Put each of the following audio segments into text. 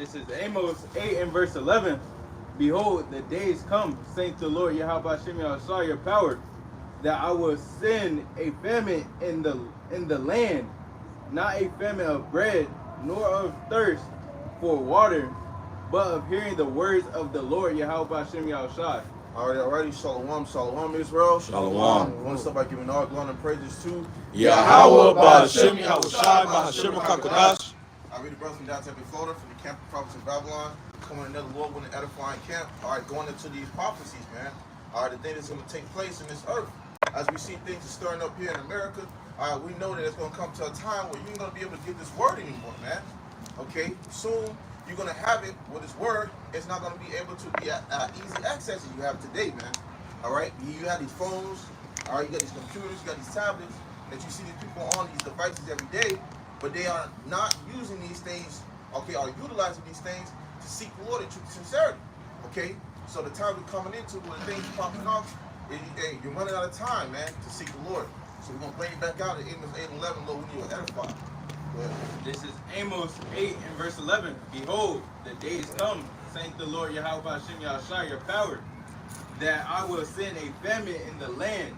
This is Amos 8 and verse 11. Behold, the days come, saith the Lord Yahawashi your power, that I will send a famine in the land, not a famine of bread, nor of thirst for water, but of hearing the words of the Lord Yahawashi. Alrighty, Shalom, Shalom, Israel. Shalom. We want to start by giving all glory and praises to YAHAWAH, BAHASHAM, YAHAWASHI, BAHASHAM, QADASH. I read the brothers from down Tampa, Florida, from the camp of prophets in Babylon, coming another Lord with an edifying camp. Alright, going into these prophecies, man. Alright, the thing that's going to take place in this earth. As we see things stirring up here in America, alright, we know that it's going to come to a time where you ain't going to be able to get this word anymore, man. Okay, soon you're going to have it with this word. It's not going to be able to be easy access as you have today, man. Alright, you have these phones, alright, you got these computers, you got these tablets, that you see these people on these devices every day, but they are not using these things, okay, or utilizing these things to seek the Lord in truth and sincerity, okay? So the time we're coming into when the things are popping off, hey, you're running out of time, man, to seek the Lord. So we're going to bring it back out at Amos 8 and 11, Lord, when you are edified. This is Amos 8 and verse 11. Behold, the days come, saith the Lord Yahawashi your power, that I will send a famine in the land,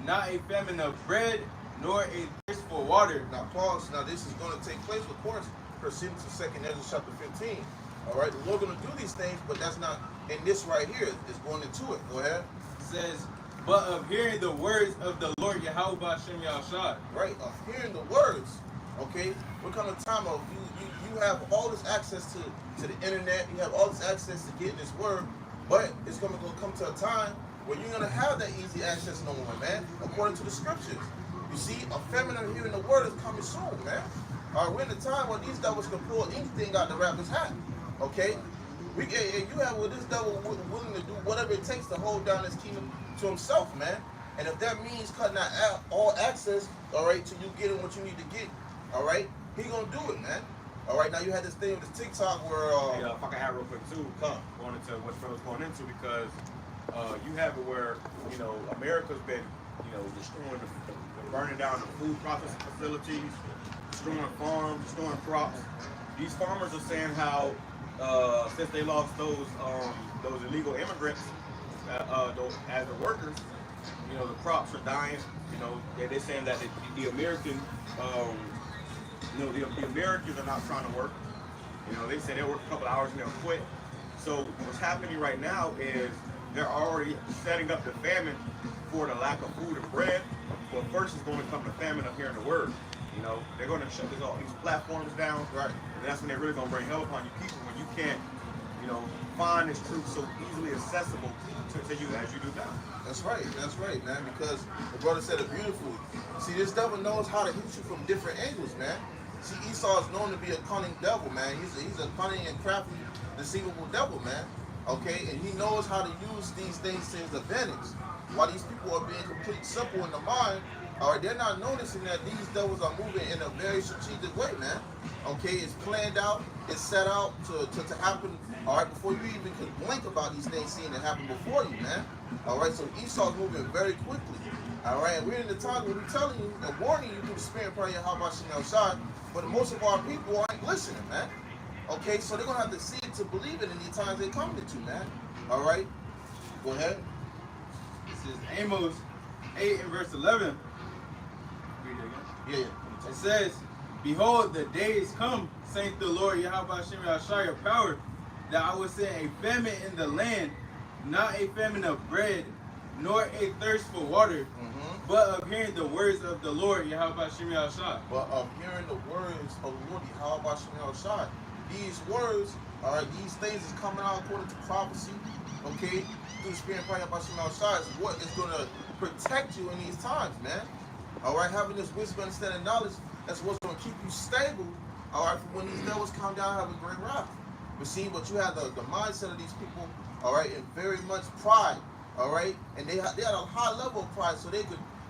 not a famine of bread, nor a thirst for water. Now pause. Now this is going to take place, of course, proceeding to 2nd Ezra chapter 15. All right, the Lord going to do these things, but that's not in this right here. It's going into it. Go ahead. It says, but of hearing the words of the Lord Yahawashi. Right, of hearing the words. Okay, what kind of time of you have all this access to the internet, you have all this access to getting this word, but it's going to come to a time where you're going to have that easy access no more, man, according to the scriptures. You see, a famine of hearing the word is coming soon, man. All right, we're in a time where these devils can pull anything out the rapper's hat. Okay, you have with this devil willing to do whatever it takes to hold down his kingdom to himself, man. And if that means cutting out all access, all right, to you getting what you need to get, all right, he gonna do it, man. All right, now you had this thing with this TikTok where if I can have real quick too, going into what Phil's going into, because you have it where, you know, America's been, you know, destroying burning down the food processing facilities, destroying farms, destroying crops. These farmers are saying how since they lost those illegal immigrants as the workers, you know, the crops are dying. You know, they're saying that the American, you know, the Americans are not trying to work. You know, they say they work a couple hours and they'll quit. So what's happening right now is they're already setting up the famine for the lack of food and bread. But first is going to come the famine of hearing the word. You know, they're going to shut all these platforms down. Right. And that's when they're really going to bring hell upon you people, when you can't, you know, find this truth so easily accessible to you as you do now. That's right, man, because the brother said it beautifully. See, this devil knows how to hit you from different angles, man. See, Esau is known to be a cunning devil, man. He's a cunning and crafty, deceivable devil, man. Okay, and he knows how to use these things to his advantage. While these people are being completely simple in the mind, all right, they're not noticing that these devils are moving in a very strategic way, man. Okay, it's planned out, it's set out to happen, all right, before you even can blink about these things seeing it happen before you, man. All right, so Esau's moving very quickly. All right, and we're in the time where we're telling you and warning you through the spirit prayer, how about outside, but most of our people aren't listening, man. Okay, so they're gonna have to see it to believe it in the times they're coming to, man. All right, go ahead. This is Amos 8 and verse 11. Read it again. Yeah. It says, behold, the days come, saith the Lord Yahawashi your power, that I will send a famine in the land, not a famine of bread, nor a thirst for water, but of hearing the words of the Lord Yahawashi. But of hearing the words of the Lord Yahawashi. These words, all right, these things is coming out according to prophecy, okay, through the spirit of Yahawashi is what is going to protect you in these times, man. All right, having this wisdom, understanding, knowledge, that's what's going to keep you stable, all right, for when these devils come down having great wrath. But see, but you have the mindset of these people, all right, and very much pride, all right, and they had a high level of pride, so they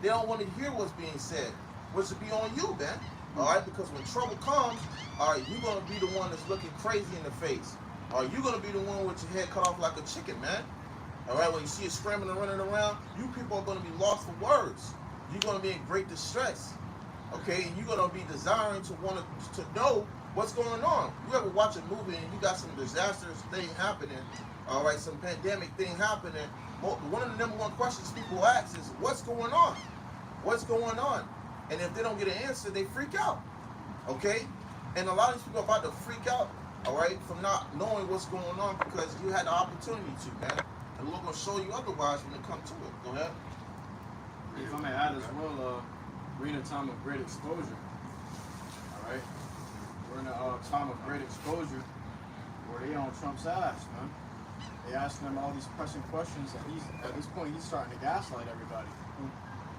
don't want to hear what's being said, which would be on you, man. All right, because when trouble comes, all right, you're going to be the one that's looking crazy in the face. All right, you're going to be the one with your head cut off like a chicken, man. All right, when you see it scrambling and running around, you people are going to be lost for words. You're going to be in great distress. Okay, and you're going to be desiring to want to know, what's going on? You ever watch a movie and you got some disastrous thing happening, all right, some pandemic thing happening, one of the number one questions people ask is, what's going on? What's going on? And if they don't get an answer, they freak out, okay? And a lot of these people are about to freak out, all right, from not knowing what's going on because you had the opportunity to, man. And we're going to show you otherwise when it comes to it. Go ahead. If I may add as well, we're in a time of great exposure. All right, we're in a time of great exposure where they on Trump's ass, man. They asking him all these pressing questions, and he's at this point he's starting to gaslight everybody.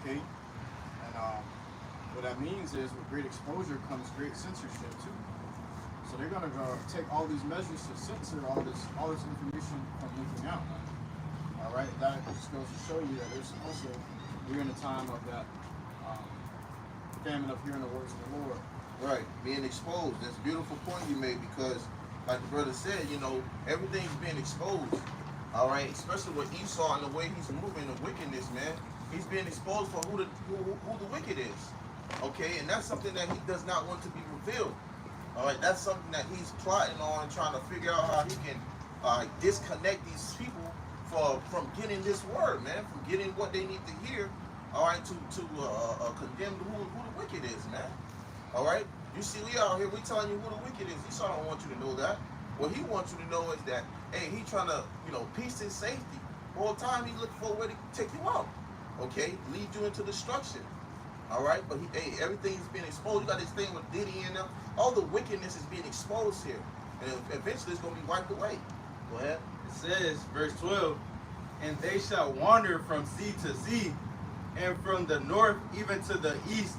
Okay, and what that means is with great exposure comes great censorship too. So they're gonna take all these measures to censor all this information from leaking out. All right, that just goes to show you that there's also we're in a time of that famine of hearing the words of the Lord. Right, being exposed. That's a beautiful point you made because, like the brother said, you know, everything's being exposed. All right, especially with Esau and the way he's moving, the wickedness, man. He's being exposed for who the wicked is. Okay, and that's something that he does not want to be revealed. All right, that's something that he's plotting on, trying to figure out how he can disconnect these people from getting this word, man, from getting what they need to hear. All right, to condemn who the wicked is, man. All right, you see, we out here, we telling you who the wicked is. Esau don't want you to know that. What he wants you to know is that, hey, he trying to, you know, peace and safety. All the time he looking for a way to take you out. Okay, lead you into destruction. All right, but hey, everything's being exposed. You got this thing with Diddy and them. All the wickedness is being exposed here, and eventually it's gonna be wiped away. Go ahead. It says, verse 12, and they shall wander from sea to sea, and from the north even to the east.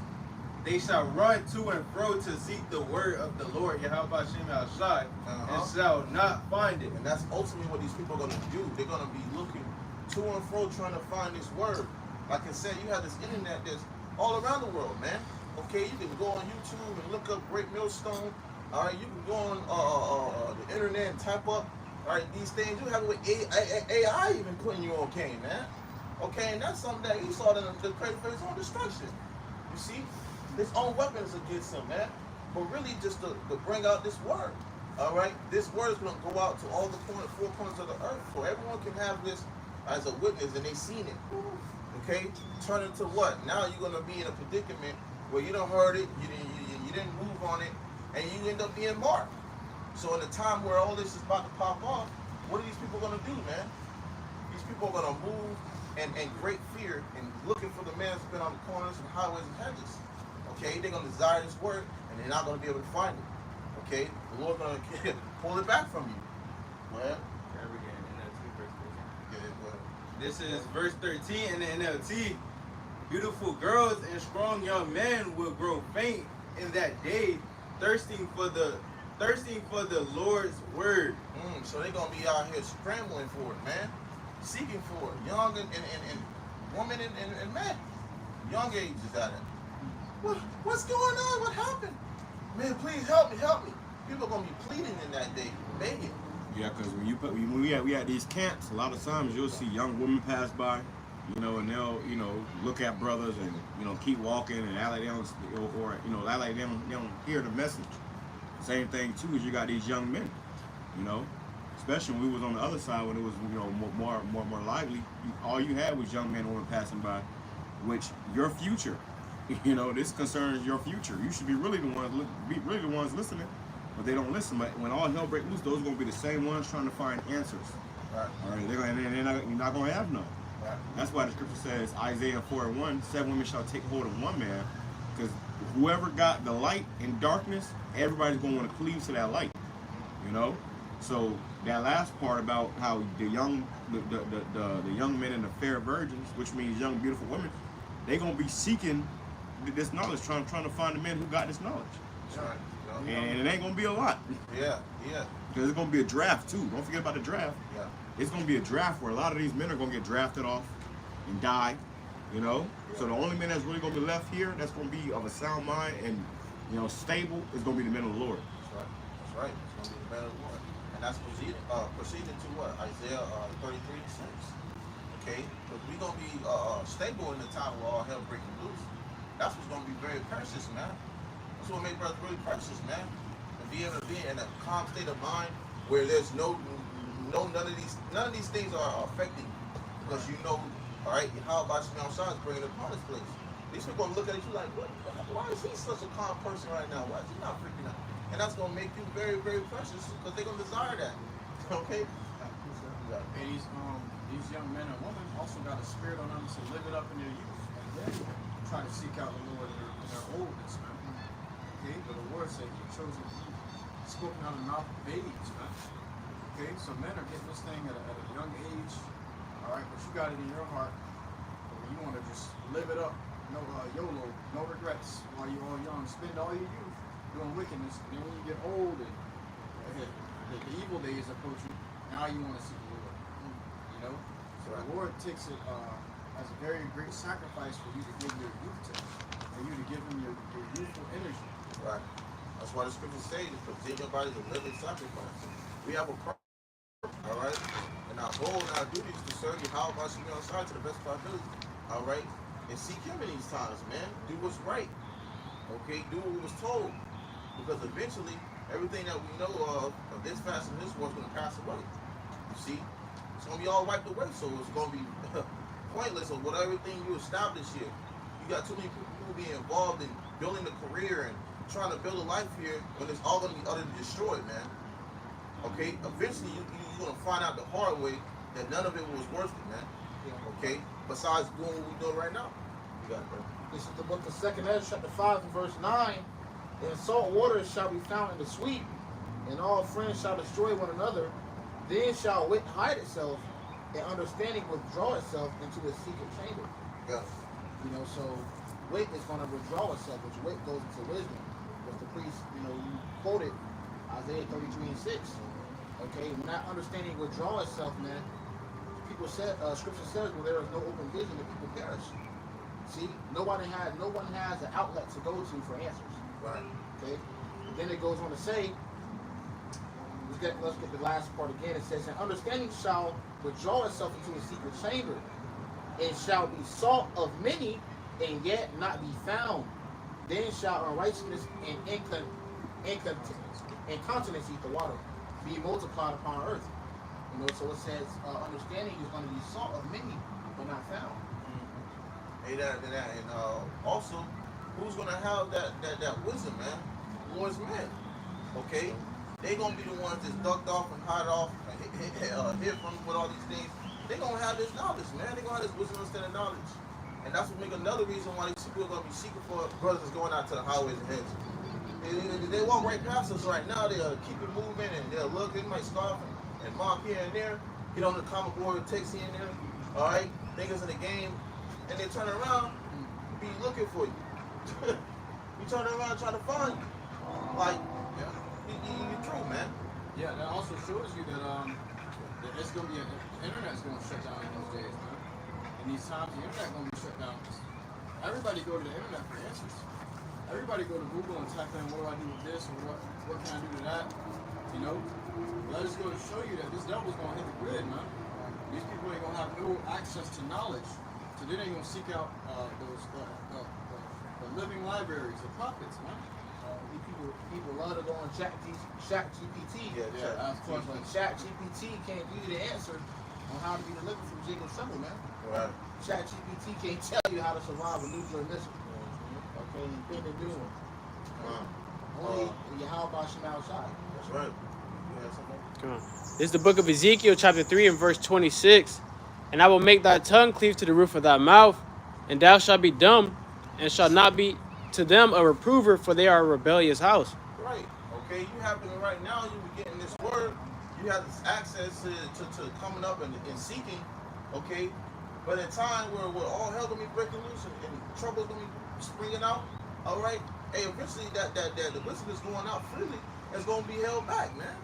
They shall run to and fro to seek the word of the Lord, YAHAWASHI, and shall not find it. And that's ultimately what these people are going to do. They're going to be looking to and fro trying to find this word. Like I said, you have this internet that's all around the world, man. Okay, you can go on YouTube and look up GREATTMILLSTONE. All right, you can go on the internet and type up, all right, these things. You have it with AI even putting you on cane, man. Okay, and that's something that he saw the credit for his own destruction. You see? His own weapons against him, man. But really just to bring out this word. All right? This word is going to go out to all the four corners of the earth. So everyone can have this as a witness and they seen it. Okay? Turn into what? Now you're going to be in a predicament where you done heard it, you didn't move on it, and you end up being marked. So in a time where all this is about to pop off, what are these people going to do, man? These people are going to move in great fear and looking for the man who's been on the corners and highways and hedges. Okay, they're going to desire this word, and they're not going to be able to find it. Okay, the Lord's going to pull it back from you. Go ahead. This is verse 13 in the NLT. Beautiful girls and strong young men will grow faint in that day, thirsting for the Lord's word. So they're going to be out here scrambling for it, man. Seeking for it. Young and women and men. Young ages at it. What's going on? What happened? Man, please help me. People are going to be pleading in that day, begging. Yeah, because when we at these camps, a lot of times you'll see young women pass by, you know, and they'll, you know, look at brothers and, you know, keep walking and act like they don't, or you know, act like they don't hear the message. Same thing too is you got these young men, you know, especially when we was on the other side when it was, you know, more lively. All you had was young men and women passing by, which your future. You know, this concerns your future. You should be really the ones listening, but they don't listen. But when all hell breaks loose, those are going to be the same ones trying to find answers. Right. All right, you're not going to have none. Right. That's why the scripture says, Isaiah 4:1, 7 women shall take hold of one man, because whoever got the light in darkness, everybody's going to want to cleave to that light. You know, so that last part about how the young men and the fair virgins, which means young beautiful women, they're going to be seeking this knowledge, trying to find the men who got this knowledge. That's right. And it ain't gonna be a lot. Yeah. Because it's gonna be a draft too. Don't forget about the draft. Yeah. It's gonna be a draft where a lot of these men are gonna get drafted off and die. You know? Yeah. So the only men that's really gonna be left here that's gonna be of a sound mind and, you know, stable is gonna be the men of the Lord. That's right. It's gonna be the men of the Lord. And that's proceeding to what? Isaiah 33:6. Okay? Because we're gonna be stable in the time where all hell breaking loose. That's what's going to be very precious, man. That's what makes brothers really precious, man. be in a calm state of mind where there's none of these things are affecting you, because you know, all right, how about you outside is bringing upon this place. These people gonna look at you like, what? Why is he such a calm person right now? Why is he not freaking out? And that's gonna make you very, very precious, because they're gonna desire that. Okay. And these young men and women also got a spirit on them to live it up in their youth. Try to seek out the Lord in their oldness, man. Okay, but the word said he chose to be spoken out of the mouth of babes, man. Okay, so men are getting this thing at a young age. All right, but you got it in your heart. You want to just live it up. No YOLO, no regrets while you're all young. Spend all your youth doing wickedness. And then when you get old and the evil days approach you, now you want to seek the Lord. You know? So the Lord takes it as a very great sacrifice for you to give your youth to him. For you to give him your youthful energy. Right. That's why the scriptures say to present your body as a living sacrifice. We have a problem, all right? And our goal and our duty is to serve you how about you outside to the best of our ability, all right? And seek him in these times, man. Do what's right. Okay? Do what was told. Because eventually, everything that we know of this fast and this war is going to pass away. You see? It's going to be all wiped away, so it's going to be pointless of what everything you establish here. You got too many people being involved in building a career and trying to build a life here when it's all going to be utterly destroyed, man. Okay? Eventually, you're going to find out the hard way that none of it was worth it, man. Okay? Besides doing what we're doing right now. You got it, bro. This is the book of 2 Ezra, chapter 5, and verse 9. And salt water shall be found in the sweet, and all friends shall destroy one another. Then shall wit hide itself, and understanding withdraw itself into the secret chamber. Yeah. You know, so wit is going to withdraw itself, which wit goes into wisdom. But the priest, you know, you quoted Isaiah 33 and 6. Okay, when that understanding withdraw itself, man, people said, scripture says, well, there is no open vision, the people perish. See, no one has an outlet to go to for answers. Right. Okay. And then it goes on to say, let's get the last part again. It says, and understanding shall withdraw itself into a secret chamber, and shall be sought of many, and yet not be found. Then shall unrighteousness and incontinency, the water, be multiplied upon earth. You know, so it says understanding is going to be sought of many, but not found. Hey, and also, who's gonna have that wisdom, man? Lord's men. Okay? They gonna be the ones that's ducked off and hide off and hid from with all these things. They gonna have this knowledge, man. They gonna have this wisdom instead of knowledge. And that's what make another reason why these people are gonna be seeking for brothers that's going out to the highways and hedges. They walk right past us right now. They'll keep it moving and they'll look. They might scoff and mock here and there. Get on the comic board, text here and there. All right, think it's in the game, and they turn around, be looking for you. You turn around and try to find you. Like, you're true, man. Yeah, that also shows you that that it's gonna be the internet's gonna shut down in those days, man. In these times, the internet gonna be shut down. Everybody go to the internet for answers. Everybody go to Google and type in, what do I do with this, or what can I do to that? You know, let us go to show you that this devil's gonna hit the grid, man. These people ain't gonna have no access to knowledge, so they ain't gonna seek out the living libraries, the prophets, man. People love to go on Chat GPT. Yeah, Of course, but Chat GPT can't give you the answer on how to be delivered from Jacob's trouble, man. Right. Chat GPT can't tell you how to survive a nuclear missile. Okay, you think they're doing. Only YAHAWASHI outside. That's right. You had something? Come on. This is the book of Ezekiel, chapter 3, and verse 26. And I will make thy tongue cleave to the roof of thy mouth, and thou shalt be dumb, and shalt not be to them a reprover, for they are a rebellious house. Right. Okay, you happen right now, you be getting this word, you have this access to coming up and seeking, okay? But at a time where all hell gonna be breaking loose and trouble's gonna be springing out, all right? Hey, eventually that the wisdom is going out freely, it's gonna be held back, man.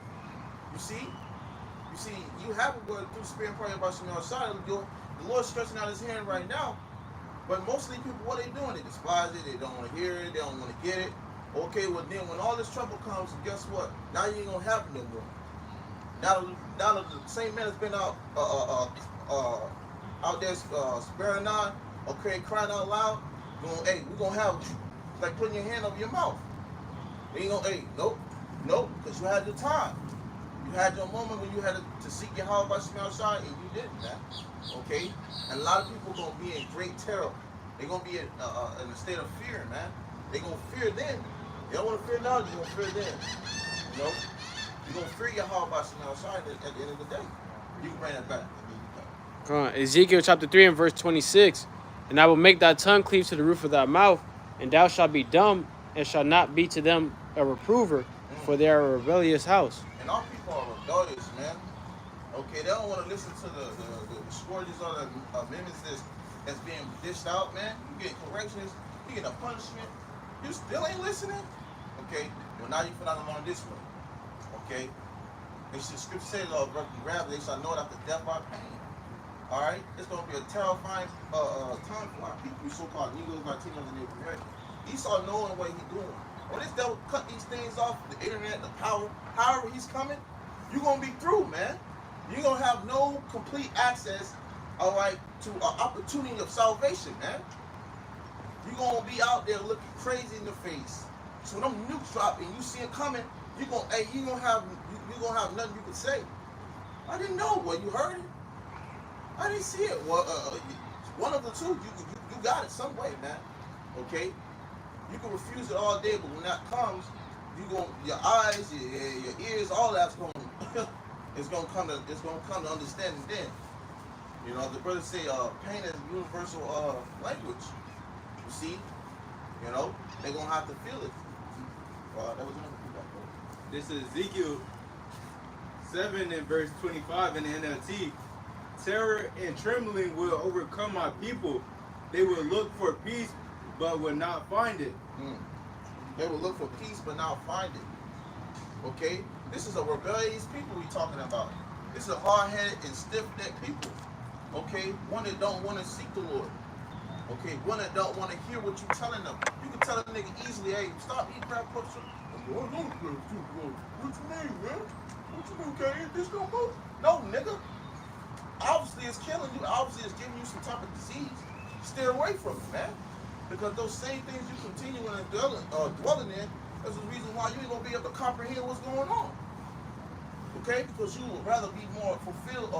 You see, you have a word through spirit and prayer about some outside. The Lord's stretching out his hand right now. But mostly people, what they doing? They despise it, they don't want to hear it, they don't want to get it. Okay, well then when all this trouble comes, guess what? Now you ain't gonna have it no more. Now the same man has been out there sparing on, okay, crying out loud, going, hey, we're gonna have you. It's like putting your hand over your mouth. They ain't gonna, hey, nope. Nope, because you had your time. You had your moment when you had to seek YAHAWASHI and you didn't, man. Okay? And a lot of people going to be in great terror. They're going to be in a state of fear, man. They're going to fear then. You don't want to fear now, you're going to fear then. You know? You're going to fear YAHAWASHI at the end of the day. You can bring that back. Come on. Ezekiel chapter 3 and verse 26. And I will make thy tongue cleave to the roof of thy mouth, and thou shalt be dumb, and shalt not be to them a reprover, for they are a rebellious house. And our people are rebellious, man. Okay, they don't want to listen to the scourges or the amendments that's being dished out, man. You get corrections, you get a punishment. You still ain't listening? Okay, well now you put out along this way. Okay? They should scripture says, rather they shall know that the death by pain. Alright? It's gonna be a terrifying time for our people, so-called Negroes, Latinos, and everywhere. Esau knowing what he's doing. When this devil cut these things off, the internet, the power, however he's coming, you're going to be through, man. You're going to have no complete access, all right, to an opportunity of salvation, man. You're going to be out there looking crazy in the face. So when them nukes drop and you see it coming, you're going to have nothing you can say. I didn't know. Well, you heard it? I didn't see it. Well, one of the two, you got it some way, man. Okay? You can refuse it all day, but when that comes, your eyes, your ears, all that's going it's gonna come to understanding then. You know, the brothers say pain is universal language. You see? You know, they're gonna have to feel it. That was another feedback, bro. This is Ezekiel 7 and verse 25 in the NLT. Terror and trembling will overcome my people. They will look for peace, but will not find it. They will look for peace, but not find it. Okay? This is a rebellious people we're talking about. This is a hard-headed and stiff-necked people. Okay? One that don't want to seek the Lord. Okay? One that don't want to hear what you're telling them. You can tell a nigga easily, hey, stop eating crab puffs. What you mean, man? What you mean, can't eat this no more? No, nigga. Obviously, it's killing you. Obviously, it's giving you some type of disease. Stay away from it, man. Because those same things you continue dwelling in, that's the reason why you ain't gonna be able to comprehend what's going on. Okay? Because you would rather be more fulfilled,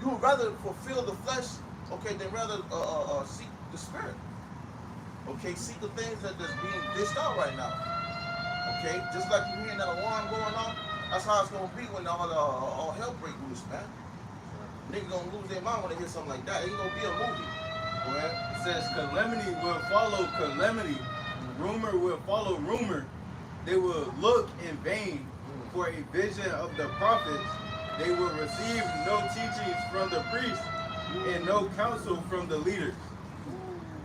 you would rather fulfill the flesh, okay, than rather seek the spirit. Okay? Seek the things that's being dished out right now. Okay? Just like you hearing that alarm going on, that's how it's gonna be when all hell break loose, man. Niggas gonna lose their mind when they hear something like that. It ain't gonna be a movie. It says calamity will follow calamity. Rumor will follow rumor. They will look in vain for a vision of the prophets. They will receive no teachings from the priests and no counsel from the leaders.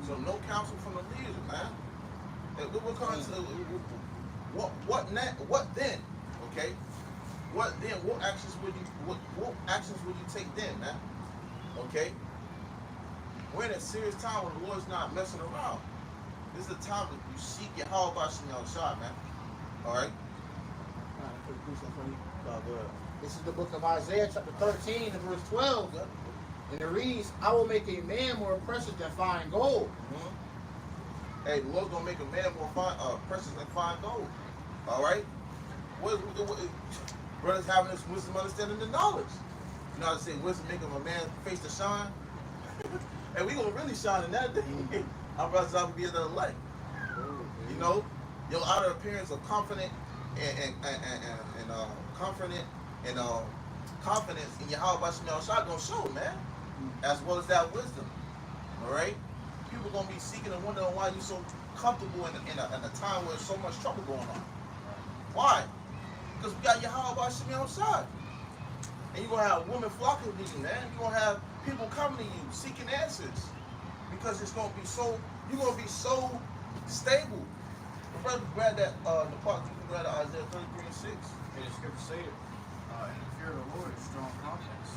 So no counsel from the leaders, man. What then? Okay? What then? What actions would you take then, man? Okay? We're in a serious time when the Lord's not messing around. This is a time that you seek YAHAWASHI, man. Alright? This is the book of Isaiah, chapter 13, and verse 12. And it reads, I will make a man more precious than fine gold. Hey, the Lord's going to make a man more precious than fine gold. Alright? Brothers having this wisdom, understanding, and knowledge. You know how to say wisdom making a man face to shine? And we gonna really shine in that day. Our brothers have to be another light. You know, your outer appearance of confident and confidence in YAHAWASHI gonna show, man. As well as that wisdom. Alright? People gonna be seeking and wondering why you're so comfortable in a time where there's so much trouble going on. Why? Because we got YAHAWASHI outside. And you're going to have women flocking to you, man. You're going to have people coming to you, seeking answers. Because it's going to be so, you're going to be so stable. The brother grab that, the part, you can grab that Isaiah 33 and 6. And the scripture say it, in the fear of the Lord is strong confidence.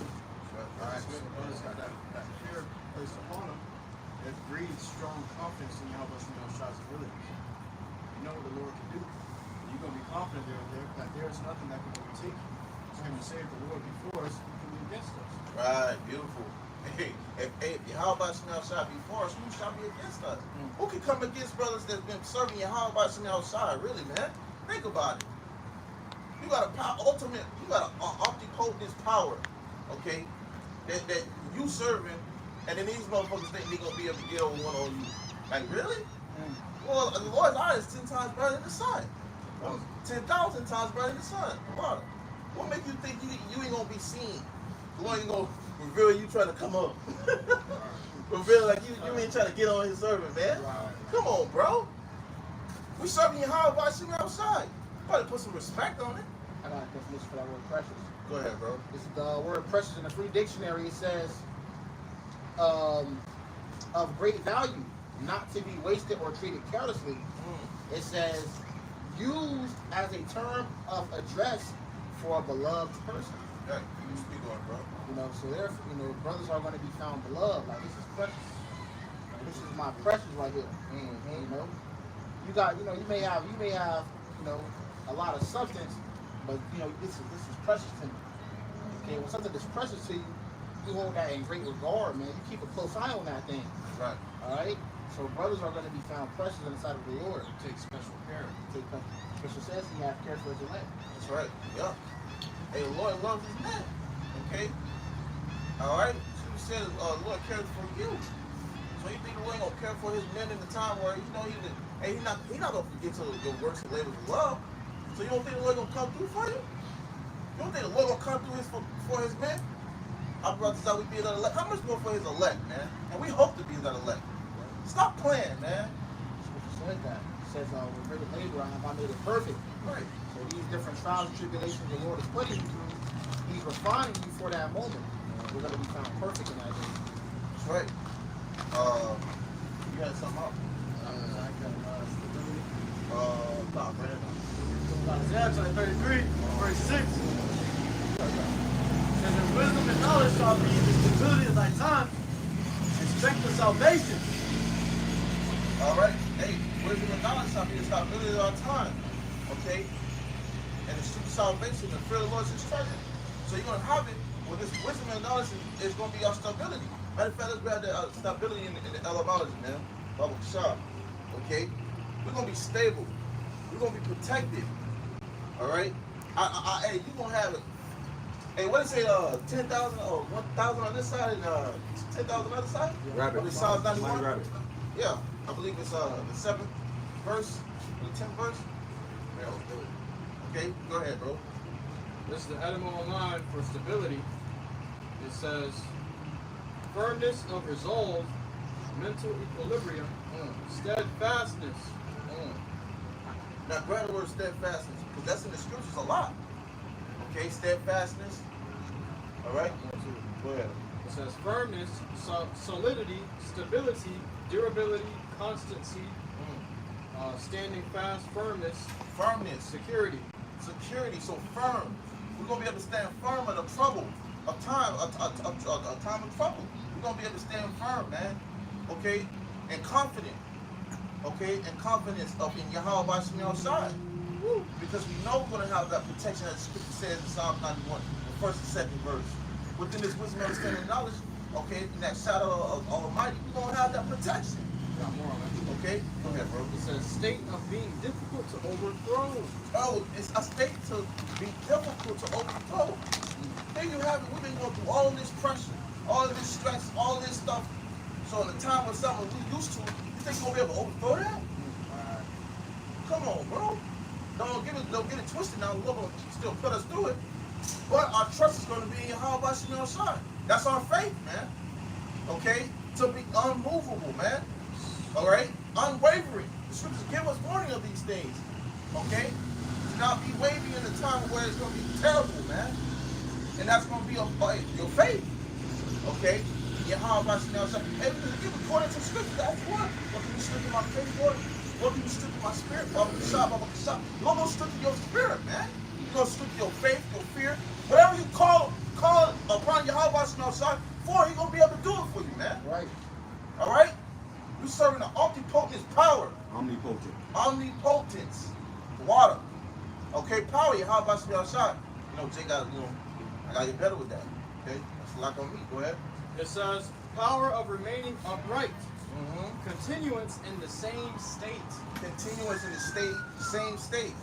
Right? So the brothers got that fear placed upon them. It breeds strong confidence in YAHAWASHI's abilities. You know what the Lord can do. You're going to be confident that there is nothing that can overtake you. So when you say if the Lord before us, who can be against us? Right, beautiful. Hey, if YAHAWASHI be for us, who shall be against us? Who can come against brothers that's been serving YAHAWASHI outside? Really, man? Think about it. got a ultimate, you got an omnipotent power, okay, that you serving, and then these motherfuckers think they gonna be able to get over one on you. Like, really? Well, the Lord's eye is 10 times brighter than the sun. 10,000 times brighter than the sun. What make you think you ain't gonna be seen? The Lord ain't gonna reveal you trying to come up. Reveal like you ain't trying to get on his servant, man. Come on, bro. We serving YAHWASHI outside. Probably put some respect on it. I got a definition for that word precious. Go ahead, bro. This is the word precious in the free dictionary. It says of great value, not to be wasted or treated carelessly. It says used as a term of address for a beloved person. Okay, you speak on it, bro. You know, so therefore, you know, brothers are going to be found beloved. Like, this is precious. This is my precious right here. You know, you got, you know, you may have, you know, a lot of substance, but you know, this is precious to me. Okay, when something is precious to you, you hold that in great regard, man. You keep a close eye on that thing. Right. All right. So brothers are going to be found precious in the sight of the Lord. Take special care. Take Scripture says he have care for his elect. That's right. Yeah. Hey, the Lord loves his men. Okay. All right. Scripture says the Lord cares for you. So you think the Lord ain't gonna care for his men in the time where you know he's not gonna forget your works and labors of love. So you don't think the Lord gonna come through for you? You don't think the Lord gonna come through for his men? Our brothers out we be that elect. How much more for his elect, man? And we hope to be that elect. Stop playing, man. Scripture says that. It says, with great labor have I made it perfect. Right. So these different trials and tribulations the Lord is putting you through, he's refining you for that moment. We're going to be found perfect in that day. That's right. You had something up? Nah, Brandon. Isaiah chapter 33, verse 6. Says, "And wisdom and knowledge shall be the stability of thy time, and strength of salvation." All right. Hey, wisdom and knowledge shall be the stability of our time. Okay? And the true salvation, the fear of the Lord is his treasure. So you're going to have it. Well, this wisdom and knowledge is going to be our stability. Matter of fact, let's grab the stability in the etymology, man. BAHASHAM. Okay? We're going to be stable. We're going to be protected. All right? Hey, you're going to have it. Hey, what is it? 10,000 or 1,000 on this side and 10,000 on the other side? Rabbit. Or Psalms 91? Rabbit. Yeah, I believe it's the 7th verse, or the 10th verse. Okay, go ahead, bro. This is the etymology line for stability. It says, firmness of resolve, mental equilibrium, steadfastness. Now, grab the word steadfastness, because that's in the scriptures a lot. Okay, steadfastness. All right, go ahead. It says firmness, solidity, stability, durability, constancy, standing fast, firmness, security. Security, so firm. We're going to be able to stand firm in a trouble, a time of trouble. We're going to be able to stand firm, man. Okay, and confident. Okay, and confidence of in YAHWASHI outside. Because we know we're going to have that protection as the scripture says in Psalm 91, the first and second verse. Within this wisdom, understanding, and knowledge, okay, in that shadow of Almighty, we're going to have that protection. Got more on that. Okay? Go ahead, bro. It says state of being difficult to overthrow. Oh, it's a state to be difficult to overthrow. There you have it. We've been going through all this pressure, all this stress, all this stuff. So in the time when something we used to, you think you're going to be able to overthrow that? Come on, bro. Don't get it twisted now. The Lord will still put us through it. But our trust is going to be in YAHWASHI outside. That's our faith, man. Okay? To be unmovable, man. All right? Unwavering. The scriptures give us warning of these things. Okay? To not be wavering in the time where it's going to be terrible, man. And that's going to be your faith. Okay? YAHWASHI outside. Hey, give according to scripture. That's what. What can you strengthen my faith for? What can you strengthen my spirit? You're going to strengthen your spirit, man. You're going to strengthen your faith, your fear. Whatever you call upon YAHWASHI outside for, he's going to be able to do it for you, man. Right. All right? You're serving the omnipotent power. Omnipotent. Omnipotence. Water. Okay, power, YAHWASHI outside. You know, Jay got, I got to get better with that. Okay? That's a lot on me. Go ahead. It says power of remaining upright. Continuance in the same state. Continuous in the same state.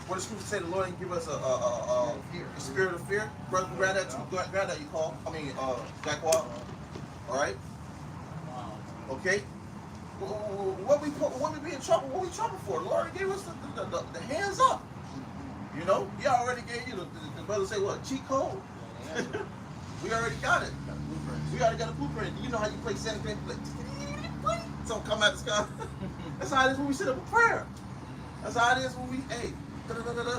What does scripture say? The Lord didn't give us a spirit of fear. Brother, grab that too. Grab that, you call. YAHAWAH. All right. Okay. What we be in trouble? What we trouble for? The Lord gave us the hands up. You know, He already gave you the brother say what? Cheat code. We already got it. We already got a blueprint. You know how you play Santa Claus? Something come out the sky. That's how it is when we sit up in prayer. That's how it is when we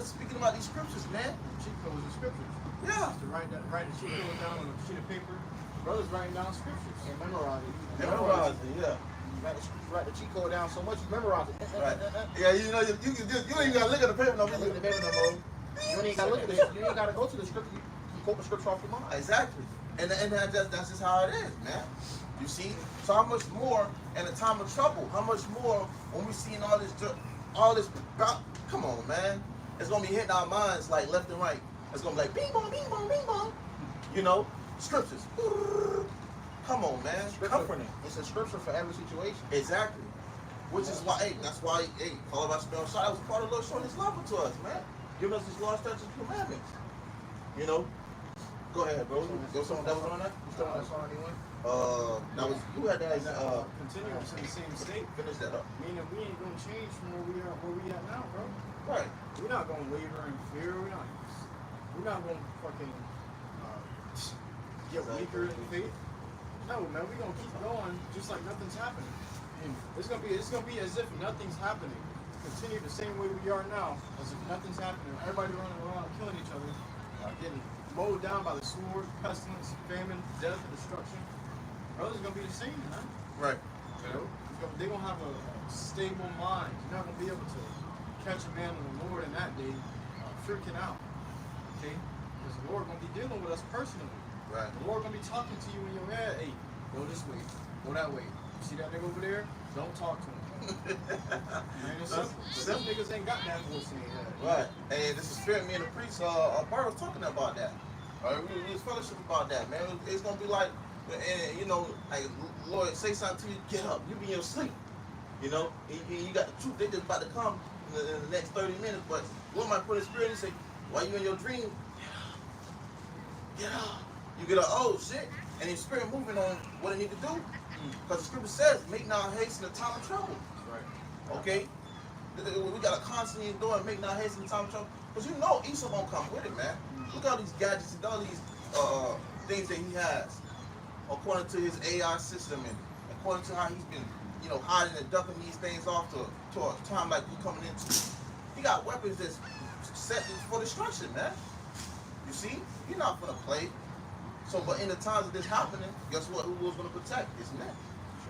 speaking about these scriptures, man. Cheat codes and scriptures. Yeah. To write the cheat code down on a sheet of paper. Brothers writing down scriptures. And memorize it. Memorize it, yeah. You write the cheat code down so much you memorize it. Right. Yeah, you know, you ain't gotta look at the paper no more. Look at the paper no more. You ain't gotta look at it. You ain't gotta go to the scripture. You quote the scripture off your mind. Exactly. And that's just how it is, man. You see? So how much more in a time of trouble? How much more when we seeing all this, come on, man. It's gonna be hitting our minds like left and right. It's gonna be like bing bong, bing bong, bing bong. You know, scriptures. Come on, man. Comforting. It's a scripture for every situation. Exactly. Which is why, that's why, HALAL was part of the Lord showing His love to us, man. Giving us His law, statutes, and commandments. You know? Go ahead, bro. There was something that was on that? You still on that song, anyone? That was, who had that? Continuous in the same state. Finish that up. Meaning we ain't gonna change from where we at now, bro. Right. We're not gonna waver in fear. We're not gonna fucking get weaker in faith. No, man, we're gonna keep going just like nothing's happening. It's gonna be as if nothing's happening. Continue the same way we are now, as if nothing's happening. Everybody running around killing each other, getting mowed down by the sword, pestilence, famine, death, and destruction. Brothers gonna be the same, man. Right. You know, they're gonna have a stable mind. You're not gonna be able to catch a man of the Lord in that day freaking out. Okay? Because the Lord gonna be dealing with us personally. Right. The Lord gonna be talking to you in your head. Hey, go this way, go that way. You see that nigga over there? Don't talk to him. Man, it's simple. Some niggas ain't got that voice in their head. Right. Hey, this is spirit. Me and the priest, Bart was talking about that. We was fellowship about that, man. It's gonna be like, and you know, like Lord say something to you, get up. You be in your sleep. You know, you got the truth. They just about to come in the next 30 minutes. But Lord might put a spirit and say, while you in your dream, get up. You get up. Oh shit. And the spirit moving on what it need to do. Because the scripture says, make not haste in the time of trouble. Right. Okay? We got to constantly endure and make not haste in the time of trouble. Because you know Esau won't come with it, man. Look at all these gadgets and all these things that he has. According to his AI system and according to how he's been, you know, hiding and ducking these things off to a time like we're coming into. He got weapons that's set for destruction, man. You see? He's not going to play. So, but in the times of this happening, guess what? Who was going to protect? It's men.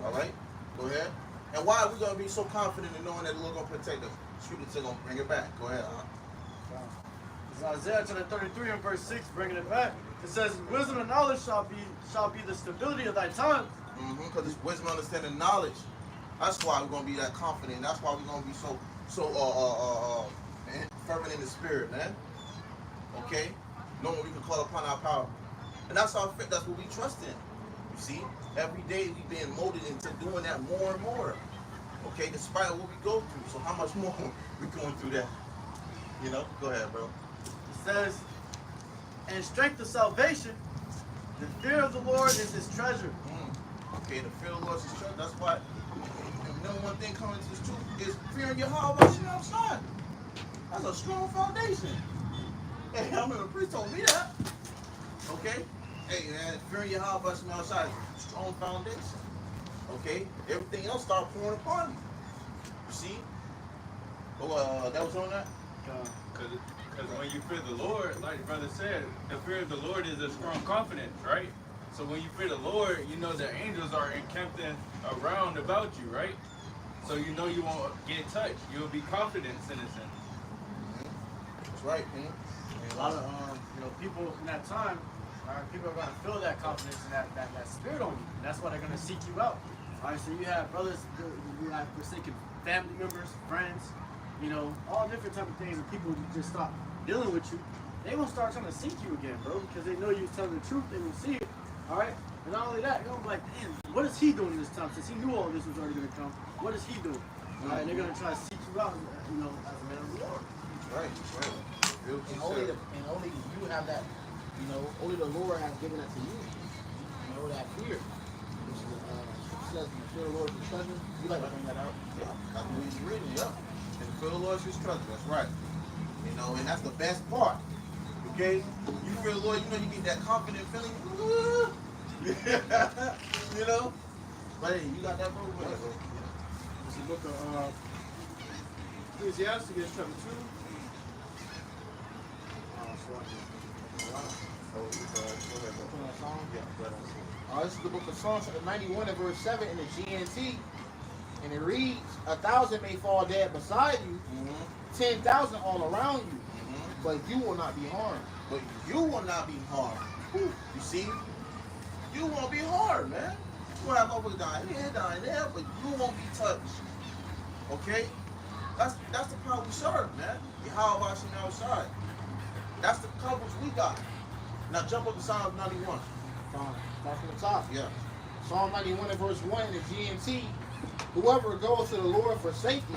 All right? Go ahead. And why are we going to be so confident in knowing that the Lord going to protect us? Scripture's going to bring it back. Go ahead. It's Isaiah chapter 33 and verse 6, bringing it back. It says, wisdom and knowledge shall be the stability of thy tongue. Because it's wisdom, understanding, knowledge. That's why we're going to be that confident. That's why we're going to be so fervent in the spirit, man. Okay? Knowing we can call upon our power. And that's our faith. That's what we trust in. You see? Every day we being molded into doing that more and more. Okay? Despite what we go through. So how much more we going through that? You know? Go ahead, bro. It says, and strength of salvation, the fear of the Lord is his treasure. Okay, the fear of the Lord is his treasure. That's why the number one thing coming to this truth is fearing YAHAWASHI. That's a strong foundation. Hey, I remember the priest told me that. Okay? Hey, man, fearing YAHAWASHI is a strong foundation. Okay? Everything else start pouring upon you. You see? Oh, that was on that? Because when you fear the Lord, like the brother said, the fear of the Lord is a strong confidence, right? So when you fear the Lord, you know the angels are encamped around about you, right? So you know you won't get touched. You'll be confident in a sense. That's right, man. A lot of people in that time, people are going to feel that confidence and that spirit on you. And that's why they're going to seek you out. All right, so you have brothers, you have forsaken family members, friends, you know, all different type of things, and people just stop dealing with you. They will start trying to seek you again, bro, because they know you're telling the truth. They will see it. All right, and not only that, you're gonna be like, damn, what is he doing this time? Since he knew all this was already gonna come, what is he doing? All right, and they're gonna try to seek you out, you know, as a man of the Lord. Right, right. And only you have that, you know, only the Lord has given that to you. You know, that fear. Which is, says, the fear of the Lord is your treasure. You like to bring that out? Yeah, that's what he's reading, yeah. And the fear of the Lord is his treasure, that's right. You know, and that's the best part. Okay? You fear the Lord, you know, you get that confident feeling. You know? But hey, you got that, bro? Go ahead, bro. It's the book of Ecclesiastes, chapter 2. This is the book of Psalms, chapter 91 and verse 7 in the GNT. And it reads, 1,000 may fall dead beside you, 10,000 all around you, but you will not be harmed. But you will not be harmed. Whew. You see? You won't be harmed, man. You will have others dying here, dying there, but you won't be touched. Okay? That's the power we serve, man. YAHAWASHI outside. That's the coverage we got. Now jump up to Psalm 91. Start from the top. Yeah. Psalm 91 and verse 1 in the GNT. Whoever goes to the Lord for safety,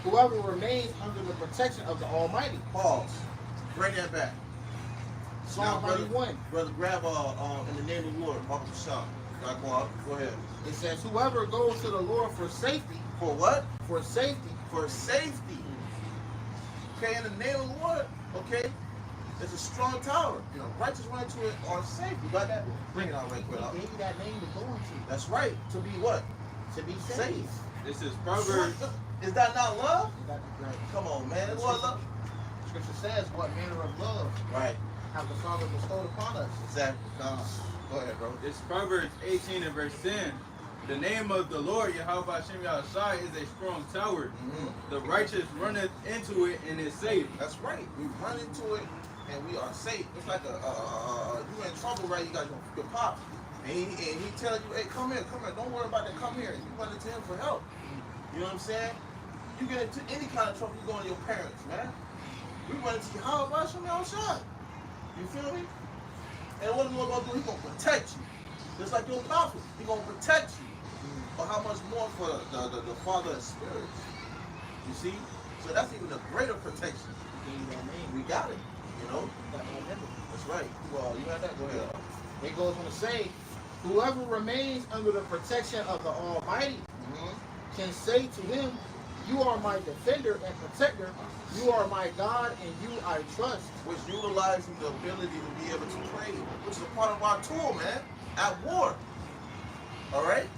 whoever remains under the protection of the Almighty. Pause. Bring that back. Psalm Now, 91. Brother, grab in the name of the Lord, off the shop. Go ahead. It says, whoever goes to the Lord for safety. For what? For safety. For safety. Okay, in the name of the Lord, okay, it's a strong tower. You know, righteous run into it are safe. You got that? Bring it out right quick. He gave you that name to go into. That's right. To be what? To be Safe. safe. This is Proverbs. Is that not love? Right. Come on, man. It's what love. Scripture says, what manner of love Right. have the Father bestowed upon us. Exactly. Go ahead, bro. It's Proverbs 18 and verse 10. The name of the Lord, YAHAWASHI, is a strong tower. The righteous runneth into it and is safe. That's right. We run into it and we are safe. It's like you in trouble, right? You got your pop. And he telling you, hey, come here. Don't worry about that. Come here. And you run into him for help. You know what I'm saying? You get into any kind of trouble, you go to your parents, man. We run into YAHAWASHI outside. You feel me? And what the Lord gonna do? He gonna protect you. Just like your prophet. He gonna protect you. But how much more for the Father and Spirit? You see? So that's even a greater protection. We got it. You know? That's right. Well, you had that? Go ahead. It goes on to say, whoever remains under the protection of the Almighty can say to him, you are my defender and protector. You are my God, and you I trust. Which utilizing the ability to be able to pray, which is a part of our tool, man. At war. All right?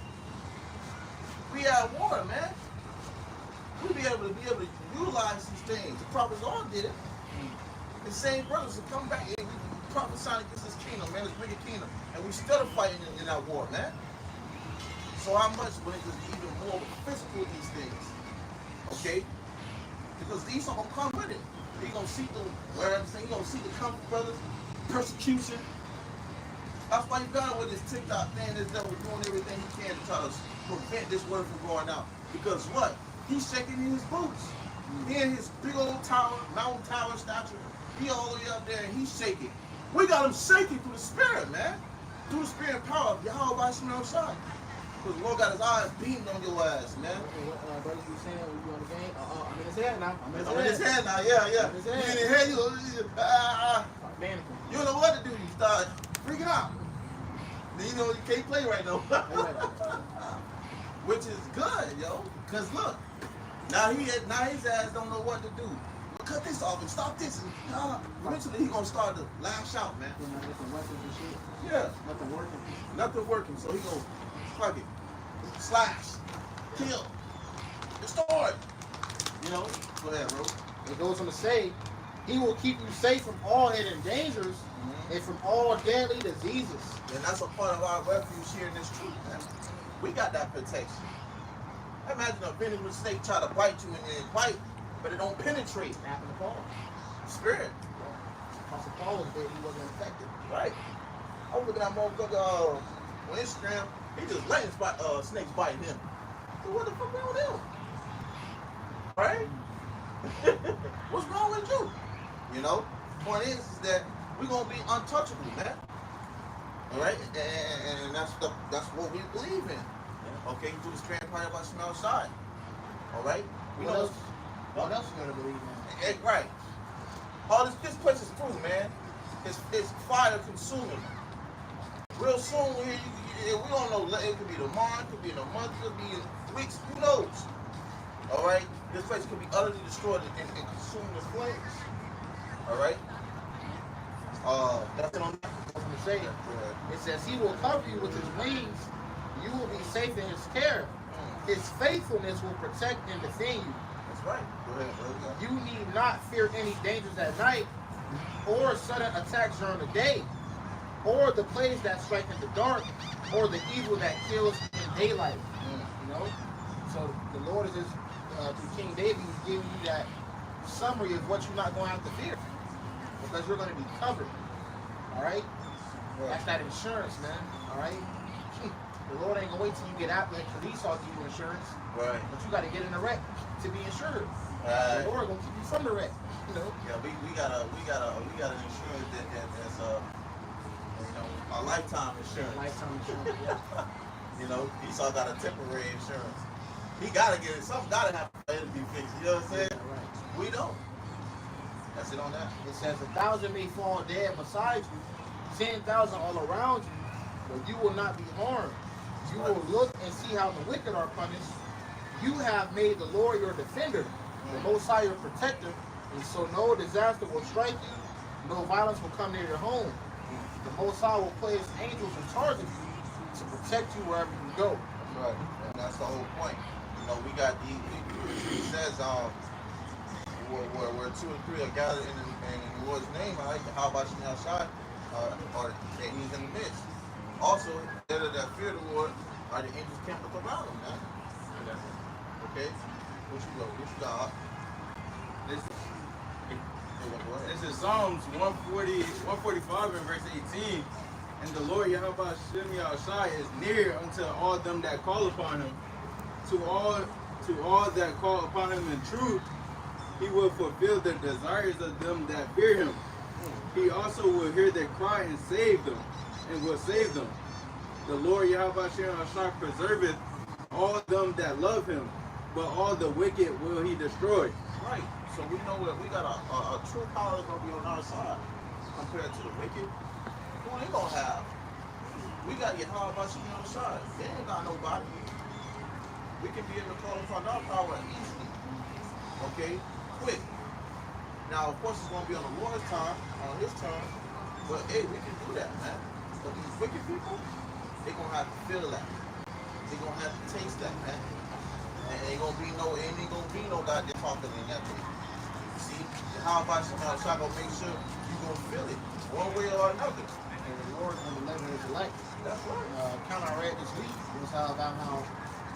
We at war, man. We be able to utilize these things. The prophets all did it. The same brothers will come back and we prophesying against this kingdom, man, this wicked kingdom. And we still fighting in that war, man. So how much when it is even more physical these things? Okay? Because these are gonna come with it. You're gonna see you're gonna see the comfort, brothers, persecution. That's why you got it with this TikTok thing, this devil doing everything he can to try to prevent this word from going out. Because what? He's shaking in his boots. He in his big old tower, mountain tower stature. He all the way up there and he's shaking. We got him shaking through the spirit, man. Through the spirit and power of YAHAWASHI outside. Because the Lord got his eyes beamed on your ass, man. What brothers you saying when you on the game? I'm in his head now. I'm in his head now, yeah. You in his head, you don't know what to do. You start freaking out. Then you know you can't play right now. Which is good, yo. Because look, now his ass don't know what to do. Cut this off and stop this. And, eventually he gonna start to lash out, man. Yeah. Nothing working. So he gonna fuck it. Slash. Kill. Destroy. You know? Go ahead, bro. It goes on to say, he will keep you safe from all hidden dangers and from all deadly diseases. And that's a part of our refuge here in this truth, man. We got that protection. Imagine a venomous snake try to bite you and bite, but it don't penetrate. It happened to Paul. Spirit. Apostle Paul was dead, he wasn't infected. Right. I was looking at that motherfucker on Instagram. He just letting snakes biting him. So what the fuck wrong with him? Right? What's wrong with you? You know? Point is that we're gonna be untouchable, man. All right, and that's what we believe in. Okay, through the spirit part of us from outside. All right. What else? What else you gotta believe in? Right. All this place is through, man. It's fire consuming. Real soon, we don't know. It could be tomorrow, it could be in a month, it could be in weeks. Who knows? All right. This place could be utterly destroyed and consumed with flames. All right. That's it on that. What I'm saying. It says he will cover you with his wings. You will be safe in his care. His faithfulness will protect and defend you. That's right. Go ahead, bro. You need not fear any dangers at night, or sudden attacks during the day, or the plagues that strike in the dark, or the evil that kills in daylight. You know? So the Lord is just, through King David, he's giving you that summary of what you're not going to have to fear. Because you're going to be covered. Alright? That's that insurance, man. Alright? The Lord ain't going to wait till you get out like Esau give you insurance. Right. But you got to get in the wreck to be insured. Right. The Lord going to keep you from the wreck. You know? Yeah, we got an insurance that's a lifetime insurance. Lifetime insurance. Yeah. You know, Esau got a temporary insurance. He gotta get it. Something gotta happen for it to be fixed. You know what I'm saying? Yeah, right. We don't. That's it on that. It says 1,000 may fall dead beside you, 10,000 all around you, but you will not be harmed. You will look and see how the wicked are punished. You have made the Lord your defender, the Most High your protector, and so no disaster will strike you, no violence will come near your home. The Most High will place angels in charge of you to protect you wherever you go. That's right. And that's the whole point. You know, we got he says where 2 or 3 are gathered in the Lord's name, right? How about you outside? Or that he's in the midst. Also, they that fear the Lord are the angels camped around them, man. Okay? What you got? This is Psalms 145 and verse 18. And the Lord YAHAWASHI is near unto all them that call upon him. To all that call upon him in truth, he will fulfill the desires of them that fear him. He also will hear their cry and save them, and will save them. The Lord YAHAWASHI preserveth all them that love him, but all the wicked will he destroy. Right. So we know that we got a true power that's gonna be on our side compared to the wicked. Who they gonna have? We got YAHAWASHI on our side. They ain't got nobody. We can be able to call upon our power easily. Okay? Quick. Now, of course, it's going to be on the Lord's time, on his turn. But, hey, we can do that, man. But these wicked people, they're going to have to feel that. They're going to have to taste that, man. And ain't going to be no goddamn talking in that way. See? How about you now? So I'm going to make sure you're going to feel it one way or another. And the Lord will deliver his elect. That's right. Kind of read this week was about how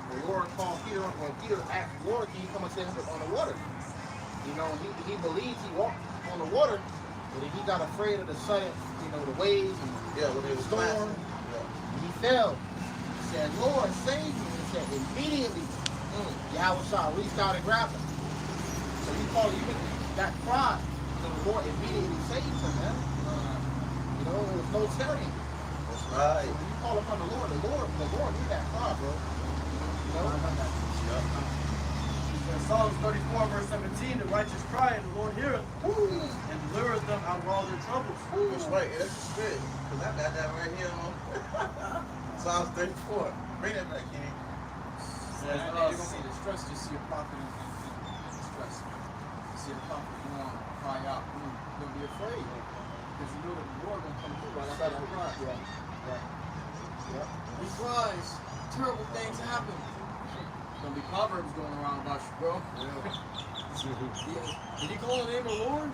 the Lord called Peter, when Peter asked the Lord, can you come and stand on the water? You know, he believed he walked on the water, but then he got afraid of the sudden, the waves and when it was storm. And he fell. He said, Lord, save me. He said, immediately, Yahawashi reached out and grabbed him. So he called that cry. So the Lord immediately saved him, man. There was no tarrying. That's right. So when you call upon the Lord hear that cry, bro. In Psalms 34, verse 17, the righteous cry, and the Lord heareth, and delivereth them out of all their troubles. That's right. That's the spirit. Because I got that right here, man. Psalms 34. Bring that back, Kenny. You're going to see distress, you see a prophet in distress. You see a prophet cry out, don't be afraid. Because you know that the Lord going to come through right after that cry. He cries, terrible things happen. There's gonna be proverbs going around about you, bro. Did he call the name of the Lord?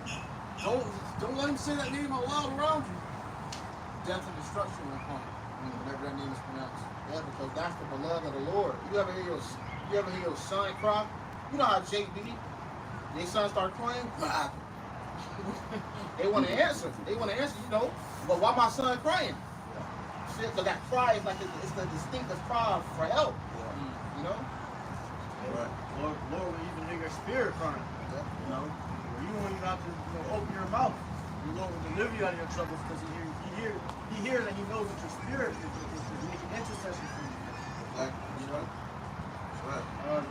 Don't let him say that name out loud around you. Death and destruction will come whenever that name is pronounced. Yeah, because that's the beloved of the Lord. You ever hear your son cry? You know how Jake be? Your son start crying? They want to answer. But why my son crying? Because that cry is like it's the distinctive cry for help. Right. Lord will even hear your spirit crying. Where you won't even have to open your mouth. The Lord will deliver you out of your troubles because he hears and he knows that your spirit is making intercession for you. Exactly. Right.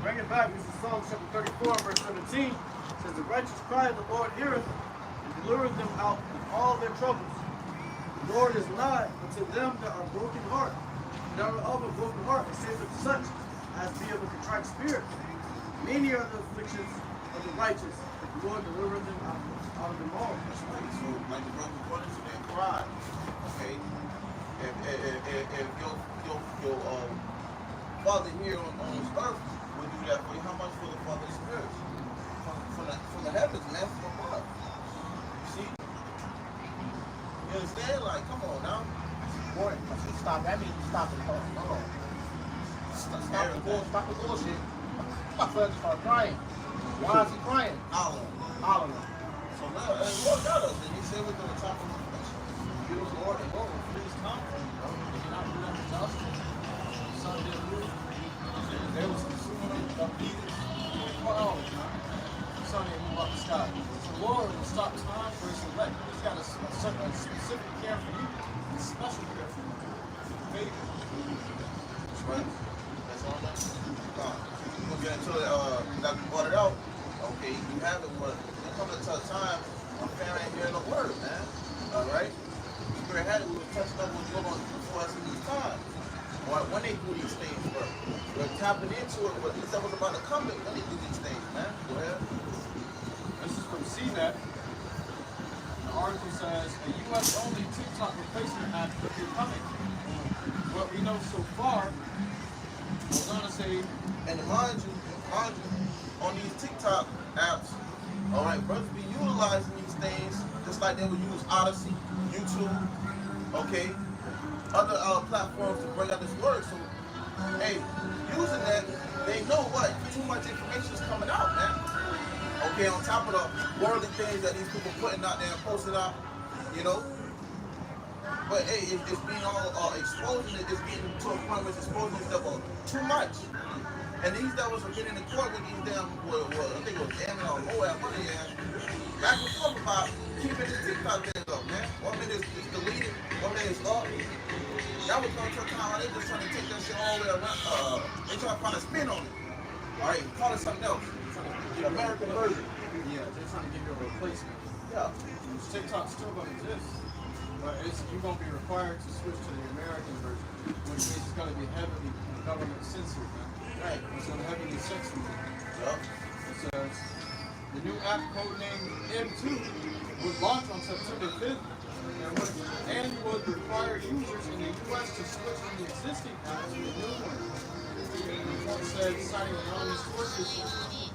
Bring it back. This is Psalm chapter 34, verse 17. It says, the righteous cry, the Lord heareth, and delivereth them out of all their troubles. The Lord is nigh unto them that are broken heart, that are of a broken heart, and saveth such as be of a contrite spirit. Many are the afflictions of the righteous, but the Lord delivereth them out of them all. That's right. So, like the brother according to their cry, okay? If your Father here on this earth will do that for you, how much for the Father spirits? From the heavens, man, from above. You see? You understand? Like, come on now. Boy, stop. That means stop the car. No. Stop the bullshit. My son started crying. Why is he crying? Hollering. So now, and Lord got us, and he said we're going to talk about this. You the Lord and Lord, please come. Did you not do that to us? Son didn't do it. They was consuming them, beating. Oh, the sun ain't move up the sky. So the Lord will stop time for his elect. He's got a specific care for you, a special care for you. Baby. That's right. That's all that. We're going to get into it, like we brought it out. Okay, you have it, but it comes to a time when family ain't hearing the word, man. All right? We had it, we were touching up what's going on for us in these times. Or when they do these things, but we're tapping into it, but this was about to come when they do these things, man. Go ahead. This is from CNET. The article says a U.S.-only TikTok replacement app could be coming. What we know so far, I was going to say, And mind you, on these TikTok apps, all right, brothers be utilizing these things just like they would use Odyssey, YouTube, okay, other platforms to bring out this word. So, hey, using that, they know what? Too much information is coming out, man. Okay, on top of the worldly things that these people putting out there and posting out, you know. But hey, it's being all exposing it. It's getting to a point where it's exposing stuff too much. And these devils are getting in the court with these damn, I think it was Ammon or Moab, one of the back and forth about keeping this TikTok thing up, man. 1 minute it's deleted, 1 minute it's up. That was going to a time where they just trying to take that shit all the way around. They trying to find a spin on it. All right, call it something else. The American version. yeah, they're trying to give you a replacement. Yeah. TikTok's still going to exist, but you're going to be required to switch to the American version, which means it's going to be heavily government censored, man. Right. It's going to heavily censor you. Yup. It says, the new app codenamed M2 would launch on September 5th and would require users in the U.S. to switch from the existing app to the new one. The report said, citing anonymous sources,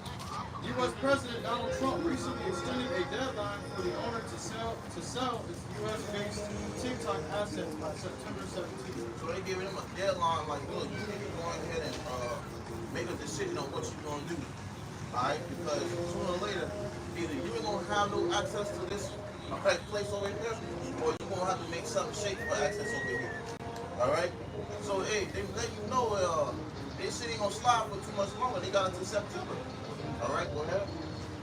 U.S. President Donald Trump recently extended a deadline for the owner to sell its U.S.-based TikTok assets by September 17th. So they giving them a deadline, like, look, you need to go ahead and make a decision on what you're going to do. Alright? Because sooner or later, either you ain't going to have no access to this place over here, or you're going to have to make something shake for access over here. Alright? So, hey, they let you know this shit ain't going to slide for too much longer. They got until September. Alright, go ahead.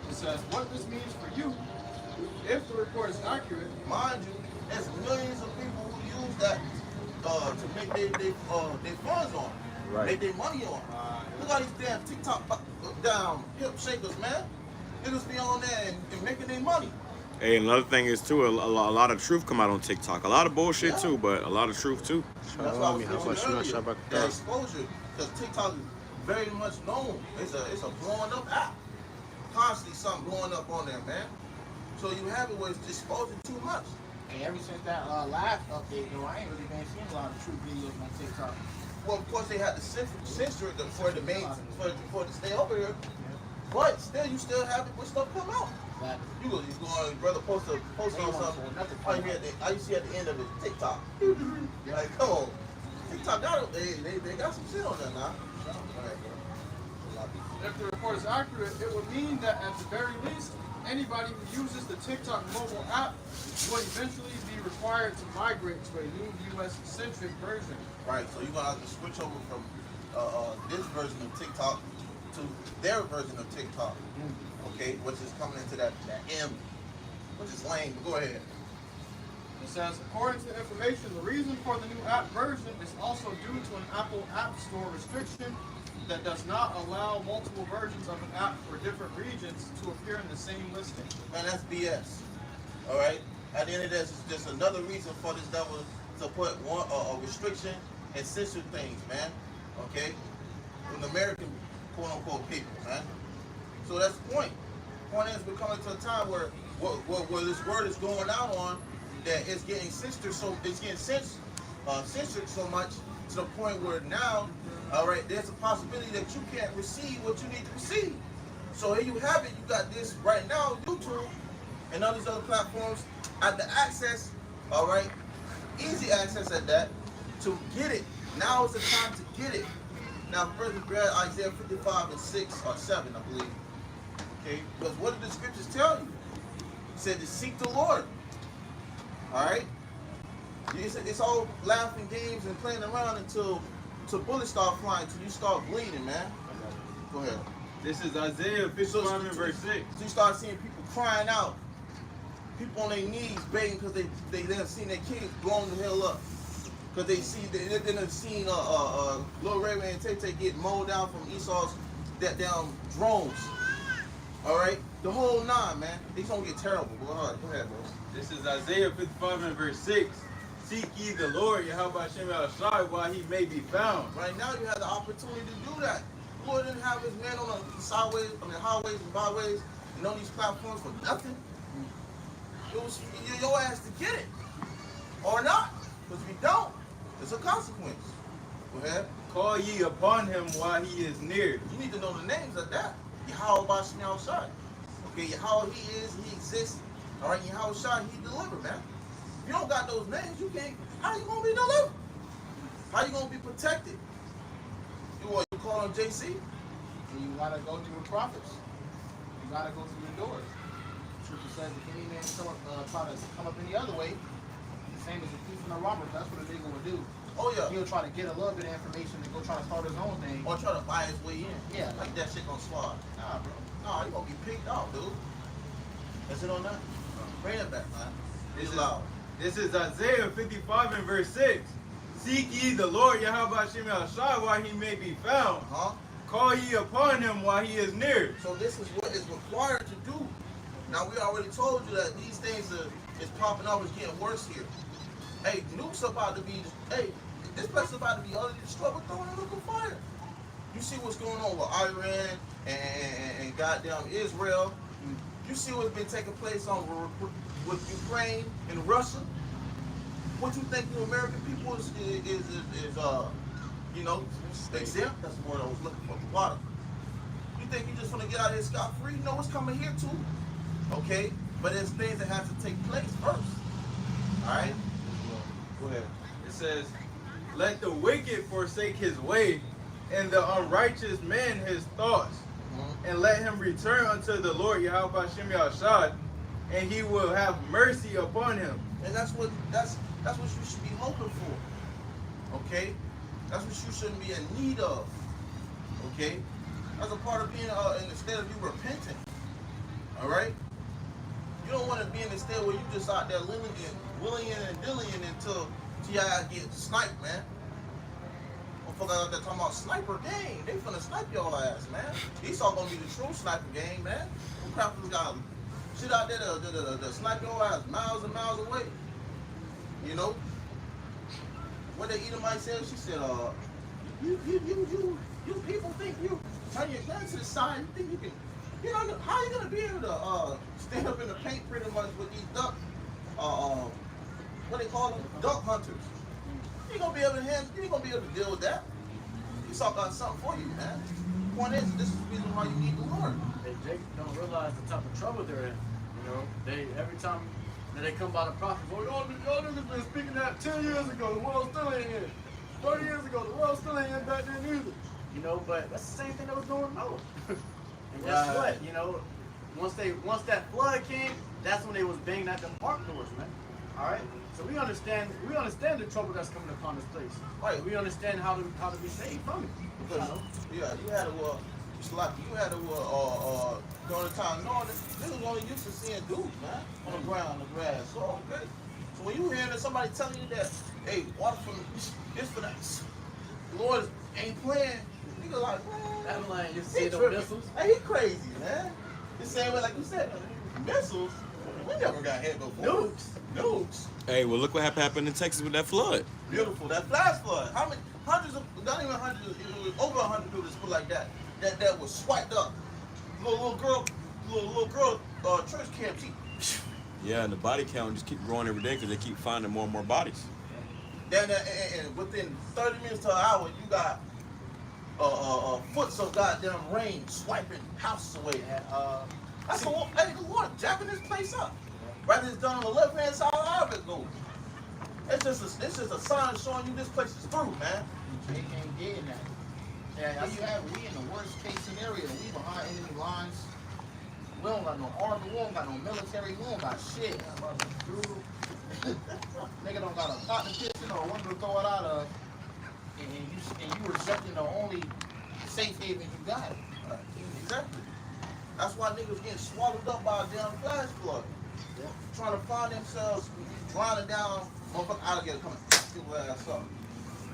It says, what this means for you, if the report is accurate, Mind you, there's millions of people who use that to make their funds on, make their money on. Look at these damn TikTok down hip shakers, man. Niggas be on there and making their money. Hey, another thing is too, a lot of truth come out on TikTok. A lot of bullshit Yeah. too, but a lot of truth too. That's why I was mentioning earlier, that exposure, because TikTok is very much known. It's a blowing up app. Constantly something blowing up on there, man. So you have it where it's exposing too much. And ever since that last update, though, I ain't really been seeing a lot of true videos on TikTok. Well, of course they had to censor it for the main for it to stay over here. But still, you still have it when stuff come out. Exactly. You go, brother, post on something. All you see at the end of it, TikTok. Like, come on, TikTok got they got some shit on there now. if the report is accurate, it would mean that at the very least, anybody who uses the TikTok mobile app would eventually be required to migrate to a new US-centric version. Right, so you're gonna have to switch over from this version of TikTok to their version of TikTok. Okay, which is coming into that M, which is lame. But go ahead. It says, according to the information, the reason for the new app version is also due to an Apple App Store restriction that does not allow multiple versions of an app for different regions to appear in the same listing. Man, that's BS. All right. At the end of this, it's just another reason for this devil to put a restriction and censor things, man. Okay. With American quote unquote people, man. So that's the point. Point is, we're coming to a time where this word is going out on that it's getting censored, so it's getting censored so much to the point where now, all right, there's a possibility that you can't receive what you need to receive. So here you have it. You got this right now, YouTube and all these other platforms at the access, all right, easy access at that to get it. Now is the time to get it. Now, first we read Isaiah 55 and 6 or 7, I believe. Okay, because what did the scriptures tell you? It said to seek the Lord. All right, it's all laughing games and playing around until bullets start flying, until you start bleeding, man. Go ahead. This is Isaiah 55 and verse 6. So you start seeing people crying out, people on their knees begging because they done seen their kids blown the hell up. Because they done seen Lil Ray Ray and Tay Tay get mowed down from Esau's down drones. All right, the whole nine, man. It's gonna get terrible. Go ahead, bro. This is Isaiah 55 and verse 6. Seek ye the Lord, YAHWASHI, while he may be found. Right now, you have the opportunity to do that. The Lord didn't have his man on the sideways, highways and byways, and on these platforms for nothing. It was your ass to get it, or not. Because if you don't, there's a consequence. Go ahead. Call ye upon him while he is near. You need to know the names of that. YAHWASHI. Okay, Yahweh, he is, he exists. All right, YAHWASHI, he delivered, man. If you don't got those names, you can't. How you gonna be delivered? How you gonna be protected? You call on JC? And you gotta go through the prophets. You gotta go through the doors. Scripture says if any man try to come up any other way, the same as a thief and a robber. That's what a nigga would do. Oh yeah. He'll try to get a little bit of information and go try to start his own thing. Or try to buy his way in. Yeah. Like that shit gonna slide. Nah, bro. Nah, you gonna be picked off, dude. That's it on that? Bring it back, man. It's loud. This is Isaiah 55 and verse 6. Seek ye the Lord, YAHWASHI, while he may be found. Call ye upon him while he is near. So this is what is required to do. Now we already told you that these things is popping up, it's getting worse here. Hey, nukes about to be, hey, this place is about to be utterly destroyed. We're throwing a nuclear fire. You see what's going on with Iran and goddamn Israel. You see what's been taking place with Ukraine and Russia. What you think the American people is you know, exempt? That's the word I was looking for. Water. You think you just want to get out of here scot-free? You know what's coming here too. Okay? But there's things that have to take place first. Alright? Go ahead. It says, let the wicked forsake his way, and the unrighteous man his thoughts. And let him return unto the Lord, YAHWASHI, and he will have mercy upon him. And that's what you should be hoping for. Okay? That's what you shouldn't be in need of. Okay? That's a part of being in the state of you repenting. Alright? You don't want to be in the state where you just out there willing and dillying until you get sniped, man. Motherfuckers out there talking about sniper game. They finna snipe your ass, man. Esau gonna be the true sniper game, man. What crap this guy shit out there to snipe your ass miles and miles away. You know? What the Edomite said, she said, you people think you turn your gun to the side, you think you can, you know, how are you gonna be able to stand up in the paint pretty much with these duck, what they call them? Duck hunters. You ain't gonna be able to deal with that. Esau got something for you, man. The point is, this is the reason why you need the Lord. They don't realize the type of trouble they're in. You know, every time that they come by the prophet, oh, y'all niggas been speaking that 10 years ago, the world still ain't here. 30 years ago, the world still ain't here back then either. You know, but that's the same thing that was going on. And guess what? You know, once that flood came, that's when they was banging at the park doors, man. All right. So we understand the trouble that's coming upon this place. Right. We understand how to be saved from it. Because, yeah, you had to during the time, no, niggas only used to seeing dudes, man, on the ground, the grass. So okay. So when you hearing somebody telling you that, hey, water for this for that, the Lord ain't playing, nigga like, man. I'm like, you He see the tripping. missiles? Hey, he crazy, man. The same way, like you said, missiles. We never got hit before. Nukes. Hey, well, look what happened in Texas with that flood. Beautiful. That flash flood. How many? Hundreds of, not even hundreds. It was over 100 people just put like that. That was swiped up. Little girl, church camp. Yeah, and the body count just keep growing every day because they keep finding more and more bodies. Then and within 30 minutes to an hour, you got foots of goddamn rain swiping houses away. That's the one. Hey, good Lord, jacking this place up. Rather it's done on the left hand side, however it goes. It's just a sign showing you this place is through, man. They can't get in that. Yeah, We in the worst case scenario. We behind enemy lines. We don't got no army. We don't got no military. We don't got shit. Nigga don't got a pot to piss in or a window to throw it out of. And you rejecting the only safe haven you got. Exactly. That's why niggas getting swallowed up by a damn flash flood. Yeah. Trying to find themselves drowning down, motherfucking alligator coming, get your ass up.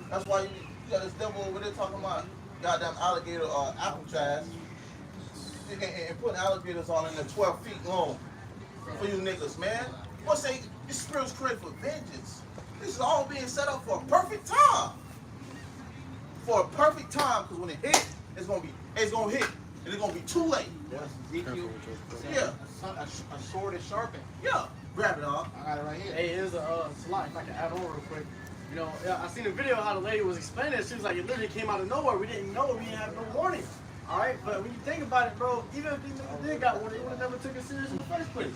That's why you got this devil over there talking about goddamn alligator apple jazz and putting alligators all in there 12 feet long for you niggas, man. What say this spirit was created for vengeance? This is all being set up for a perfect time. For a perfect time, because when it hit, it's gonna hit, and it's gonna be too late. That's Ezekiel. Yeah. A sword is sharpened. Yeah. Grab it off. I got it right here. Hey, here's a slide. If I can add on real quick. You know, I seen a video how the lady was explaining it. She was like, it literally came out of nowhere. We didn't know. We didn't have no warning. All right, but when you think about it, bro, even if these niggas did got warning, they would have never took it serious in the first place.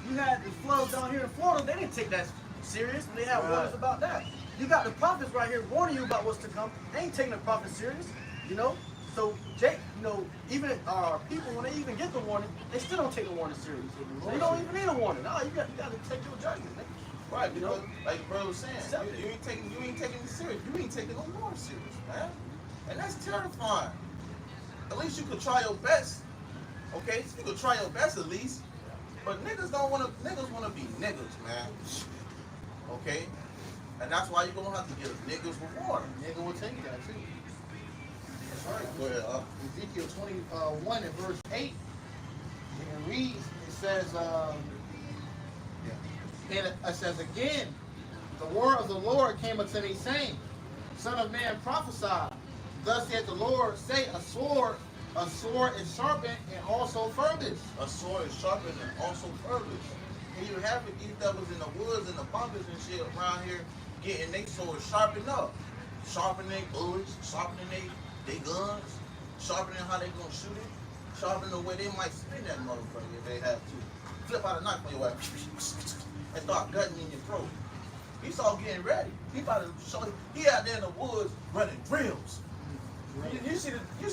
You had the floods down here in Florida. They didn't take that serious. They had warnings about that. You got the prophets right here warning you about what's to come. They ain't taking the prophets serious, you know. So, even our people, when they even get the warning, they still don't take the warning serious. So you don't even need a warning. No, you got to take your judgment, man. Right, you know, like the brother was saying, you ain't taking it serious. You ain't taking no more serious, man. And that's terrifying. At least you could try your best. Okay? You could try your best at least. But niggas wanna be niggas, man. Okay? And that's why you're gonna have to get a niggas reward. Nigga will take that too. That's right. Go ahead, Ezekiel 21 and verse 8. It reads, it says, and it says again, the word of the Lord came unto me, saying, Son of man, prophesy. Thus saith the Lord, say, a sword is sharpened and also furbished. A sword is sharpened and also furbished. And you have it, these devils in the woods and the bunkers and shit around here getting their swords sharpened up. Sharpening their bullets, sharpening their guns, sharpening how they gonna shoot it, sharpening the way they might spin that motherfucker if they have to. Flip out a knife on your ass and start gutting in your throat. He's all getting ready. He out there in the woods running drills. You see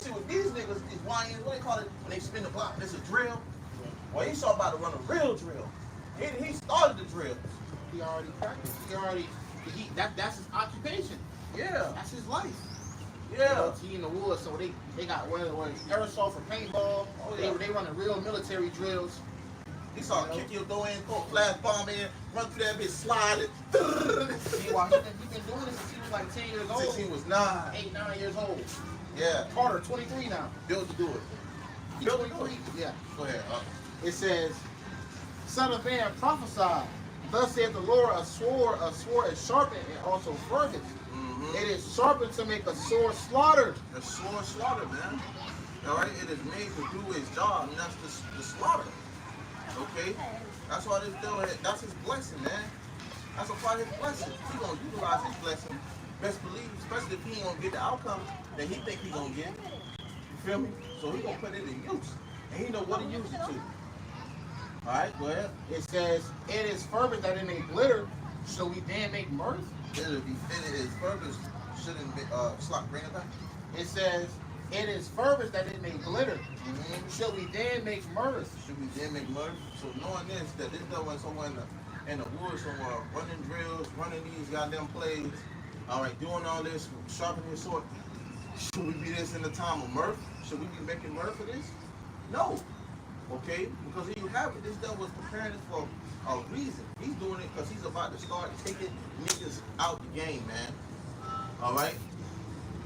what these niggas, these YNs, what they call it when they spin the block? It's a drill. Well, he's all about to run a real drill. He started the drills. He already practiced. That's his occupation. Yeah. That's his life. Yeah. He in the woods, so they got whether aerosol for paintball. They running real military drills. He saw kick your door in, throw a flash bomb in, run through that bitch, slide it. Meanwhile, he been doing this since he was like 10 years old. Since he was 9. 8, 9 years old. Yeah. Carter, 23 now. Built to do it. He's 23. Yeah. Go ahead. It says, Son of man, prophesy. Thus saith the Lord, a sword is sharpened and also furbished. It is sharpened to make a sword slaughter. A sword slaughter, man. All right, it is made to do its job, and that's the slaughter. Okay, that's why this devil, that's his blessing, man. That's a part of his blessing. He gonna utilize his blessing. Best believe, especially if he ain't gonna get the outcome that he think he gonna get. You feel me? So he gonna put it in use, and he know what to use it to. All right, go ahead. It says, it is fervent that it may glitter. Shall we then make mirth? It is purpose shouldn't be bring it back. It says, it is fervent that it may glitter. Shall we then make mirth? Should we then make mirth? So knowing this, that this devil is somewhere in the woods somewhere, running drills, running these goddamn plays, all right, doing all this, sharpening his sword. Should we be this in the time of mirth? Should we be making mirth for this? No. Okay? Because you have it, this devil is preparing this for a reason. He's doing it because he's about to start taking niggas out the game, man. All right?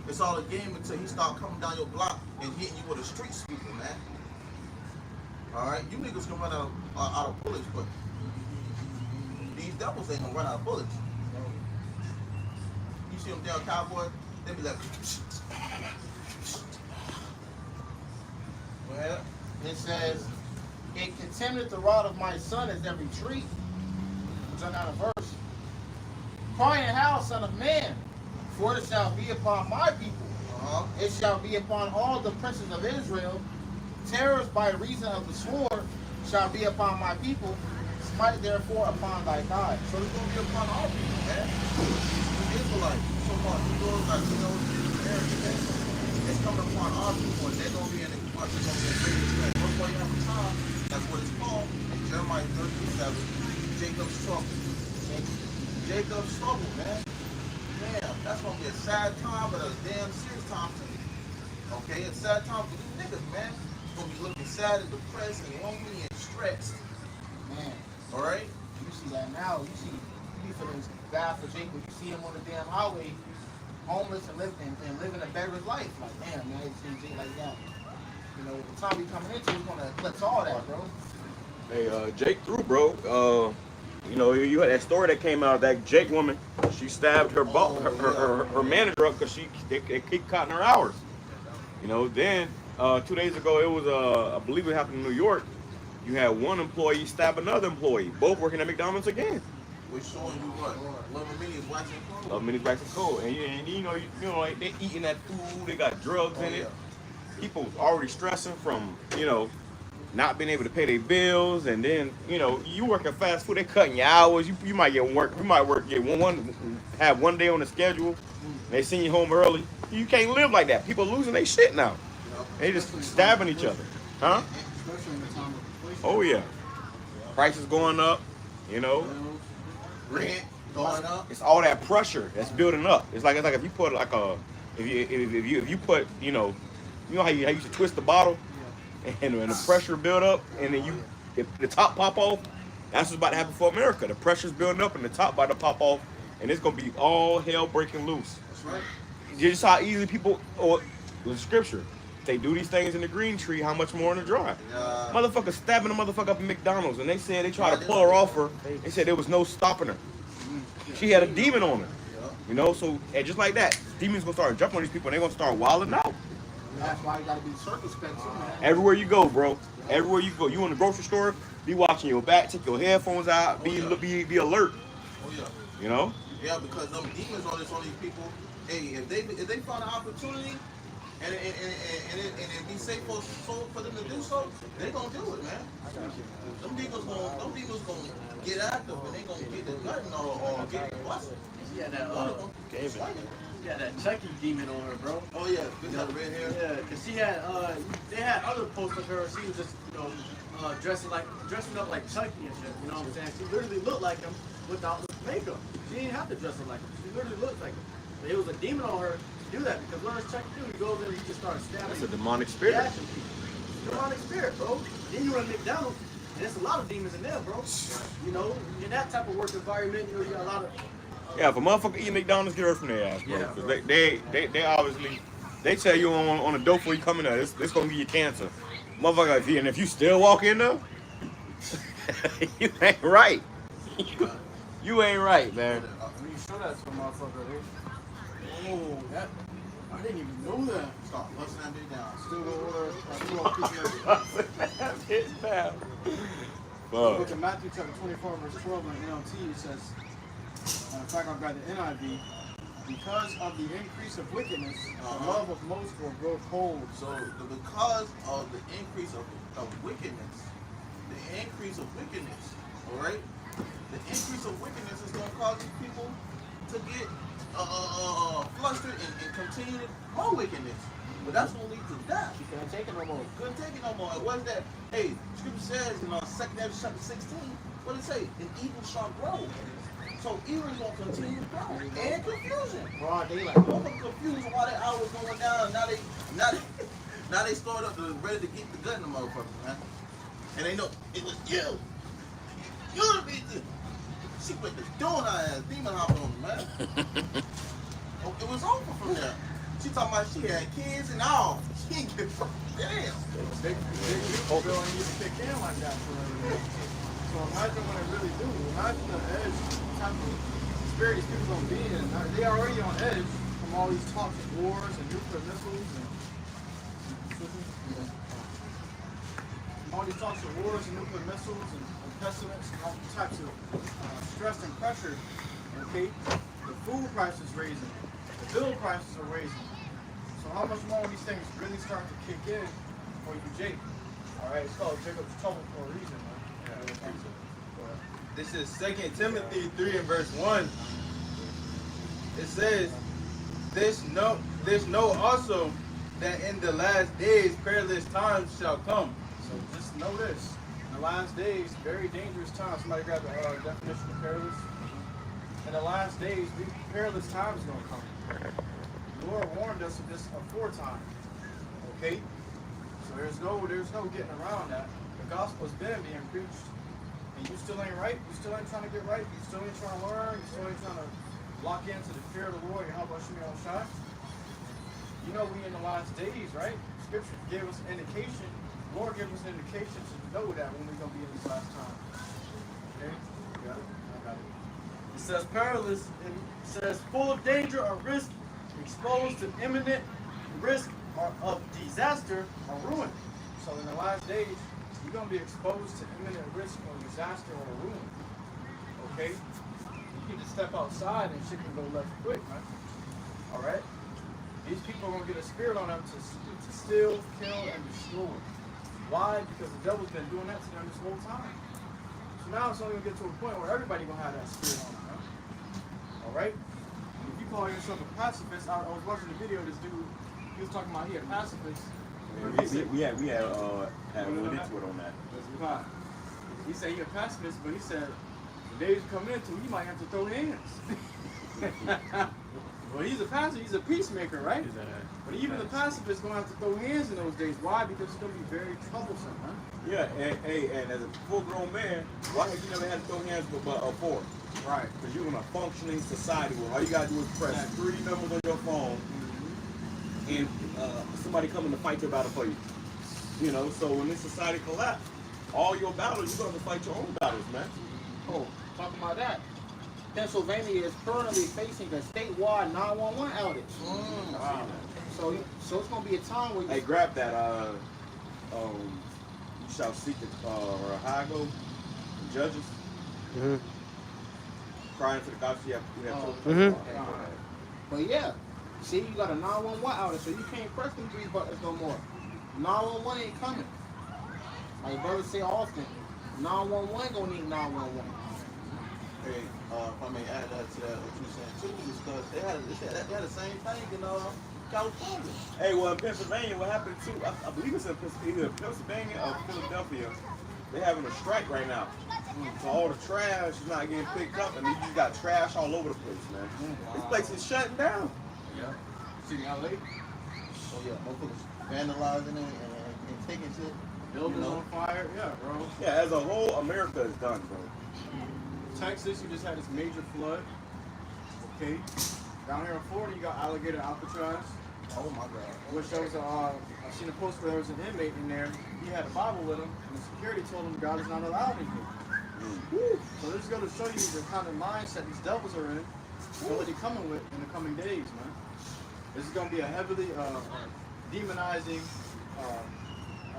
It's all a game until he start coming down your block and hitting you with a street sweeper, man. All right, you niggas can run out of bullets, but these devils ain't gonna run out of bullets. You see them down cowboy, they be like. Well, it says, it contemneth the rod of my son as every tree. Which are not a verse. Crying how, son of man, for it shall be upon my people. It shall be upon all the princes of Israel. Terrors by reason of the sword shall be upon my people. Smite therefore upon thy God. So it's gonna be upon all people, man. The Israelites, so-called Hebrews, Latinos, Americans, it's coming upon all people, and they're gonna be in the greatest threat. That's why you have a time. That's what it's called in Jeremiah 13:7. Jacob's trouble. Jacob's trouble, man. Damn, that's gonna be a sad time, but a damn serious time too. Okay, a sad time for these niggas, man. It's gonna be looking sad and depressed and lonely and stressed. Man. All right. You see that now. You feeling bad for Jacob. You see him on the damn highway, homeless and living a beggar's life. Like, damn, man, you see Jake like that. You know, the time we coming into, he's gonna eclipse all that, bro. Hey, Jake threw, bro. You know, you had that story that came out of that Jake woman. She stabbed her her manager up because they keep cutting her hours. You know, then 2 days ago, it was I believe it happened in New York. You had one employee stab another employee, both working at McDonald's again. We're showing you what? Love Mini is waxing cold. Love Mini's waxing cold, and you know, like, they eating that food. They got drugs in it. People already stressing from, you know, not being able to pay their bills, and then, you know, you work at fast food, they cutting your hours. You might get work. You might have one day on the schedule. They send you home early. You can't live like that. People losing their shit now. They just stabbing each other, huh? Especially in the time of inflation. Oh yeah, prices going up. You know, Rent going up. it's all that pressure that's building up. It's like if you put like if you put you know how you used to twist the bottle, and the pressure build up, and then if the top pop off. That's what's about to happen for America. The pressure's building up, and the top about to pop off, and it's gonna be all hell breaking loose. That's right. Just how easily people, or the scripture, they do these things in the green tree. How much more in the dry? Motherfucker stabbing a motherfucker up in McDonald's, and they said they tried to pull her off her. They said there was no stopping her. She had a demon on her. You know, so and just like that, demons gonna start jumping on these people, and they're gonna start wilding out. That's why you gotta be circumspect too, man. Everywhere you go, bro. Everywhere you go, you in the grocery store, be watching your back, take your headphones out, be alert. Oh yeah. You know? Yeah, because them demons on these people. Hey, if they find an opportunity and it be safe for them to do so, they gonna do it, man. Them demons gonna get active and they gonna get the gun or get busted. Yeah, that Chucky demon on her, bro. Oh yeah, bitch had red hair. Yeah, cause she had they had other posts of her. She was just dressing up like Chucky and shit. You know what I'm saying? She literally looked like him without makeup. She didn't have to dress up like him. She literally looked like him. But it was a demon on her to do that because what does Chucky do? He goes in and he just starts stabbing. That's a demonic spirit. Reaction people. Demonic spirit, bro. Then you run McDonald's, and there's a lot of demons in there, bro. You know, in that type of work environment, you know, you got a lot of. Yeah, if a motherfucker eat McDonald's, get her from their ass, bro. Yeah. Cause they obviously, they tell you on the door before you come in there, this gonna give you cancer. Motherfucker, if you still walk in there, you ain't right. You ain't right, man. When you show that to a motherfucker, that I didn't even know that. Start busting that bitch down. Still gonna order a piece of Fuck. Look at Matthew chapter 24, verse 12 in NLT. It says, in fact, I'll grab the NIV. Because of the increase of wickedness, the love of most will grow cold. So because of the increase of wickedness, all right? The increase of wickedness is going to cause these people to get flustered and continue more wickedness. But that's going to lead to death. You can't take it no more. Couldn't take it no more. What's that? Hey, Scripture says in 2 Corinthians chapter 16, what did it say? An evil shall grow. So evil is going to continue to grow. And confusion. Broad daylight. Both of them confused while that hour was going down. Now they started up to ready to get the gun in the motherfucker, man. And they know it was you. You the bitch. She went to doing her ass, demon hopping on me, man. It was over from there. She talking about she had kids and all. She ain't get damn. Big people don't even kick in like that for everything. So imagine when they really do. Imagine the edge type of spirit these people gonna be in. They already on edge from all these talks of wars and nuclear missiles and all these talks of wars and nuclear missiles and pestilence and all types of stress and pressure. Okay, the food prices raising, the bill prices are raising. So how much more when these things really start to kick in for you, Jake? All right, it's called Jacob's trouble for a reason, man. This is 2 Timothy 3 and verse 1. It says, this know also that in the last days perilous times shall come. So just know this. In the last days, very dangerous times. Somebody grab the definition of perilous. In the last days, perilous times are going to come. The Lord warned us of this aforetime. Okay? So there's no getting around that. The gospel has been being preached. And you still ain't right. You still ain't trying to get right. You still ain't trying to learn. You still ain't trying to lock into the fear of the Lord. YAHAWASHI. You know we in the last days, right? Scripture gave us an indication. The Lord gave us an indication to know that when we're going to be in this last time. Okay? You got it? I got it. It says perilous, and it says full of danger or risk, exposed to imminent risk of disaster or ruin. So in the last days, you're going to be exposed to imminent risk of disaster or ruin. Okay? You can just step outside and shit can go left quick, man. Alright? These people are going to get a spirit on them to steal, kill, and destroy. Why? Because the devil's been doing that to them this whole time. So now it's only going to get to a point where everybody going to have that spirit on them. Alright? If you call yourself a pacifist, I was watching the video of this dude, he was talking about he a pacifist. We had went into it on that. He said he a pacifist, but he said the days coming into he might have to throw hands. Well, he's a pacifist, he's a peacemaker, right? But even the pacifist gonna have to throw hands in those days. Why? Because it's gonna be very troublesome, huh? Yeah, and as a full-grown man, why have you never had to throw hands with a fork? Right. Because you're in a functioning society where all you gotta do is press 3 numbers on your phone, and somebody coming to fight your battle for you. You know, so when this society collapses, all your battles, you're gonna fight your own battles, man. Oh, talking about that. Pennsylvania is currently facing a statewide 911 outage. Wow. So it's gonna be a time where you Hey, grab that. You shall seek the Ohio judges. Mm-hmm. Crying for the gospel. You have to. Mm-hmm. But yeah, see, you got a 911 outage, so you can't press them 3 buttons no more. 911 ain't coming. Like brothers say often, 911 gonna need 911. Hey, if I may add that to that, what you're saying too, is because they had the same thing in California. Hey, well, in Pennsylvania, what happened too? I believe it's in either Pennsylvania or Philadelphia. They're having a strike right now. So all the trash is not getting picked up, and you just got trash all over the place, man. This place is shutting down. Yeah. See LA? Oh yeah, motherfuckers vandalizing it and taking shit. Buildings on fire? Yeah, bro. Yeah, as a whole, America is done, bro. Texas, you just had this major flood. Okay. Down here in Florida, you got alligator Alcatraz. Oh my God. Which there was I seen a post where there was an inmate in there. He had a Bible with him, and the security told him God is not allowed in here. So this is going to show you the kind of mindset these devils are in, what they're coming with in the coming days, man. This is going to be a heavily demonizing.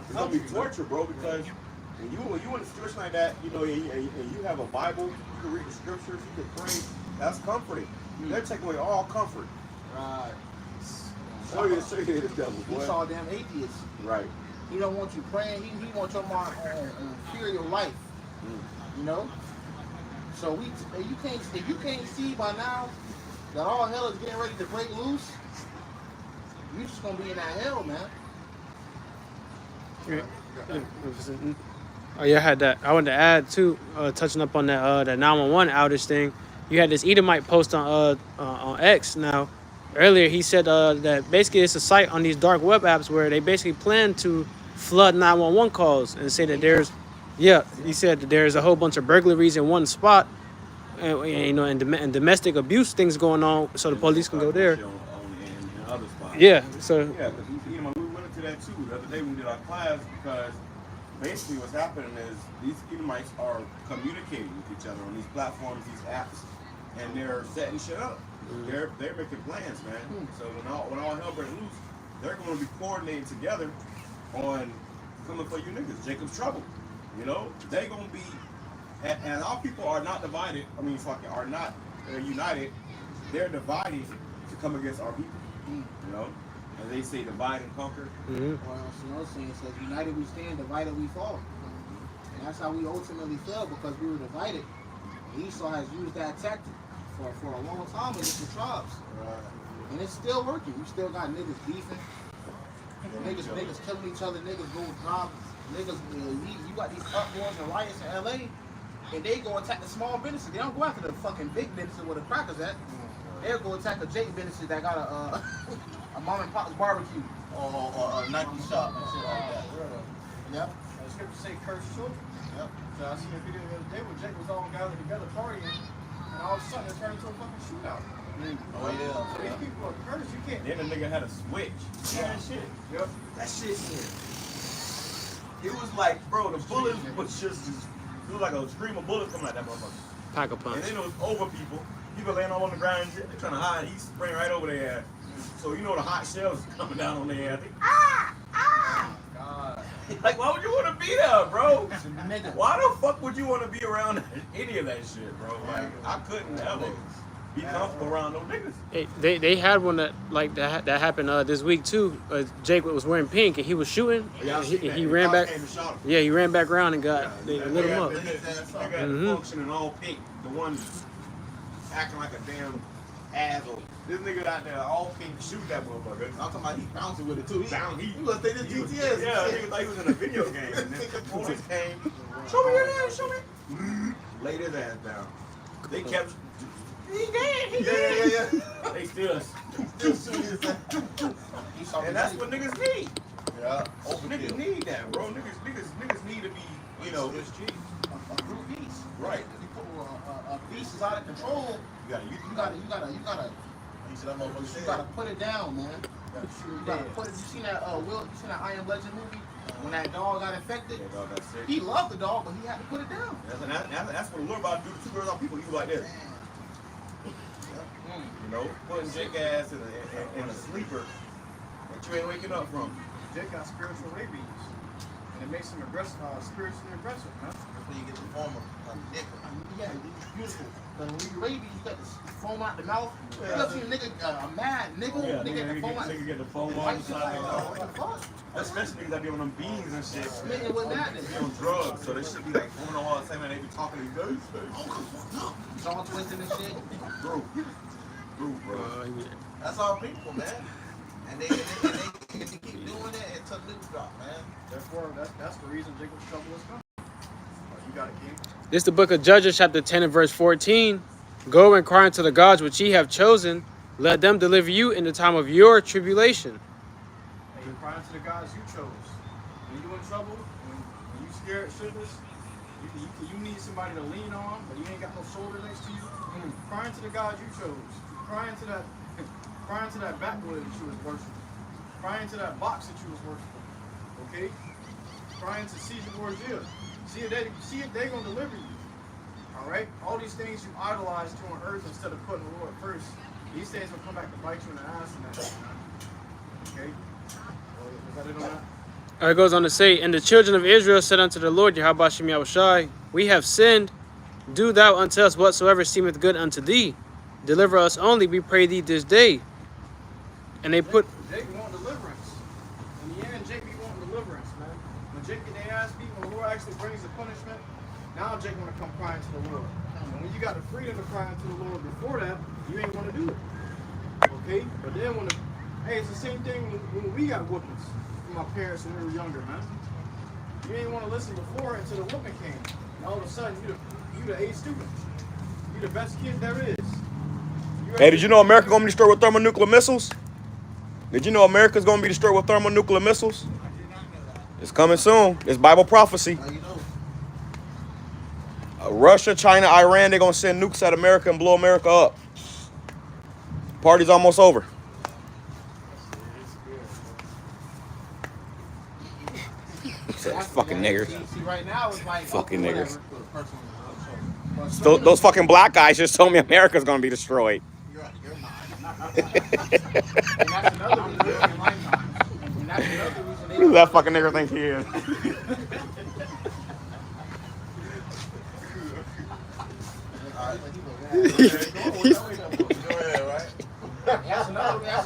It's gonna be torture, bro, because when you in a situation like that, you know, and you have a Bible, you can read the scriptures, you can pray. That's comforting. They're taking away all comfort. Right. Show you the devil, He boy. saw damn atheists. Right. He don't want you praying. He wants your mind fear your life. You know. So if you can't see by now that all hell is getting ready to break loose, you just gonna be in that hell, man. Oh yeah, I had that. I wanted to add too, touching up on that 911 outage thing. You had this Edomite post on X now. Earlier he said that basically it's a site on these dark web apps where they basically plan to flood 911 calls and say that he said that there's a whole bunch of burglaries in one spot, and, you know, and domestic abuse things going on, so the police can go there. other spots. Yeah. So Yeah, because we went into that too the other day when we did our class, because basically what's happening is these Edomites are communicating with each other on these platforms, these apps, and they're setting shit up. They're making plans, man. So when all hell breaks loose, they're going to be coordinating together on coming for you niggas. Jacob's trouble. You know, they going to be, and our people are not divided. I mean, are not united. They're divided to come against our people. You know, as they say, divide and conquer. Well, you know, saying it says, united we stand, divided we fall. And that's how we ultimately fell, because we were divided. And Esau has used that tactic for a long time against the tribes. And it's still working. You still got niggas beefing. Niggas killing each other. Niggas go rob. Niggas, you got these uproars and riots in LA, and they go attack the small businesses. They don't go after the fucking big businesses where the crackers at. They'll go attack the Jake businesses that got a mom and pop's barbecue or a Nike shop and shit like that. Yep. The scripture say curse children. Yep. So I seen a video the other day where Jake was all gathered together partying, and all of a sudden it turned into a fucking shootout. Oh yeah. So these people are cursed. You can't. Then the nigga had a switch. Yeah, that shit. Yep. That shit here. It was like, bro, the bullets was just it was like a stream of bullets coming out that motherfucker. pack a punch. And then it was over people. People laying all on the ground and shit. They're trying to hide. He's spraying right over their ass. So you know the hot shells is coming down on their ass. God. Like, why would you want to be there, bro? Nigga. Why the fuck would you want to be around any of that shit, bro? Like, I couldn't ever be comfortable around no niggas. Hey, they had one that happened this week too. Jake was wearing pink and he was shooting. And he ran back. Yeah, he ran back around and they lit him up. They got the function in all pink. The one acting like a damn asshole. This nigga out there all pink shoot that motherfucker. I'm talking about he bouncing with it too. You gonna say this GTS? Yeah, he thought he was in a video game. And then the police came. Show me your ass, show me. Laid his ass down. They kept. He dead. Yeah. They still. And that's what niggas need. Yeah. Niggas need that, bro. Niggas need to be, you know. A group beast. Right. A beast is out of control. You gotta put it down, man. You gotta put it. You seen that you seen that I Am Legend movie? When that dog got infected, he loved the dog, but he had to put it down. That's what the Lord about to do to 2 girls on people. He was like this. You know, putting Jake ass in a sleeper that you ain't waking up from. Jake got spiritual rabies, and it makes him aggressive, spiritually aggressive, huh? That's when you get the form of nickel. Yeah, it's beautiful. But when you rabies, you got this foam out the mouth. You ever seen a nigga, a mad nigga, nigga get the foam out? Nigga get the foam on the side. What the fuck? Especially niggas that be on them beans and shit. Smitten with madness. Be on drugs, so they should be like foaming all the same and they be talking to these guys. It's all twisted and shit. Bro. Bro. That's our people, man. And they keep doing it until niggas drop, man. Therefore, that's the reason Jacob's trouble is coming. You got it, King. This is the book of Judges, chapter 10 and verse 14. Go and cry unto the gods which ye have chosen. Let them deliver you in the time of your tribulation. Hey, you're crying to the gods you chose. When you in trouble, when you scared shitless, you need somebody to lean on, but you ain't got no shoulder next to you. Crying to the gods you chose. Crying to that backwood that you was worshiping. Crying to that box that you was worshiping. Okay? Crying to Caesar Borgia. See if they gonna deliver you. Alright? All these things you idolize to on earth instead of putting the Lord first, these things will come back to bite you in the ass and that. Okay? Is that it on that? It goes on to say, and the children of Israel said unto the Lord, YAHWASHI, we have sinned. Do thou unto us whatsoever seemeth good unto thee. Deliver us only, we pray thee this day. And they put... Jake want deliverance. In the end, Jake be wanting deliverance, man. When Jake get their ass beat, when the Lord actually brings the punishment, now Jake want to come crying to the Lord. And when you got the freedom to cry to the Lord before that, you ain't want to do it. Okay? But then hey, it's the same thing when we got whoopings from our parents when we were younger, man. You ain't want to listen before until the whooping came. And all of a sudden, you the A student. You the best kid there is. Hey, did you know America gonna be destroyed with thermonuclear missiles? Did you know America's gonna be destroyed with thermonuclear missiles? It's coming soon. It's Bible prophecy. How you know? Russia, China, Iran, they're gonna send nukes at America and blow America up. Party's almost over. That's fucking that- niggers. See, right now it's like Fucking okay, niggers. whatever, personal, but some of Those them- fucking black guys just told me America's gonna be destroyed. You're not. And that's another reason. And that's another reason they Who does that fucking nigger think he is? That's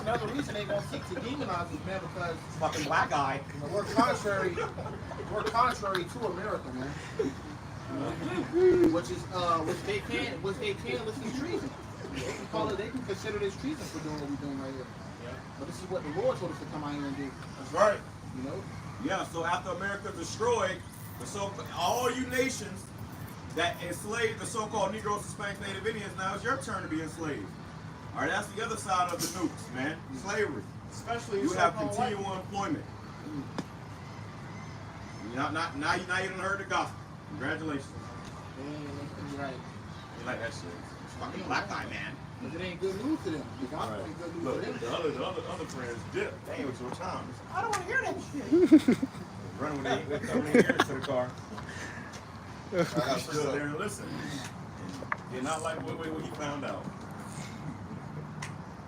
another reason they gonna seek to demonize us, man, because Fucking black guy. you know, we're contrary to America, man. Which they can listen to treason. They can consider this treason for doing what we're doing right here. But this is what the Lord told us to come out here and do. That's right. You know? Yeah, so after America destroyed all you nations that enslaved the so-called Negroes, Hispanic, Native Indians, now it's your turn to be enslaved. All right, that's the other side of the nukes, man. Slavery. Especially You have so-called continual employment. Now you done heard the gospel. Congratulations. You're right. You like that shit? It's fucking black guy, man. But it ain't good news to them. The gospel ain't good news Look, to them. the other friends dip. They ain't with your time. I don't want to hear that shit. Running with their ears to the car. I stood there and listened. Did not like what he found out.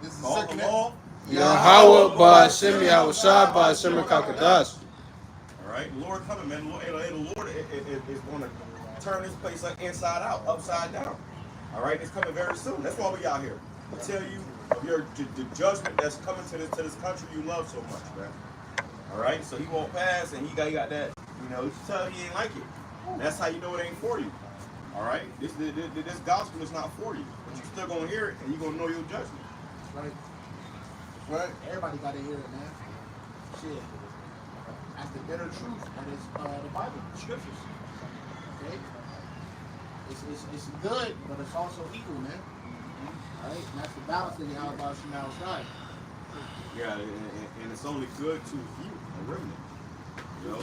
This is the Call second them all. Yahawah, BAHASHAM, YAHAWASHI, BAHASHAM, QADASH. All right, the Lord coming, man. The Lord is going to turn this place like inside out, upside down. All right, it's coming very soon. That's why we out here to tell you of the judgment that's coming to this country you love so much, man. All right, so he won't pass, and he got that. You know, you tell he ain't like it. That's how you know it ain't for you. All right, this gospel is not for you, but you still gonna hear it, and you gonna know your judgment. Right? Right. Everybody got to hear it, man. Shit. That's the bitter truth that is the Bible, the scriptures. Okay? It's good, but it's also evil, man. Right? And that's the balance that you have about outside. Yeah, and it's only good to you, a remnant. You know,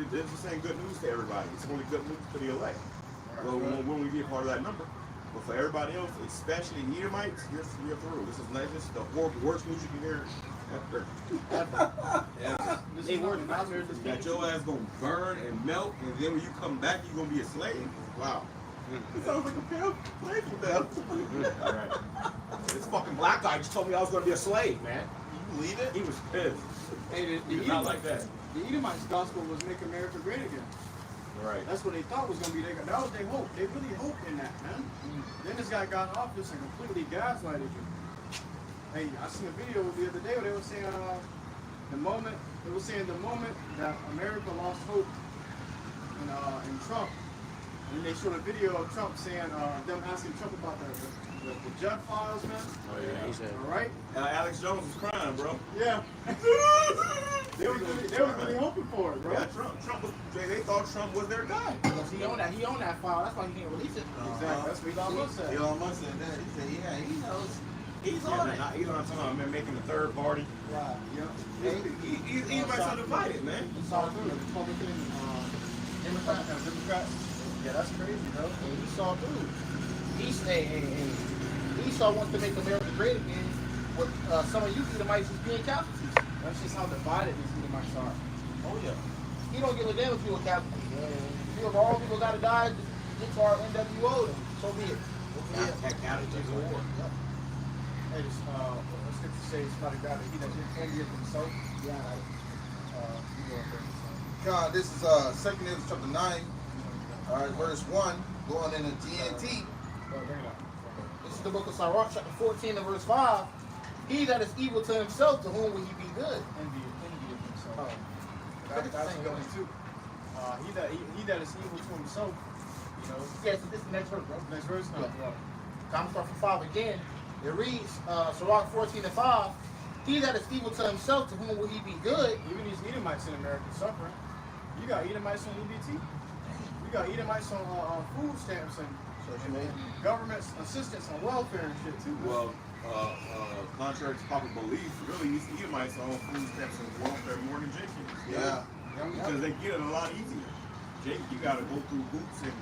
this ain't good news to everybody. It's only good news to the elect. Well, when we be a part of that number. But for everybody else, especially Edomites, you're through. This is not just the worst news you can hear. They working out there. That your ass gonna burn and melt, and then when you come back, you're gonna be a slave. Wow. It sounds like a failed slave for them. All right. This fucking black guy just told me I was gonna be a slave, man. You believe it? He was pissed. Hey, He was not like that. The Edomites' gospel was make America great again. Right. That's what they thought was gonna be. That was their hope. They really hoped in that, man. Then this guy got in office and completely gaslighted you. Hey, I seen a video the other day where they were saying the moment that America lost hope in Trump, and they showed a video of Trump saying them asking Trump about the Judd files, man. Oh yeah. All right. Alex Jones was crying, bro. Yeah. They were really hoping for it, bro. Yeah, Trump was. They thought Trump was their guy. Because he owned that file. That's why he can't release it. Exactly. That's what Elon Musk said. Elon Musk said that. He said, yeah, he knows. He's on it. He's on talking about making the third party. Right. Yeah. He's so divided, man. He saw it through the Republican, Democrats. Yeah, that's crazy, bro. and he saw through. Esau wants to make America great again. With some of you Edomites is being casualties. That's just how divided these Edomites are. Oh yeah. He don't give a damn if you're a casualty. If you're all people gotta die, get to our NWO, then so be it. Attitudes of war. Hey, let's get to say it's about a guy that he doesn't envy of himself. Yeah. God, this is 2 Corinthians chapter 9, all right, verse 1, going into TNT. This is the book of Sirach, chapter 14 and verse 5. He that is evil to himself, to whom will he be good? Envy of himself. Oh. That's going too. He that is evil to himself, you know. Yeah, so this is the next verse, bro. Next verse? No. Yeah. I'm start from 5 again. It reads, Sirach 14 and 5. He that is evil to himself, to whom will he be good? Even these Edomites in America suffering. You got Edomites on EBT. You got Edomites on food stamps and government assistance on welfare and shit too. Well, contrary to popular belief, really these Edomites are on food stamps and welfare more than Jake is. Yeah. Because they get it a lot easier. Jake, you gotta go through hoops and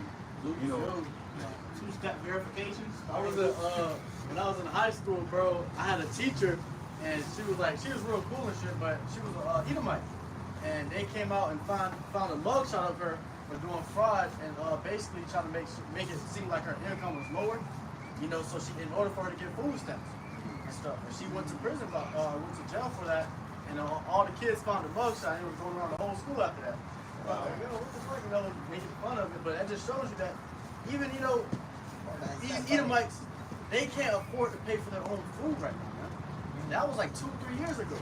you know. Two-step verifications. When I was in high school, bro, I had a teacher, and she was real cool and shit, but she was Edomite. and they came out and found a mugshot of her for doing fraud and basically trying to make it seem like her income was lower, you know, so she, in order for her to get food stamps and stuff. And she went to prison, went to jail for that, and all the kids found the mugshot and it was going around the whole school after that. Like, you know, what the fuck, you know, making fun of it, but that just shows you that even, you know, these Edomites, they can't afford to pay for their own food right now, man. That was like 2-3 years ago.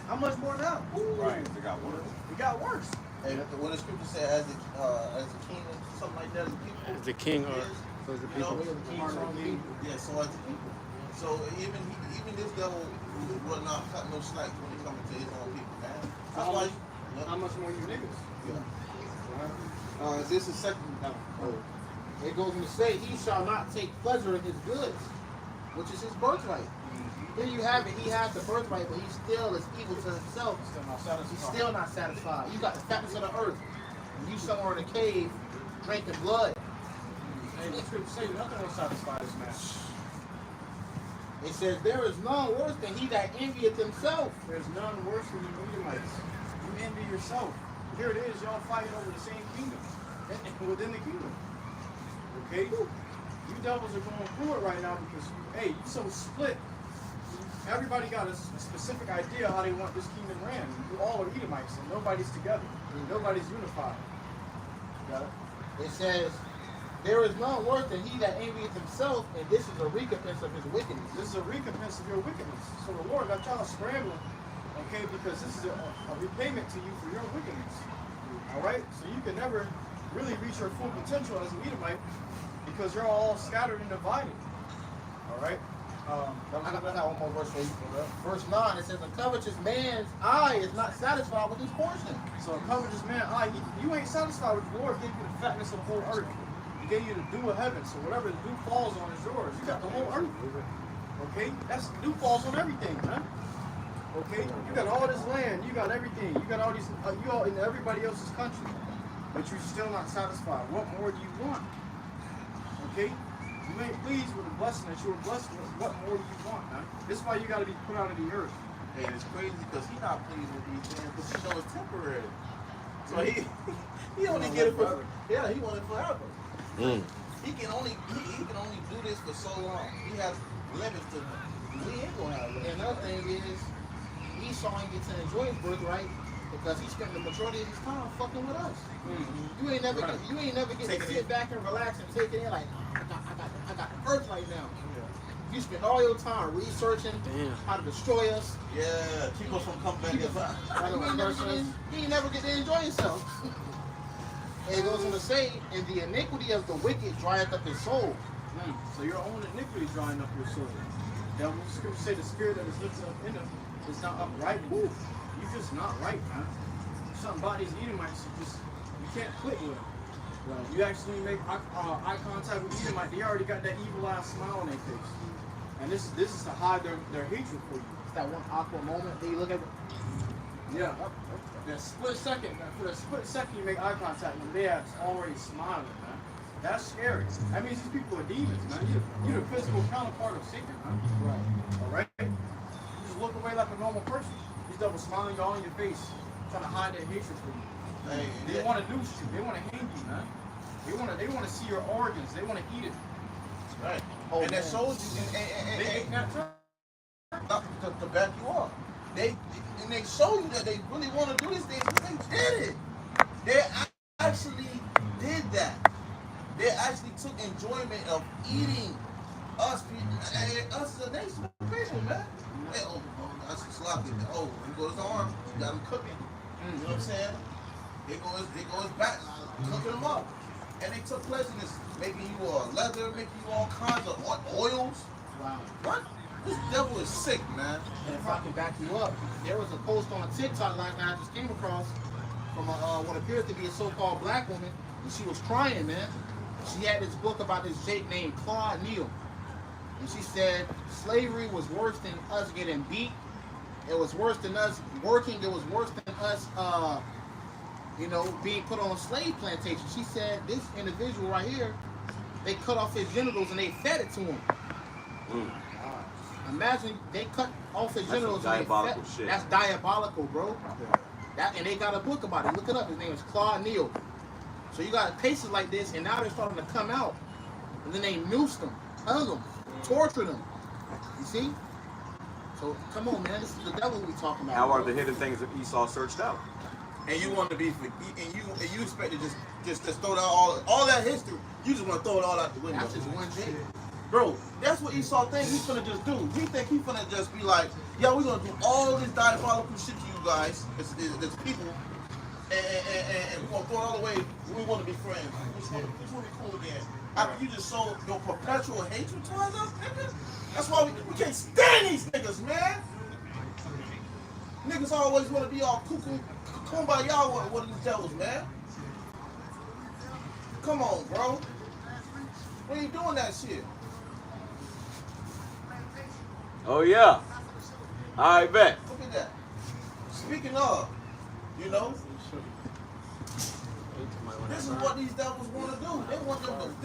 How much more now? Right, it got worse. It got worse. Hey, when the scripture said as a king or something like that, as a people. As the king or is, so as the you know, people. the king, so the people. Yeah, so as the people. So even this devil will not cut no slack when it comes to his own people, man. That's why. How much more you niggas? Yeah. This is second. It goes on to say, he shall not take pleasure in his goods, which is his birthright. Here you have it, he has the birthright, but he still is evil to himself. He's still not satisfied. You got the fatness of the earth. And you somewhere in a cave drinking blood. Hey, the scripture say nothing will satisfy this man. It says, there is none worse than he that envieth himself. There's none worse than the Edomites. You envy yourself. Here it is, y'all fighting over the same kingdom. Within the kingdom. Okay? You devils are going through it right now because, hey, you so split. Everybody got a specific idea how they want this kingdom ran. You all are Edomites and nobody's together. Nobody's unified. Got it? It says, there is none worse than he that envieth himself, and this is a recompense of his wickedness. This is a recompense of your wickedness. So the Lord got y'all scrambling, okay, because this is a repayment to you for your wickedness. All right? So you can never really reach your full potential as an Edomite because you're all scattered and divided. All right? I got one more verse for you. Verse 9, it says, a covetous man's eye is not satisfied with his portion. So a covetous man, you ain't satisfied with the Lord gave you the fatness of the whole earth. He gave you the dew of heaven. So whatever the dew falls on is yours. You got the whole earth. Okay? That's dew falls on everything, man. Okay? You got all this land. You got everything. You got all these, you all in everybody else's country. But you're still not satisfied. What more do you want? Okay? You ain't pleased with the blessing that you were blessed with. What more do you want, man? This is why you got to be put out of the earth. And it's crazy because he's not pleased with these things because he knows it's temporary. So he only get it for he want it forever. He can only do this for so long. He has limits to him. We ain't gonna have limits. And another thing is, Esau ain't get to enjoy his birthright because he spent the majority of his time fucking with us. You ain't never get to sit back and relax and take it in like, I got the birthright now. You spend all your time researching how to destroy us. Yeah, keep us from coming back inside. You ain't never get to enjoy yourself. And it goes on to say, and the iniquity of the wicked drieth up his soul. So your own iniquity is drying up your soul. Now, when the scripture say the spirit that is lifted up in them is not upright in you. You're just not right, man. Something about these Edomites, you can't click with them. You actually make eye contact with Edomite, they already got that evil ass smile on their face. And this is to hide their hatred for you. It's that one awkward moment that you look at it. Yeah. That split second, for that split second you make eye contact with them, they are already smiling, man. That's scary. That means these people are demons, man. You're the physical counterpart of Satan, man. Right. All right? You just look away like a normal person. These devils smiling all in your face, trying to hide their hatred for you. Hey, They want to do shit. They want to hang you, man. They want to see your organs. They want to eat it. Right. Oh, and that man. shows you, They can't try. to back you up. They show you that they really want to do these things, but they did it. They actually did that. They actually took enjoyment of eating us as a nation of people, man. Hey, that's sloppy. Oh, he goes his arm, you got him cooking. You know what I'm saying? They go his back, cooking them up. And they took pleasure in this, making you leather, making you all kinds of oils. Wow. What? This devil is sick, man. And if I can back you up, there was a post on TikTok last night I just came across from what appears to be a so-called black woman, and she was crying, man. She had this book about this Jake named Claude Neal. And she said slavery was worse than us getting beat. It was worse than us working. It was worse than us, being put on slave plantations. She said this individual right here, they cut off his genitals and they fed it to him. Imagine they cut off his genitals and they fed. Shit. That's diabolical, bro. That, and they got a book about it. Look it up. His name is Claude Neal. So you got cases like this, and now they're starting to come out. And then they noose them, hung them, torture them. You see? So come on, man. This is the devil we talking about. How are the hidden things of Esau searched out? And you want to be, and you expect to just throw down all that history. You just want to throw it all out the window. That's just one thing. Bro, that's what Esau think he's gonna just do. He think he's gonna just be like, yo, we're gonna do all this diabolical shit to you guys, as people, and we're gonna throw it all away. We want to be friends. We just want to be cool again. After you just showed your perpetual hatred towards us, niggas. That's why we can't stand these niggas, man. Niggas always want to be all cuckoo, kumbaya with one of these devils, man. Come on, bro. Why you doing that shit? Oh yeah. I bet. Look at that. Speaking of, you know, this is what these devils want to do. They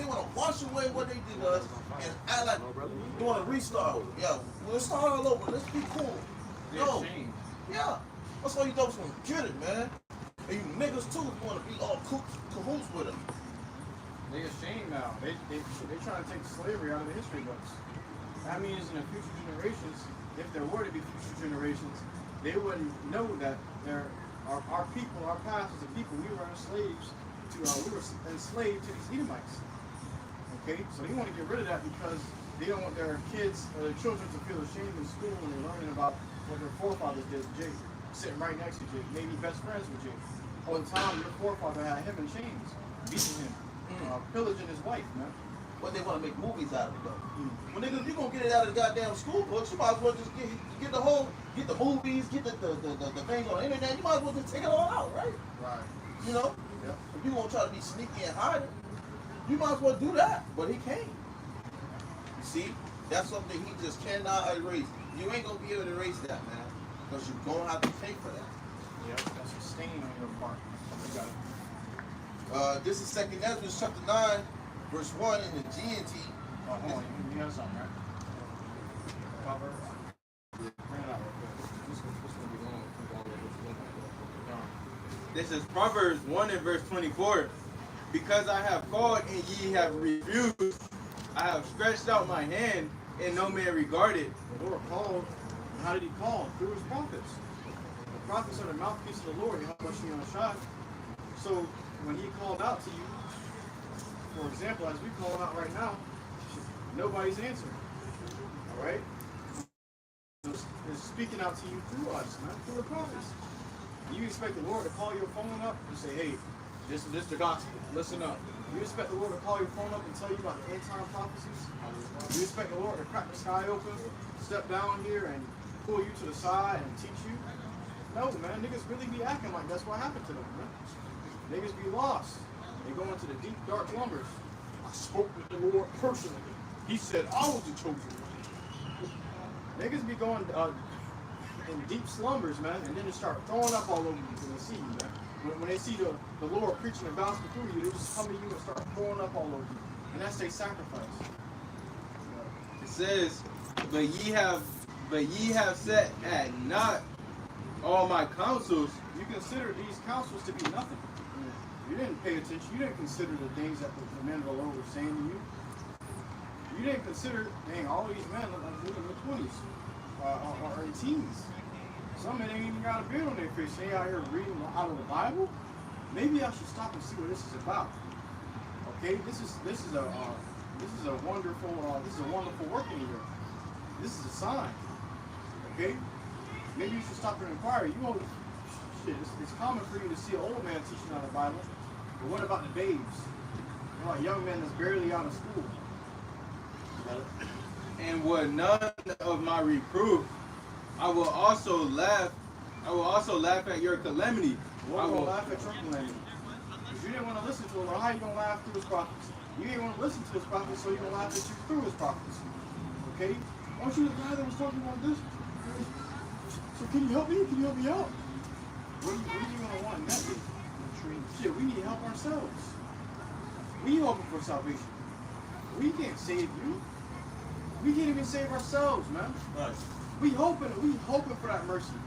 want to wash away what they did to us and act like doing a restart. Yeah, we'll start all over. Let's be cool. No. Yeah. That's why you devils want to get it, man. And you niggas too want to be all cahoots with them. They ashamed now. They trying to take slavery out of the history books. That means in the future generations, if there were to be future generations, they wouldn't know that our people, our past as a people, we were enslaved to these Edomites. Okay, so they want to get rid of that because they don't want their kids or their children to feel ashamed in school when they're learning about what their forefathers did. Jake sitting right next to Jake, maybe best friends with Jake. All the time, your forefather had him in chains, beating him, pillaging his wife, man. But they want to make movies out of it, though. Well, nigga, if you gonna get it out of the goddamn school books, you might as well just get the movies, get the things on the internet. You might as well just take it all out, right? Right. You know? Yep. If you gonna try to be sneaky and hide it, you might as well do that. But he can't. You see? That's something he just cannot erase. You ain't gonna be able to erase that, man. Because you're gonna have to pay for that. Yep, that's a stain on your part. You got it. This is 2nd Ezra chapter 9, verse 1 in the GNT. Oh, hold on, you have something, right? Proverbs. Bring it out real quick. This will be long. This is Proverbs 1 and verse 24. Because I have called and ye have refused, I have stretched out my hand and no man regarded. The Lord called. And how did he call? Through his prophets. The prophets are the mouthpiece of the Lord. YAHAWASHI. So when he called out to you, for example, as we call out right now, nobody's answering. All right? It's speaking out to you through us, man, through the prophets. You expect the Lord to call your phone up and say, hey, this is the gospel. Listen up. You expect the Lord to call your phone up and tell you about the end time prophecies? You expect the Lord to crack the sky open, step down here and pull you to the side and teach you? No, man. Niggas really be acting like that's what happened to them, man. Niggas be lost. They go into the deep, dark slumbers. I spoke with the Lord personally. He said I was the chosen one. Niggas be going in deep slumbers, man, and then they start throwing up all over you when they see you, man. When they see the Lord preaching the gospel through you, they just come to you and start throwing up all over you. And that's their sacrifice. It says, but ye have set at naught all my counsels. You consider these counsels to be nothing. You didn't pay attention. You didn't consider the things that the men of the Lord were saying to you. You didn't consider, dang, all of these men look like they're in their 20s or in teens. Some men ain't even got a beard on their face. They out here reading out of the Bible. Maybe I should stop and see what this is about. Okay, this is a wonderful work in here. This is a sign. Okay, maybe you should stop and inquire. You know, shit, it's common for you to see an old man teaching out of the Bible, but what about the babes? What about young men that's barely out of school? And with none of my reproof, I will also laugh at your calamity. I will laugh at your calamity. Because you didn't want to listen to him. Well, how are you going to laugh through his prophets? You didn't want to listen to his prophets, so you're going to laugh at you through his prophets. Okay? Aren't you the guy that was talking about this? So can you help me? Can you help me out? What are you going to want in that case? Shit, we need help ourselves. We hoping for salvation. We can't save you. We can't even save ourselves, man. Right. We hoping for that mercy.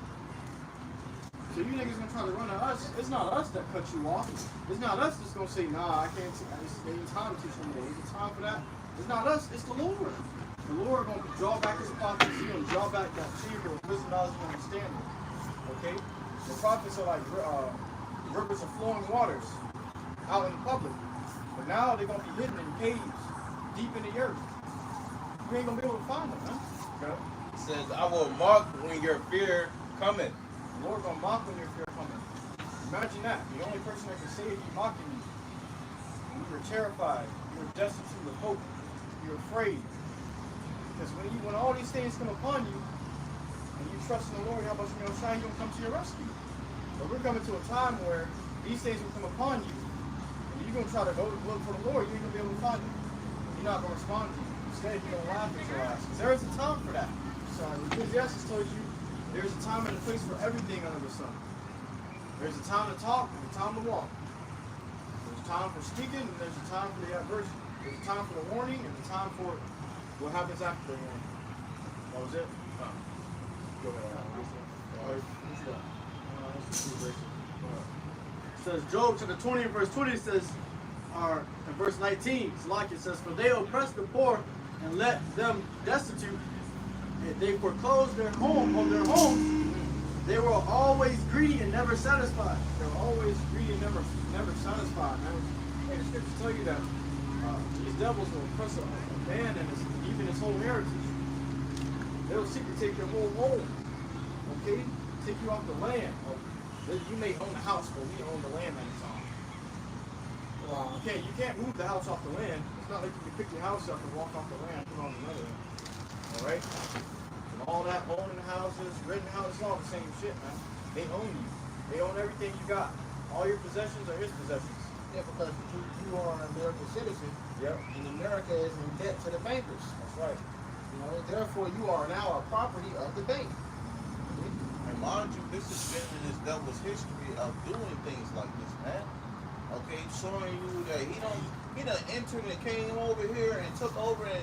So you niggas gonna try to run to us. It's not us that cut you off. It's not us that's gonna say, nah, I can't. It ain't time to teach them. Ain't time for that. It's not us. It's the Lord. The Lord gonna draw back His prophets. He's gonna draw back that chamber of wisdom, knowledge, and understanding. Okay. The prophets are like rivers of flowing waters out in the public, but now they're gonna be hidden in caves deep in the earth. You ain't gonna be able to find them, man. Okay. It says, I will mark when your fear cometh. The Lord gonna mock when your fear coming. Imagine that. The only person that can save you mocking you. You were terrified. You were destitute of hope. You're afraid. Because when all these things come upon you, and you trust in the Lord, how about you know, He's gonna come to your rescue. But we're coming to a time where these things will come upon you, and you're gonna try to go look for the Lord. You ain't gonna be able to find Him. You're not gonna respond to you. Instead, you're gonna laugh at your ass. Because there is a time for that. So Ecclesiastes tells you there's a time and a place for everything under the sun. There's a time to talk and a time to walk. There's a time for speaking and there's a time for the adversity. There's a time for the warning and a time for what happens after the warning. That was it? Go ahead. It says Job chapter 20 and verse 20 says, in verse 19, it says, for they oppress the poor and let them destitute. If they foreclose their home on their homes, they were always greedy and never satisfied. They were always greedy and never satisfied. And the scriptures tell you that these devils will oppress a man and even his whole heritage. They'll seek to take your whole home. Okay? Take you off the land. You may own the house, but we own the land at the time. You can't move the house off the land. It's not like you can pick your house up and walk off the land and put it on another land. Alright? And all that owning the houses, renting houses, all the same shit, man. They own you. They own everything you got. All your possessions are His possessions. Yeah, because you are an American citizen. Yep. And America is in debt to the bankers. That's right. You know, therefore you are now a property of the bank. And mind you, this has been in this devil's history of doing things like this, man. Okay, showing you that he done entered and came over here and took over and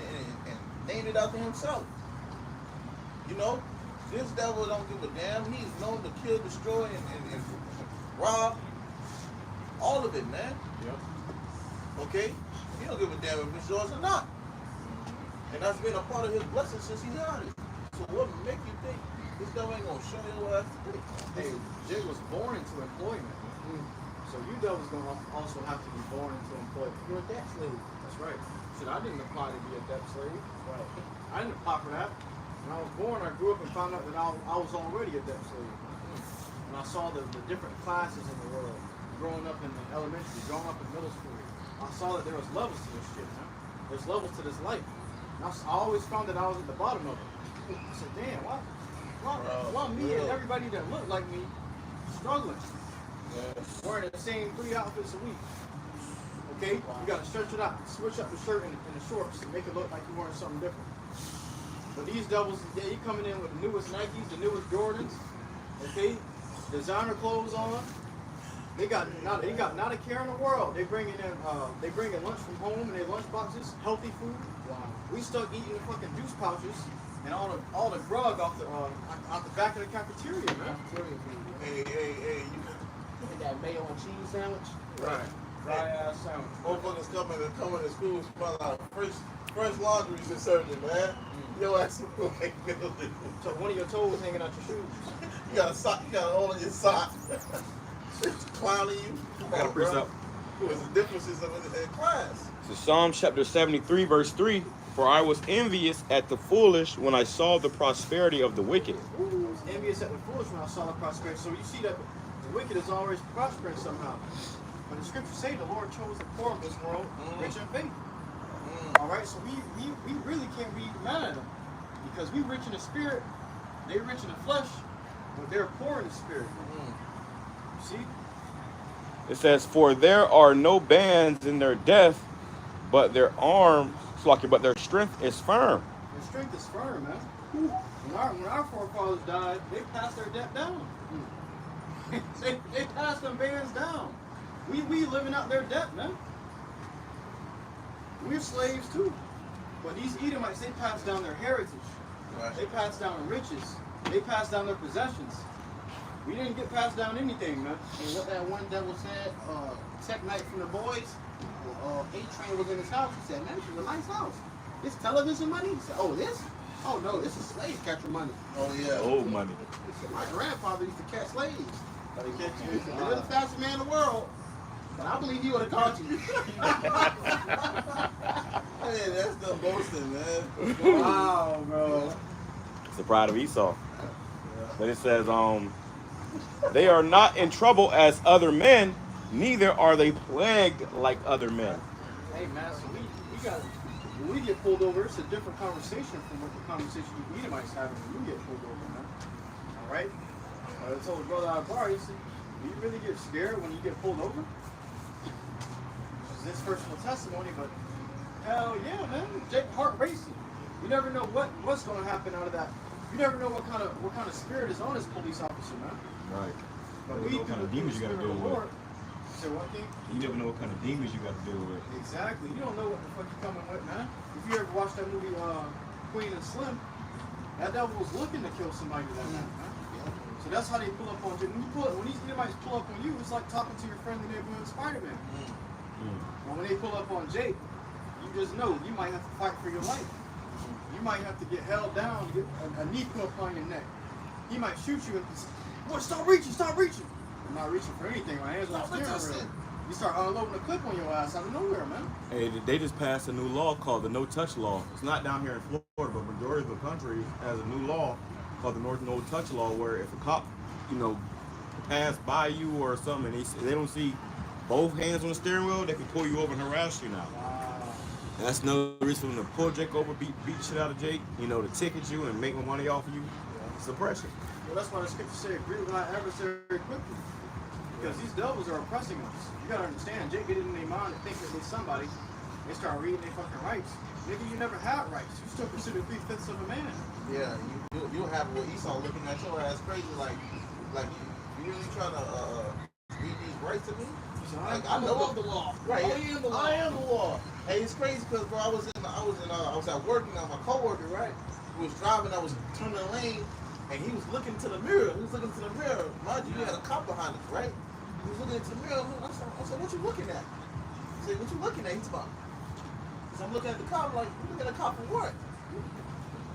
named it after himself. You know, this devil don't give a damn. He's known to kill, destroy, and rob. All of it, man. Yep. Okay? He don't give a damn if it's yours or not. And that's been a part of his blessing since he got it. So what make you think this devil ain't gonna show your ass today? Hey, Jay was born into employment. So you devils gonna also have to be born into employment. You're a debt slave. That's right. Shit, I didn't apply to be a debt slave. Right. I didn't apply for that. When I was born, I grew up and found out that I was already a debt slave. And I saw the different classes in the world. Growing up in elementary, growing up in middle school, I saw that there was levels to this shit, man. There's levels to this life. And I always found that I was at the bottom of it. I said, damn, why me and everybody that looked like me struggling? Wearing the same 3 outfits a week. Okay? You gotta stretch it out. Switch up the shirt and the shorts and make it look like you're wearing something different. But these devils, you coming in with the newest Nikes, the newest Jordans, okay? Designer clothes on. They got not a care in the world. They bringing lunch from home in their lunch boxes, healthy food. Wow. We stuck eating the fucking juice pouches and all the grug off the back of the cafeteria, man. Hey, And that mayo and cheese sandwich. Right. Dry ass sandwich. motherfuckers coming to school smell like fresh laundry detergent, man. Yo ass look like building. So one of your toes hanging out your shoes. You got a sock, you got a hole in your sock. It's clowning you. Come I got a on, bro. precept. What's the differences in class? So Psalm chapter 73, verse 3. For I was envious at the foolish when I saw the prosperity of the wicked. I was envious at the foolish when I saw the prosperity. So you see that the wicked is always prospering somehow. But the scriptures say the Lord chose the poor of this world, rich in faith. All right, so we really can't be mad at them because we rich in the spirit, they rich in the flesh, but they're poor in the spirit. See? It says, for there are no bands in their death, but their arms, but their strength is firm. Their strength is firm, man. When our forefathers died, they passed their debt down. they passed them bands down. We living out their debt, man. We're slaves too. But these Edomites, they passed down their heritage. Right. They passed down riches. They passed down their possessions. We didn't get passed down anything, man. And what that one devil said, tech night from the boys, A-Train was in his house. He said, man, this is a nice house. This television money? He said, oh, this? Oh, no, this is slave catcher money. Oh, yeah. Old money. He said, my grandfather used to catch slaves. But he catch you. He said, you're the fastest man in the world, but I believe he would have caught you. Hey, that's the boasting, man. Wow, bro. It's the pride of Esau. But it says, they are not in trouble as other men, neither are they plagued like other men. Hey, man, so we got, when we get pulled over, it's a different conversation from what the conversation you Edomites having when you get pulled over, man. All right? I told Brother Ibar, he said, do you really get scared when you get pulled over? This is his personal testimony, but hell yeah, man. Jake heart racing. You never know what's going to happen out of that. You never know what kind of spirit is on this police officer, man. Right. But You we know what kind of demons you got to deal with. Say what, King? You never know what kind of demons you got to deal with. Exactly. You don't know what the fuck you're coming with, man. If you ever watched that movie, Queen and Slim, that devil was looking to kill somebody that night, man. So that's how they pull up on you. When these Edomites pull up on you, it's like talking to your friendly neighborhood Spider-Man. But when they pull up on Jake, you just know you might have to fight for your life. You might have to get held down, get a knee put up on your neck. He might shoot you and say, boy, stop reaching, stop reaching. I'm not reaching for anything. My hands on the steering wheel. You start unloading a clip on your ass out of nowhere, man. Hey, they just passed a new law called the no-touch law. It's not down here in Florida, but majority of the country has a new law called the no-touch law, where if a cop, pass by you or something, and they don't see both hands on the steering wheel, they can pull you over and harass you now. And that's no reason to pull Jake over, beat the shit out of Jake, to ticket you and make money off of you. Suppression. Well, that's why the scripture said, agree with our adversary quickly. Because these devils are oppressing us. You gotta understand, Jake get it in their mind to think that they're somebody. They start reading their fucking rights. Nigga, you never had rights. You still considered 3/5 of a man. Yeah, you'll have what Esau looking at your ass crazy, like you really trying to read these rights to me? Like, I know the law. Right. I am the law. I am the law. Hey, it's crazy because bro, I was at work and my coworker, right? Who was driving, I was turning the lane, and he was looking to the mirror. He was looking to the mirror. Mind you, you had a cop behind us, right? He was looking into the mirror. I said, what you looking at? He said, what you looking at? He's about. He said, I'm looking at the cop. I'm like, you looking at the cop for what?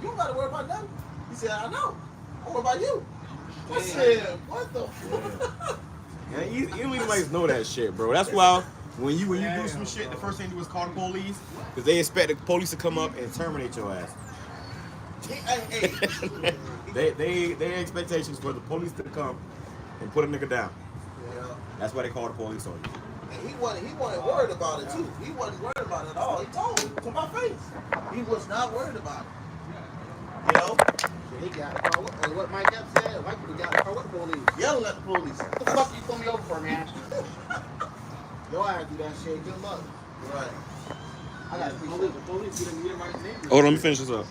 You don't got to worry about nothing. He said, I know. I worry about you. I said, what the fuck? Yeah, you Edomites know that shit, bro. That's why when you do some shit, the first thing you do is call the police, because they expect the police to come up and terminate your ass. Their expectations for the police to come and put a nigga down. Yeah. That's why they call the police on you. And he wasn't worried about it too. He wasn't worried about it at all. He told me to my face. He was not worried about it. He got the car. What Mike Epps said, Mike got the car with the police. Yelling at the police. What the fuck you pull me over for, man? Yo, I had to do that shit. Good luck. Right. I got to The police get in Edomite neighbors. Oh, let me finish this up.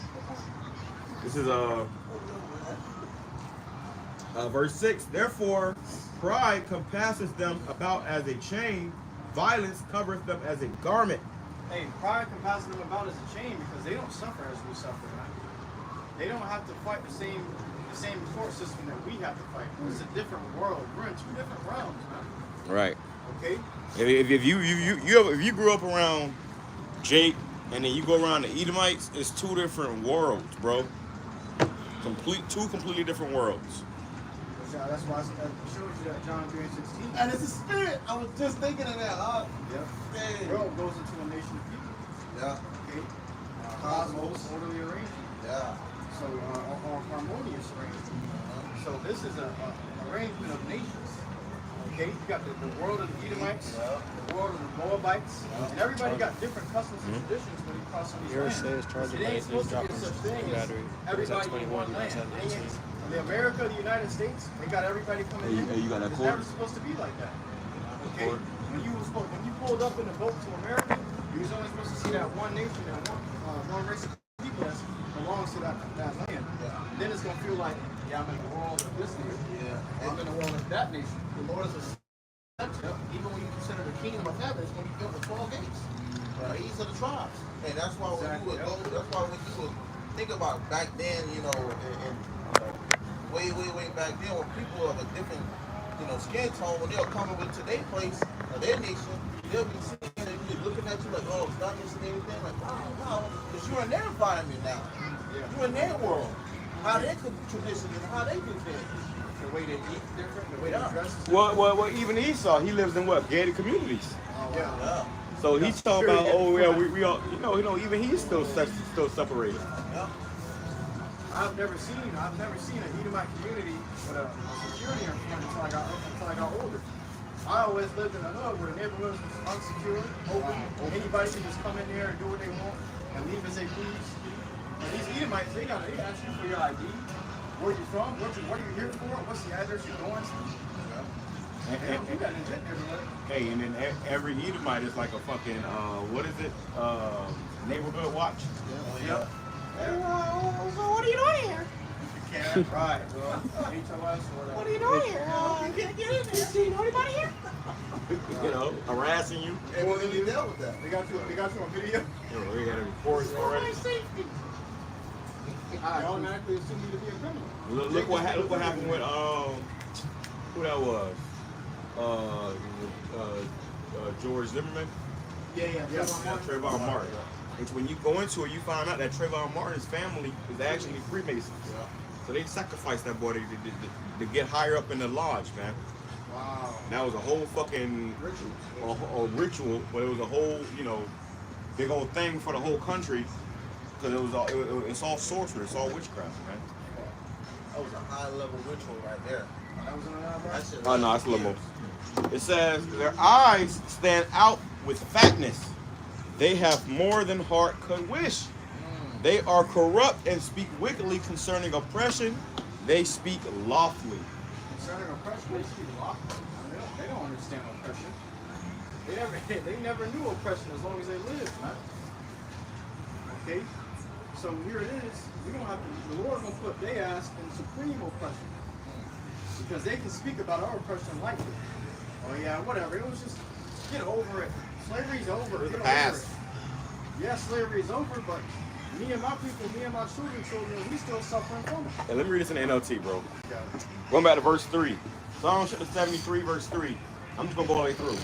This is verse 6. Therefore, pride compasses them about as a chain, violence covereth them as a garment. Hey, pride compasses them about as a chain because they don't suffer as we suffer, man. They don't have to fight the same court system that we have to fight. It's a different world. We're in two different realms, man. Right. Okay? If you grew up around Jake and then you go around the Edomites, it's two different worlds, bro. Two completely different worlds. That's why I showed you that John 3:16. And it's a spirit. I was just thinking of that. Yep. The world goes into a nation of people. Yeah. Okay? Cosmos, orderly arrangement. Yeah. So, or harmonious arrangement. So this is an arrangement of nations. Okay? You got the world of the Edomites, the world of the Moabites, and everybody got different customs and traditions when you cross on these lands. It ain't supposed to be such thing as everybody in one land. The America, the United States, they got everybody coming in. You got that It's cord? never supposed to be like that. Okay? When you pulled up in the boat to America, you was only supposed to see that one nation, that one race of people that belongs to that land. Yeah. Then it's gonna feel like, yeah, I'm in the world of this nation. Yeah. I'm in the world of that nation. The Lord is a scepter. Even when you consider the kingdom of heaven, it's going to be built with 12 gates. Right. These are the tribes. And that's why when you would go, that's why when you would think about back then, and way back then when people of a different, skin tone, when they'll come over to their place or their nation, they'll be sitting there, they'll be looking at you like, oh, it's not missing anything. Like, no, because you're in their environment now. You're in their world. How they could tradition and how they do things. The way they eat different, the way they dress. Well, even Esau, he lives in what, gated communities. Yeah. So he's talking about, oh yeah, we all, even he's still separated. Yeah. I've never seen an Edomite community with a security in front until I got older. I always lived in a hood where the neighborhood was unsecure, open. Anybody can just come in there and do what they want and leave as they please. But these Edomites, they ask you for your ID, where you from, what are you here for, what's the address you're going to. They don't do that in the neighborhood. Hey, and then every Edomite is like a fucking, what is it? Neighborhood watch. Yep. So what are you doing here? Right, well, HOS, What are you doing here? You can't get in there. Do you know anybody here? Harassing you. They won't even deal with that. They got you on video? We got a report already. My safety. I automatically assume you to be a criminal. Look what happened with who that was? George Zimmerman. Yeah. Trayvon Martin. Which when you go into it, you find out that Trayvon Martin's family is actually Freemasons. Yeah. So they sacrificed that boy to get higher up in the lodge, man. Wow. That was a whole fucking ritual, but it was a whole, big old thing for the whole country. Because it's all sorcery, it's all witchcraft, man. That was a high level ritual right there. That was another That shit Oh no, it's a little more. It says their eyes stand out with fatness. They have more than heart could wish. They are corrupt and speak wickedly concerning oppression. They speak lawfully. Concerning oppression, they speak lawfully. They don't understand oppression. They never knew oppression as long as they lived, man. Okay? So here it is. The Lord gonna put their ass in supreme oppression. Because they can speak about our oppression lightly. Oh yeah, whatever. It was just, get over it. Slavery's over. Get over it. Yeah, slavery's over, but me and my people, me and my children, we still suffering from it. And let me read this in the NLT, bro. Going back to verse 3. Psalm 73, verse 3. I'm just going to go all the way through.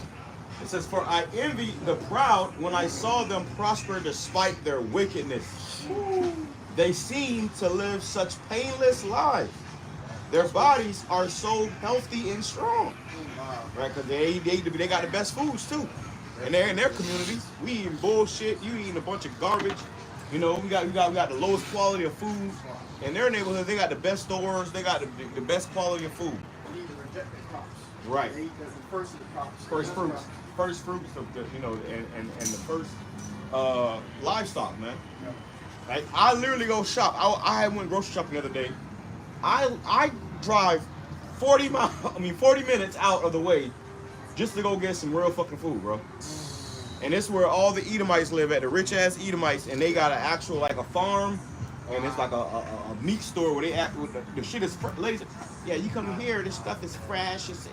It says, for I envy the proud when I saw them prosper despite their wickedness. They seem to live such painless lives. Their bodies are so healthy and strong. Right? Because they got the best foods, too. And they're in their communities. We eating bullshit. You eating a bunch of garbage. We got the lowest quality of food. In their neighborhood, they got the best stores. They got the best quality of food. They need to reject the crops. Right. They eat the first of the crops. First fruits of the, and the first livestock, man. Yep. Like, I literally go shop. I went grocery shopping the other day. I drive 40 minutes out of the way just to go get some real fucking food, bro. And this is where all the Edomites live at, the rich ass Edomites, and they got an actual like a farm, and it's like a meat store where they act with the shit is ladies. Yeah, you come here, this stuff is fresh, it's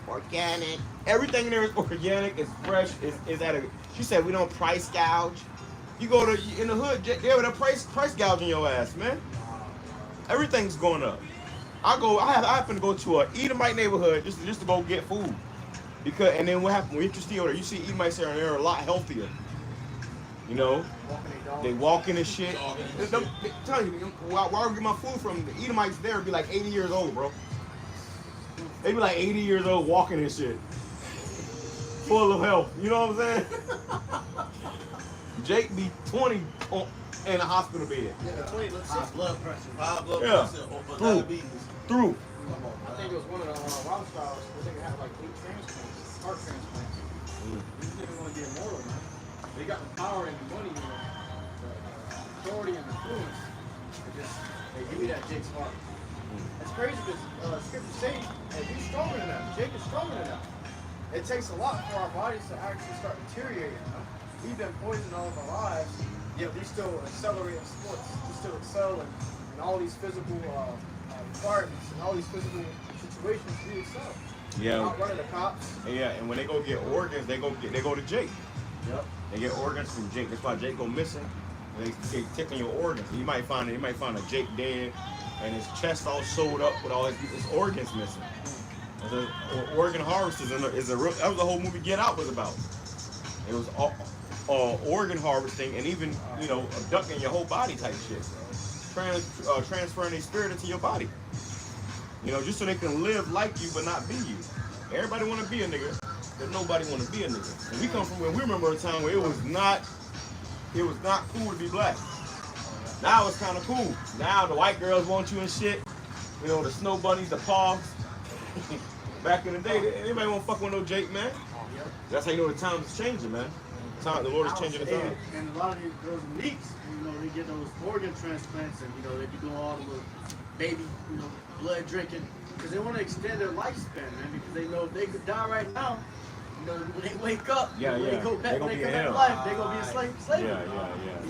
organic. Everything in there is organic, it's fresh, it's at a. She said we don't price gouge. You go to in the hood, they're with a price gouging your ass, man. Everything's going up. I happen to go to an Edomite neighborhood just to go get food. And then what happened? When you see over there, you see Edomites there, and they're a lot healthier. They walking and shit. Tell you, where I get my food from, the Edomites there be like 80 years old, bro. They be like 80 years old walking and shit. Full of health. You know what I'm saying? Jake be 20 in a hospital bed. Yeah, 20, let's say blood pressure, high blood Yeah. pressure, or diabetes. Through. I think it was one of the Rothschilds. I think they had like 8 transplants, heart transplants. These niggas want to be immortal, man. They got the power and the money, the authority and influence. They give me that Jake's heart. It's crazy because scripture say, hey, he's stronger than that. Jake is stronger than that. It takes a lot for our bodies to actually start deteriorating. We've been poisoned all of our lives, yet we still accelerate in sports. We still excel in all these physical requirements and all these physical situations. We excel. Yeah. Not running the cops. Yeah, and when they go get organs, they go to Jake. Yep. They get organs from Jake. That's why Jake go missing. They taking your organs. You might find a Jake dead. and his chest all sewed up with all his organs missing. Organ harvest is a real. That was the whole movie Get Out was about. It was all organ harvesting and even abducting your whole body type shit, transferring their spirit into your body. Just so they can live like you but not be you. Everybody want to be a nigga, but nobody want to be a nigga. And we come from we remember a time where it was not cool to be black. Now it's kind of cool. Now the white girls want you and shit. The snow bunnies, the pogs. Back in the day, anybody want to fuck with no Jake, man? That's how you know the times is changing, man. The Lord is changing the time. And a lot of those leaks, they get those organ transplants, and they be doing all the little baby, blood drinking, because they want to extend their lifespan, man. Because they know if they could die right now, when they wake up, when they go back, when they come back to life, they're gonna be a slave.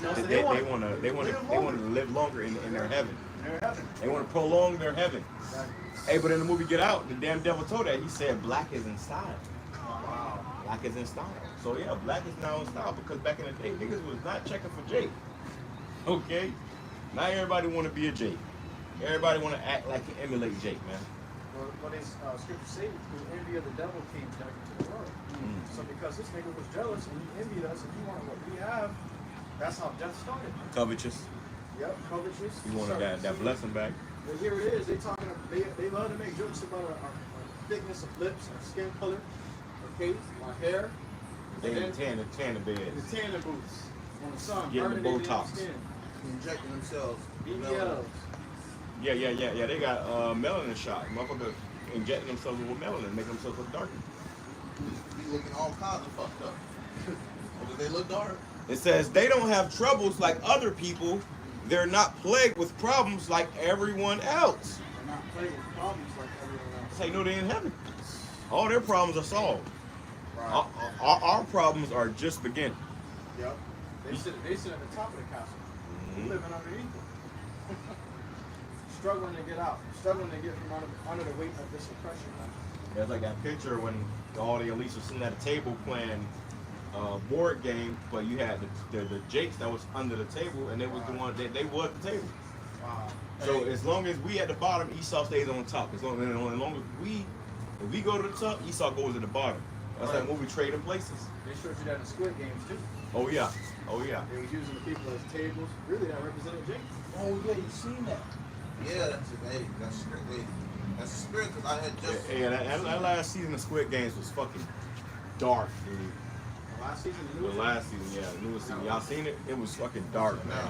Yeah. So they want to live longer in their heaven. They want to prolong their heaven. Exactly. Hey, but in the movie Get Out, the damn devil told that. He said black is in style. Wow. Black is in style. So yeah, black is now in style because back in the day, niggas was not checking for Jake. Okay? Not everybody want to be a Jake. Everybody want to act like you emulate Jake, man. Well, what is scripture say? The envy of the devil came back into the world. So because this nigga was jealous and he envied us and he wanted what we have, that's how death started. Covetous. Yep, covetous. He wanted that blessing back. Well, here it is. They love to make jokes about our thickness of lips, our skin color, okay, my hair. They tan the beds. The tanning boots on the sun. Getting the burning Botox. their skin. Injecting themselves. BBLs. Yeah. They got melanin shot. Motherfucker injecting themselves with melanin, making themselves look darker. Be looking all kinds of fucked up. Because they look dark. It says they don't have troubles like other people. They're not plagued with problems like everyone else. They're not plagued with problems like everyone else. Say no, they in heaven. All their problems are solved. Right. Our problems are just beginning. Yep. They sit at the top of the castle. We're living underneath it. Struggling to get out. Struggling to get from under the weight of this oppression. There's like that picture when all the elites were sitting at a table playing board game, but you had the Jakes that was under the table, and they was the one they was the table. Wow. So as long as we at the bottom, Esau stays on top. As long as if we go to the top, Esau goes at the bottom. That's like when we trade in places. They showed you that in Squid Games too. Oh yeah. They was using the people as tables. Really, that represented Jake. Oh yeah, you seen that? Yeah, that's the spirit. Because I had just. Yeah, that last season of Squid Games was fucking dark, dude. The last season, The last season, yeah, the newest season. Y'all seen it? It was fucking dark, man.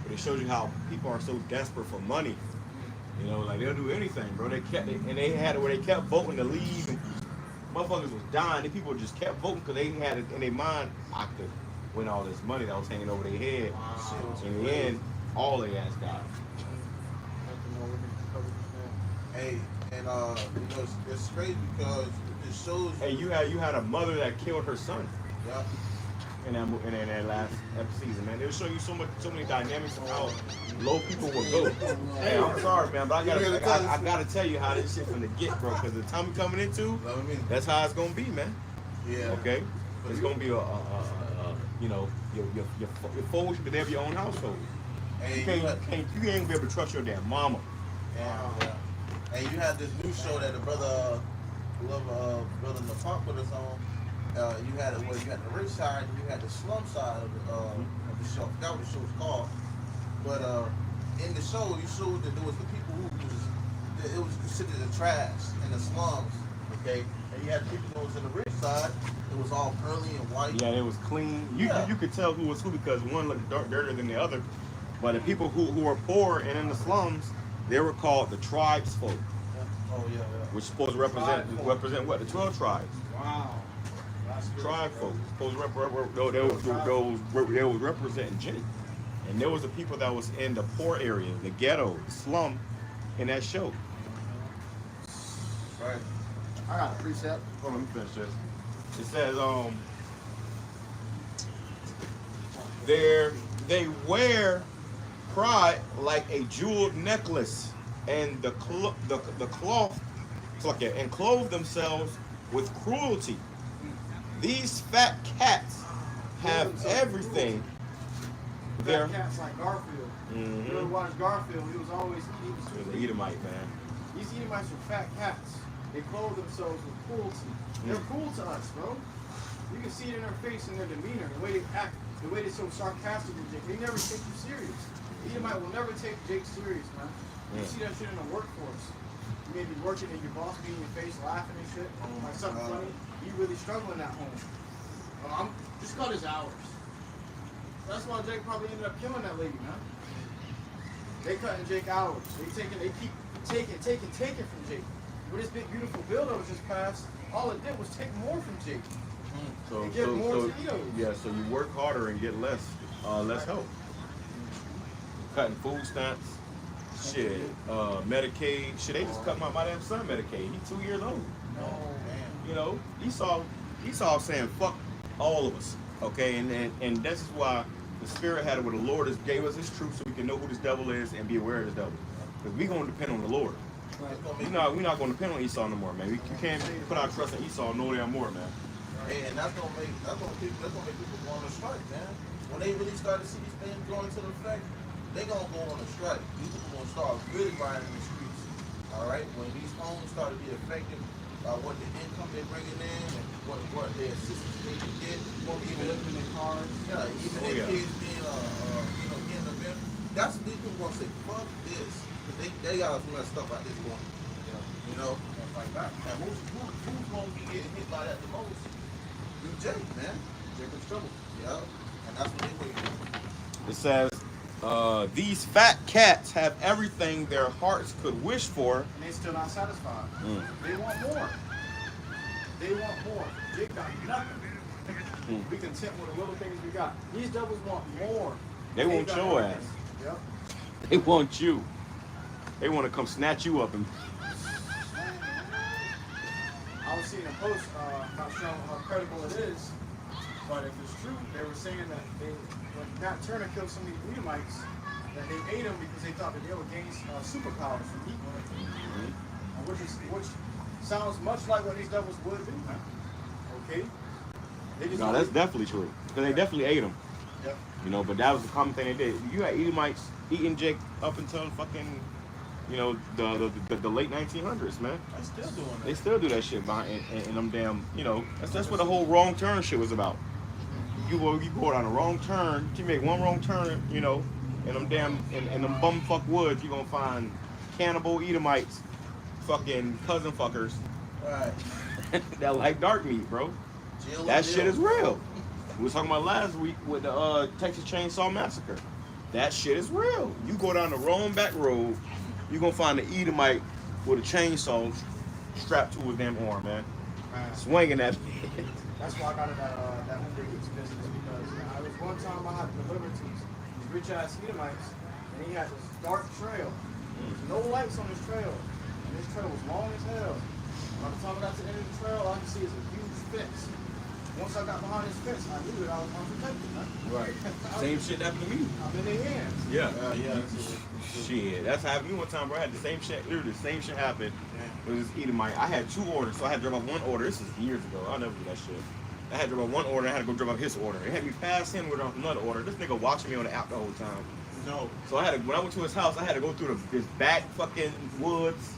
But it shows you how people are so desperate for money. Like they'll do anything, bro. They had it where they kept voting to leave, and motherfuckers was dying. The people just kept voting because they had it in their mind, I could win all this money that was hanging over their head. Wow. In the end, all they ass died. Hey, and it's crazy because it shows. Hey, you had a mother that killed her son. Yeah. In that last season, man. They'll show you so many dynamics of how low people will go. Hey, I'm sorry, man, but I gotta tell you how this shit finna get, bro. Because the time we're coming into, that's how it's gonna be, man. Yeah. Okay. It's gonna be your foes, but they have your own household. And You ain't gonna be able to trust your damn mama. yeah. And you had this new show that the brother Napop put us on. You had the rich side, and you had the slum side of the show. I forgot what the show was called. But in the show, you showed that there was the people it was considered the trash in the slums. Okay, and you had the people that was in the rich side. It was all pearly and white. Yeah, it was clean. You could tell who was who because one looked dirtier than the other. But the people who were poor and in the slums, they were called the tribes folk. Oh yeah. Which is supposed to represent what? The 12 tribes. Wow. Tribe folk. Supposed to they was representing Jake. And there was the people that was in the poor area, the ghetto, the slum, in that show. Right. I got a precept. Hold on, let me finish this. It says, they wear pride like a jeweled necklace, and the cloth, and clothe themselves with cruelty. These fat cats have everything There. fat cats like Garfield. Mm-hmm. You ever watch Garfield? He was always he was He was too an Edomite, man. These Edomites are fat cats. They clothe themselves with cruelty. They're cruel to us, bro. You can see it in their face and their demeanor, the way they act, the way they're so sarcastic with Jake. They never take you serious. Edomite will never take Jake serious, man. You see that shit in the workforce. You may be working and your boss be in your face laughing and shit, like something funny. You really struggling at home. Just cut his hours. That's why Jake probably ended up killing that lady, man. They cutting Jake hours. They keep taking from Jake. With this big beautiful bill that was just passed, all it did was take more from Jake. So so you work harder and get less help. Cutting food stamps, shit, Medicaid, shit. They just cut my damn son Medicaid. He's 2 years old. Oh man. You know, Esau saying fuck all of us. Okay, and this is why the Spirit had it where the Lord has gave us His truth so we can know who this devil is and be aware of this devil. Because we're gonna depend on the Lord. We're not gonna depend on Esau no more, man. You can't put our trust in Esau no damn more, man. Hey, and that's gonna make people go on a strike, man. When they really start to see these things going into the effect, they gonna go on a strike. These people gonna start really riding the streets. All right, when these homes start to be affected by what the income they're bringing in and what their assistance they can get, what even living in cars, even their kids being getting them in. That's when these people gonna say, fuck this. They got some of that stuff out this point. You know, like that. And who's gonna be getting hit by that the most? You Jake, man. Jacob's trouble. Yeah. And that's what they wait for. It says, these fat cats have everything their hearts could wish for. And they still not satisfied. They want more. They want more. Jake got nothing. Be content with the little things we got. These devils want more. They want your ass. Yep. They want you. They want to come snatch you up and. I was seeing a post, not showing how credible it is, but if it's true, they were saying that when Nat Turner killed so many Edomites, that they ate them because they thought that they would gain superpowers from eating them. Which sounds much like what these devils would do. Okay? No, that's definitely true. Because they definitely ate them. Yep. You know, but that was the common thing they did. You had Edomites eating Jake up until fucking, the late 1900s, man. They're still doing that. They still do that shit behind in them damn, that's what the whole wrong turn shit was about. You go down a wrong turn, you make one wrong turn, in them damn, in them bumfuck woods, you're gonna find cannibal Edomites, fucking cousin fuckers. Right. That like dark meat, bro. That shit is real. We was talking about last week with the Texas Chainsaw Massacre. That shit is real. You go down the wrong back road, you're gonna find an Edomite with a chainsaw strapped to his damn arm, man. Swinging that. That's why I got in that home business because I was one time I had to deliver to these rich ass Edomites, and he had this dark trail. There's no lights on this trail, and this trail was long as hell. By the time I got to the end of the trail, all I could see is a huge fence. Once I got behind this fence, I knew that I was unprotected, man. Right. Same shit happened to me. I'm in their hands. Yeah. Shit, that's happened to me one time, bro. I had the same shit. Literally, the same shit happened. It was Edomite. I had 2 orders, so I had to drop off 1 order. This is years ago. I'll never do that shit. I had to drop off 1 order. I had to go drop off his order. It had me pass him with another order. This nigga watching me on the app the whole time. No. So when I went to his house, I had to go through this back fucking woods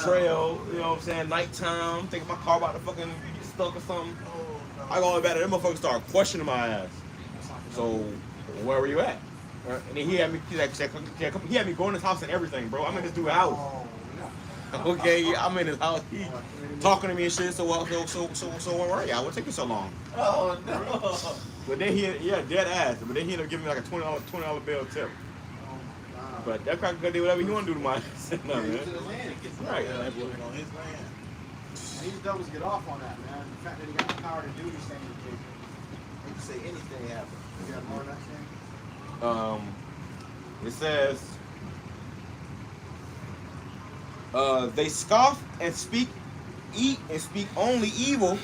trail. You know what I'm saying? Nighttime. Thinking my car about to fucking get stuck or something. I go all about it. Them motherfuckers started questioning my ass. So, where were you at? And then he had me go in his house and everything, bro. I'm in this dude's house. Okay, I'm in his house. He talking to me and shit. So where were you? What took you so long? Oh no. But then dead ass. But then he ended up giving me like a $20 bill tip. But that cracker could do whatever he want to do to my ass. No, man. Right. Living on his land. And these devils get off on that, man. The fact that he got the power to do these things. You can say anything happened. You got more of that thing? It says, they scoff and speak only evil.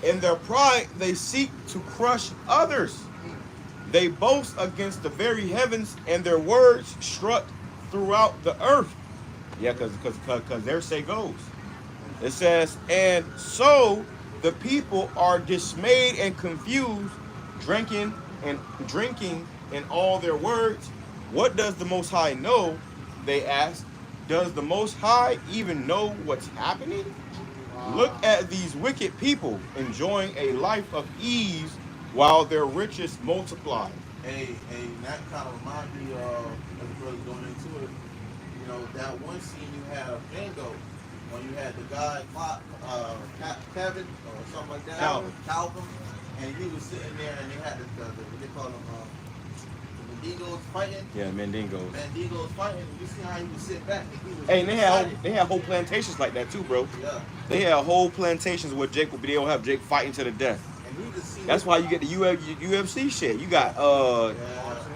In their pride, they seek to crush others. They boast against the very heavens, and their words strut throughout the earth. Yeah, because their say goes. It says, and so the people are dismayed and confused, drinking in all their words. What does the Most High know? They asked. Does the Most High even know what's happening? Look at these wicked people enjoying a life of ease while their riches multiply. Hey, that kind of reminds me of the brother going into it. You know, that one scene you had of Django, when you had the guy, Kevin, or something like that, Calvin, and he was sitting there and they had what they call them, the Mendigos fighting. Yeah, Mendigos. Mendigos fighting. You see how he was sitting back? And he was Hey, and they had whole plantations like that too, bro. Yeah. They had whole plantations where Jake would be. They'll have Jake fighting to the death. And he just That's why you get the UFC shit. You got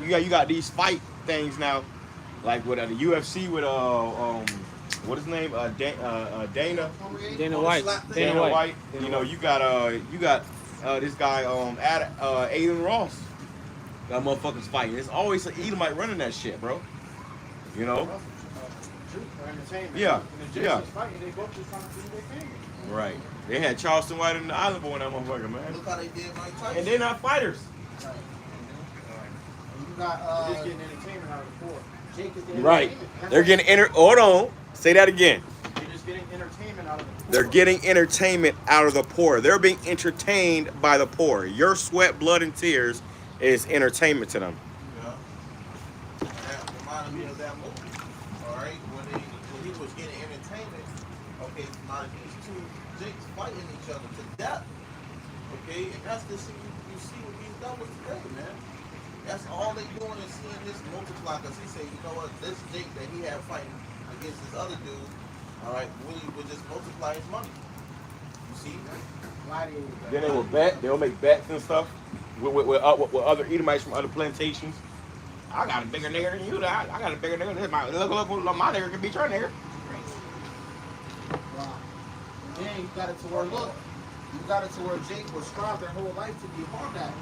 you got these fight things now, like with the UFC with what is his name? Dana White. Dana White. You know, you got this guy Aiden Ross. Got motherfuckers fighting. It's always an Edomite running that shit, bro. You know? Yeah. Yeah. Right. They had Charleston White and the Island Boy in that motherfucker, man. Look how they did Mike Tyson. And they're not fighters. Right. You got They're just getting entertainment out of the poor. Jake is getting Right. entertainment. They're getting hold on. Say that again. They're just getting entertainment out of the poor. They're getting entertainment out of the poor. They're being entertained by the poor. Your sweat, blood, and tears is entertainment to them. Yeah. That reminded me of that movie. All right, when he was getting entertainment. Okay, now these two Jakes fighting each other to death. Okay, and that's the scene you see with these doubles today, man. That's all they doing is seeing this multiply. Cause he said, you know what, this Jake that he had fighting against this other dude, all right, Willie would just multiply his money. You see? Then they will bet. They'll make bets and stuff with other Edomites from other plantations. I got a bigger nigger than you. I got a bigger nigger. Look, my nigger can beat your nigger. Wow. Then you got it to where Jake was striving their whole life to be on that.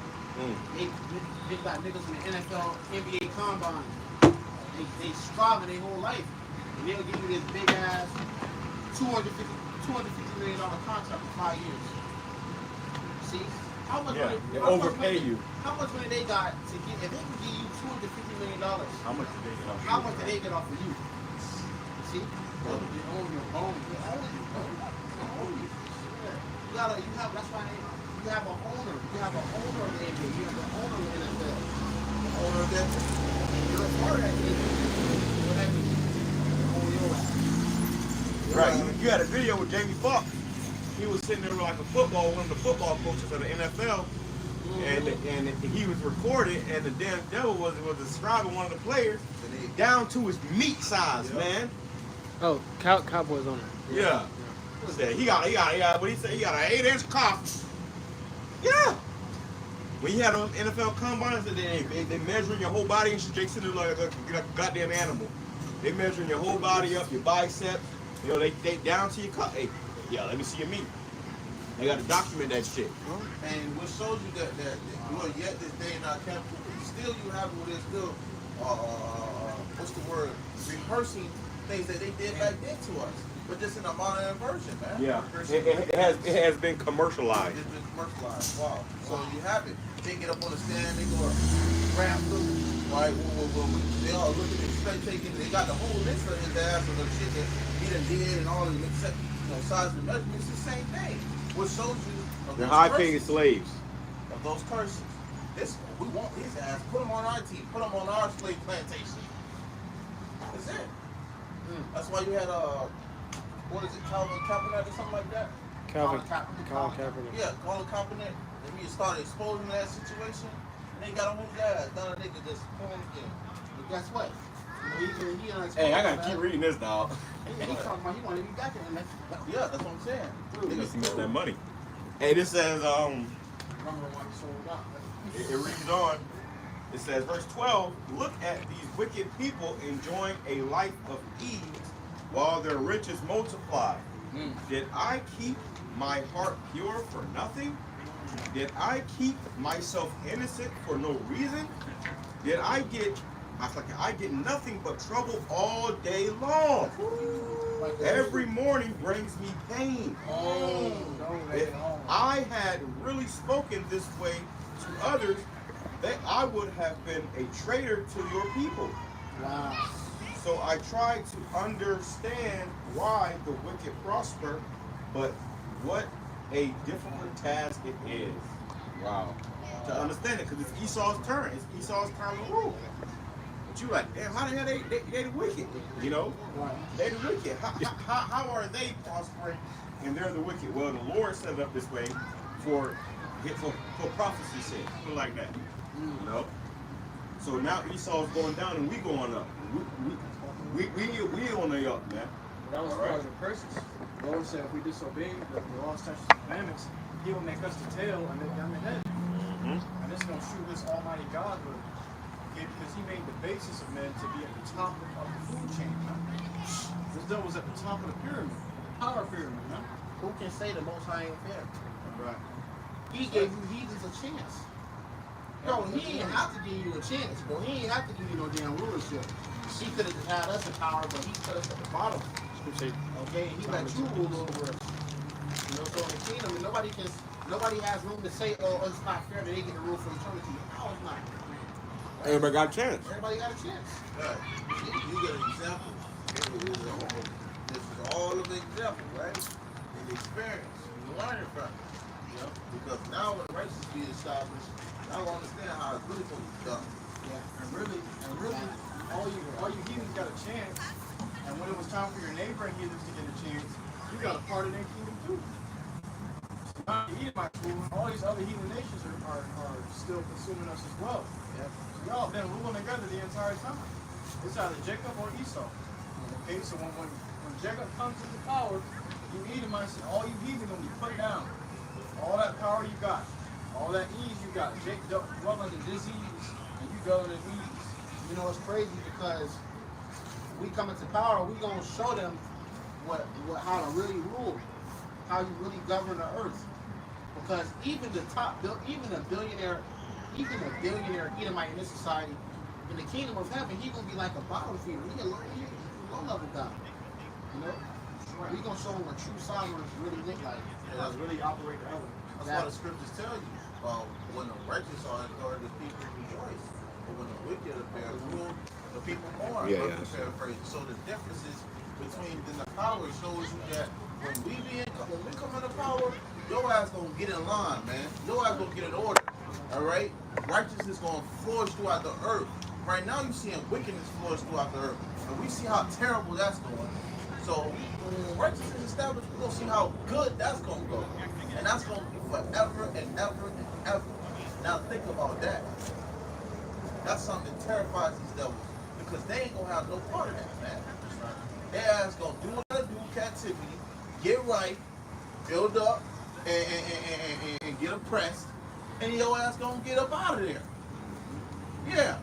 They got niggas in the NFL, NBA combine. They striving their whole life. And they'll give you this big ass $250 million contract for 5 years. See? How much Yeah, money, they overpay you. How much money they got to get, if they can give you $250 million, How much did they get off? how much did they get off of you? See? They own your bone. They own you, bro. They own you. Yeah. That's why you have an owner. You have an owner of the NBA. You have an owner of the NFL. The owner of that team. You're a part of that team. Whatever. They own your ass. Right. You had a video with Jamie Foxx. He was sitting there like one of the football coaches of the NFL, and he was recorded, and the damn devil was describing one of the players down to his meat size, man. Oh, Cowboys on it. Yeah. Said he got what he said, he got an 8-inch cock. Yeah. When you had on NFL combines, they measuring your whole body, and Jake sitting there like a goddamn animal. They measuring your whole body up, your biceps. You know, they down to your cock. Hey, yeah, let me see your meat. They got to document that shit. And what shows you that you know, yet this day in our camp, still you have what is still, what's the word, rehearsing things that they did back then to us, but just in a modern version, man. Yeah, it has been commercialized. It's been commercialized. Wow. So you have it. They get up on the stand, they go grab them, right? They all looking at spectating. They got the whole list of his ass of the shit that he done did and all of the size and measurements. It's the same thing. What shows you of They're those high-paying curses, slaves. of those curses. We want his ass. Put them on our team. Put them on our slave plantation. That's it. That's why you had what is it, Calvin Kaepernick or something like that? Colin Kaepernick. Kaepernick. Yeah, Colin Kaepernick. And he started exposing that situation. And they got on his ass. Done a nigga just pulling again. But guess what? Hey, I gotta keep reading this, dog. He talking about he want to be back in the next. Yeah, that's what I'm saying. Niggas get that money. Hey, this says it reads on. It says, verse 12, look at these wicked people enjoying a life of ease while their riches multiply. Did I keep my heart pure for nothing? Did I keep myself innocent for no reason? Did I get nothing but trouble all day long? Every morning brings me pain. If I had really spoken this way to others, I would have been a traitor to your people. Wow. So I tried to understand why the wicked prosper, but what a difficult task it is. Wow. To understand it, because it's Esau's turn. It's Esau's time to rule. But you like, damn, how the hell they the wicked? You know? They the wicked. How are they prospering and they're the wicked? Well, the Lord set it up this way for prophecy's sake. Something like that. You know? So now Esau's going down and we going up. We on the up, man. That was All part right. of the curses. The Lord said if we disobey the laws, statutes, and commandments, He will make us the tail and make them the head. And this is going to shoot this Almighty God with, because He made the basis of men to be at the top of the food chain. Man. This devil was at the top of the pyramid, the power pyramid. Man. Who can say the Most High ain't fair? Right. He gave you heathens a chance. Bro, He didn't have to give you a chance, bro. He didn't have to give you no damn rulership. He could have just had us in power, but He put us at the bottom. Okay, and He let you rule over us. You know, so in the kingdom, nobody has room to say, oh, it's not fair that they get to rule for eternity. No, it's not. Everybody got a chance. Everybody got a chance. Right. You get an example. This is all of the example, right? And experience. You learn it from it. You know? Because now when righteousness be established, now we understand how it's really supposed to be done. Yeah, and really, all you heathens got a chance. And when it was time for your neighbor and heathens to get a chance, you got a part of their kingdom too. So now the Edomites ruling, all these other heathen nations are still consuming us as well. Yeah. So y'all been ruling together the entire time. It's either Jacob or Esau. Okay, so when Jacob comes into power, you Edomites and all you heathen gonna be put down. All that power you got, all that ease you got. Jacob dwell under disease, and you dwell under ease. You know, it's crazy because we come into power, we gonna show them how to really rule, how you really govern the earth. Because even a billionaire Edomite in this society, in the kingdom of heaven, he gonna be like a bottom feeder. He a low level guy. You know, we gonna show him what true sovereigns really look like. Yeah, that's Really operate the heaven. That's why the scriptures tell you. When the righteous are in authority, the people rejoice. But when the wicked are bear rule, the people mourn. Yeah. So the differences between the power shows you that when we come into power, your ass gonna get in line, man. Your ass gonna get in order. All right? Righteousness gonna flourish throughout the earth. Right now you seeing wickedness flourish throughout the earth. And we see how terrible that's going. So when righteousness is established, we're gonna see how good that's gonna go. And that's gonna be forever and ever and ever. Now think about that. That's something that terrifies these devils. Because they ain't gonna have no part of that, man. Their ass gonna do what they do in captivity, get right, build up, and get oppressed, and your ass gonna get up out of there. Yeah.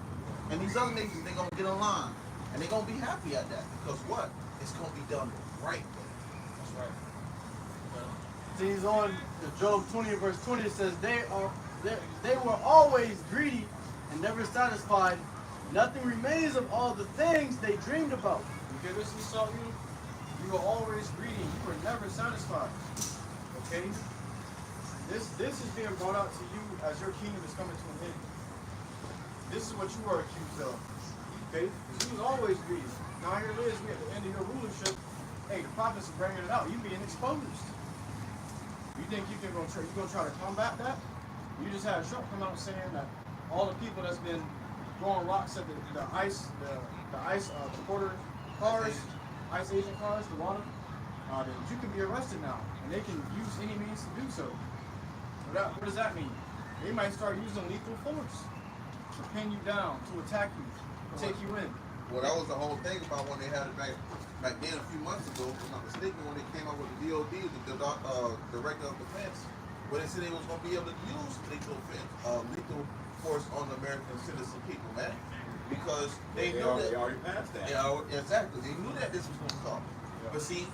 And these other nations, they gonna get in line. And they gonna be happy at that. Because what? It's gonna be done the right way. That's right. See, he's on Job 20 verse 20. It says they were always greedy and never satisfied. Nothing remains of all the things they dreamed about. Okay, this is saw you. You were always greedy. You were never satisfied. Okay. This is being brought out to you as your kingdom is coming to an end. This is what you are accused of. Okay, because you was always greedy. Now here it is. We at the end of your rulership. Hey, the prophets are bringing it out. You being exposed. You think you can you gonna try to combat that? You just had a Trump come out saying that all the people that's been throwing rocks at the ICE border cars, ICE agent cars, the water, that you can be arrested now, and they can use any means to do so. What does that mean? They might start using lethal force to pin you down, to attack you, take you in. Well, that was the whole thing about when they had it back then a few months ago, if I'm not mistaken, when they came out with the DOD, the Director of Defense, where they said they was going to be able to use lethal force on the American citizen people, man. Because they knew that. They already passed that. Yeah, exactly. They knew that this was going to come. Yeah. But see,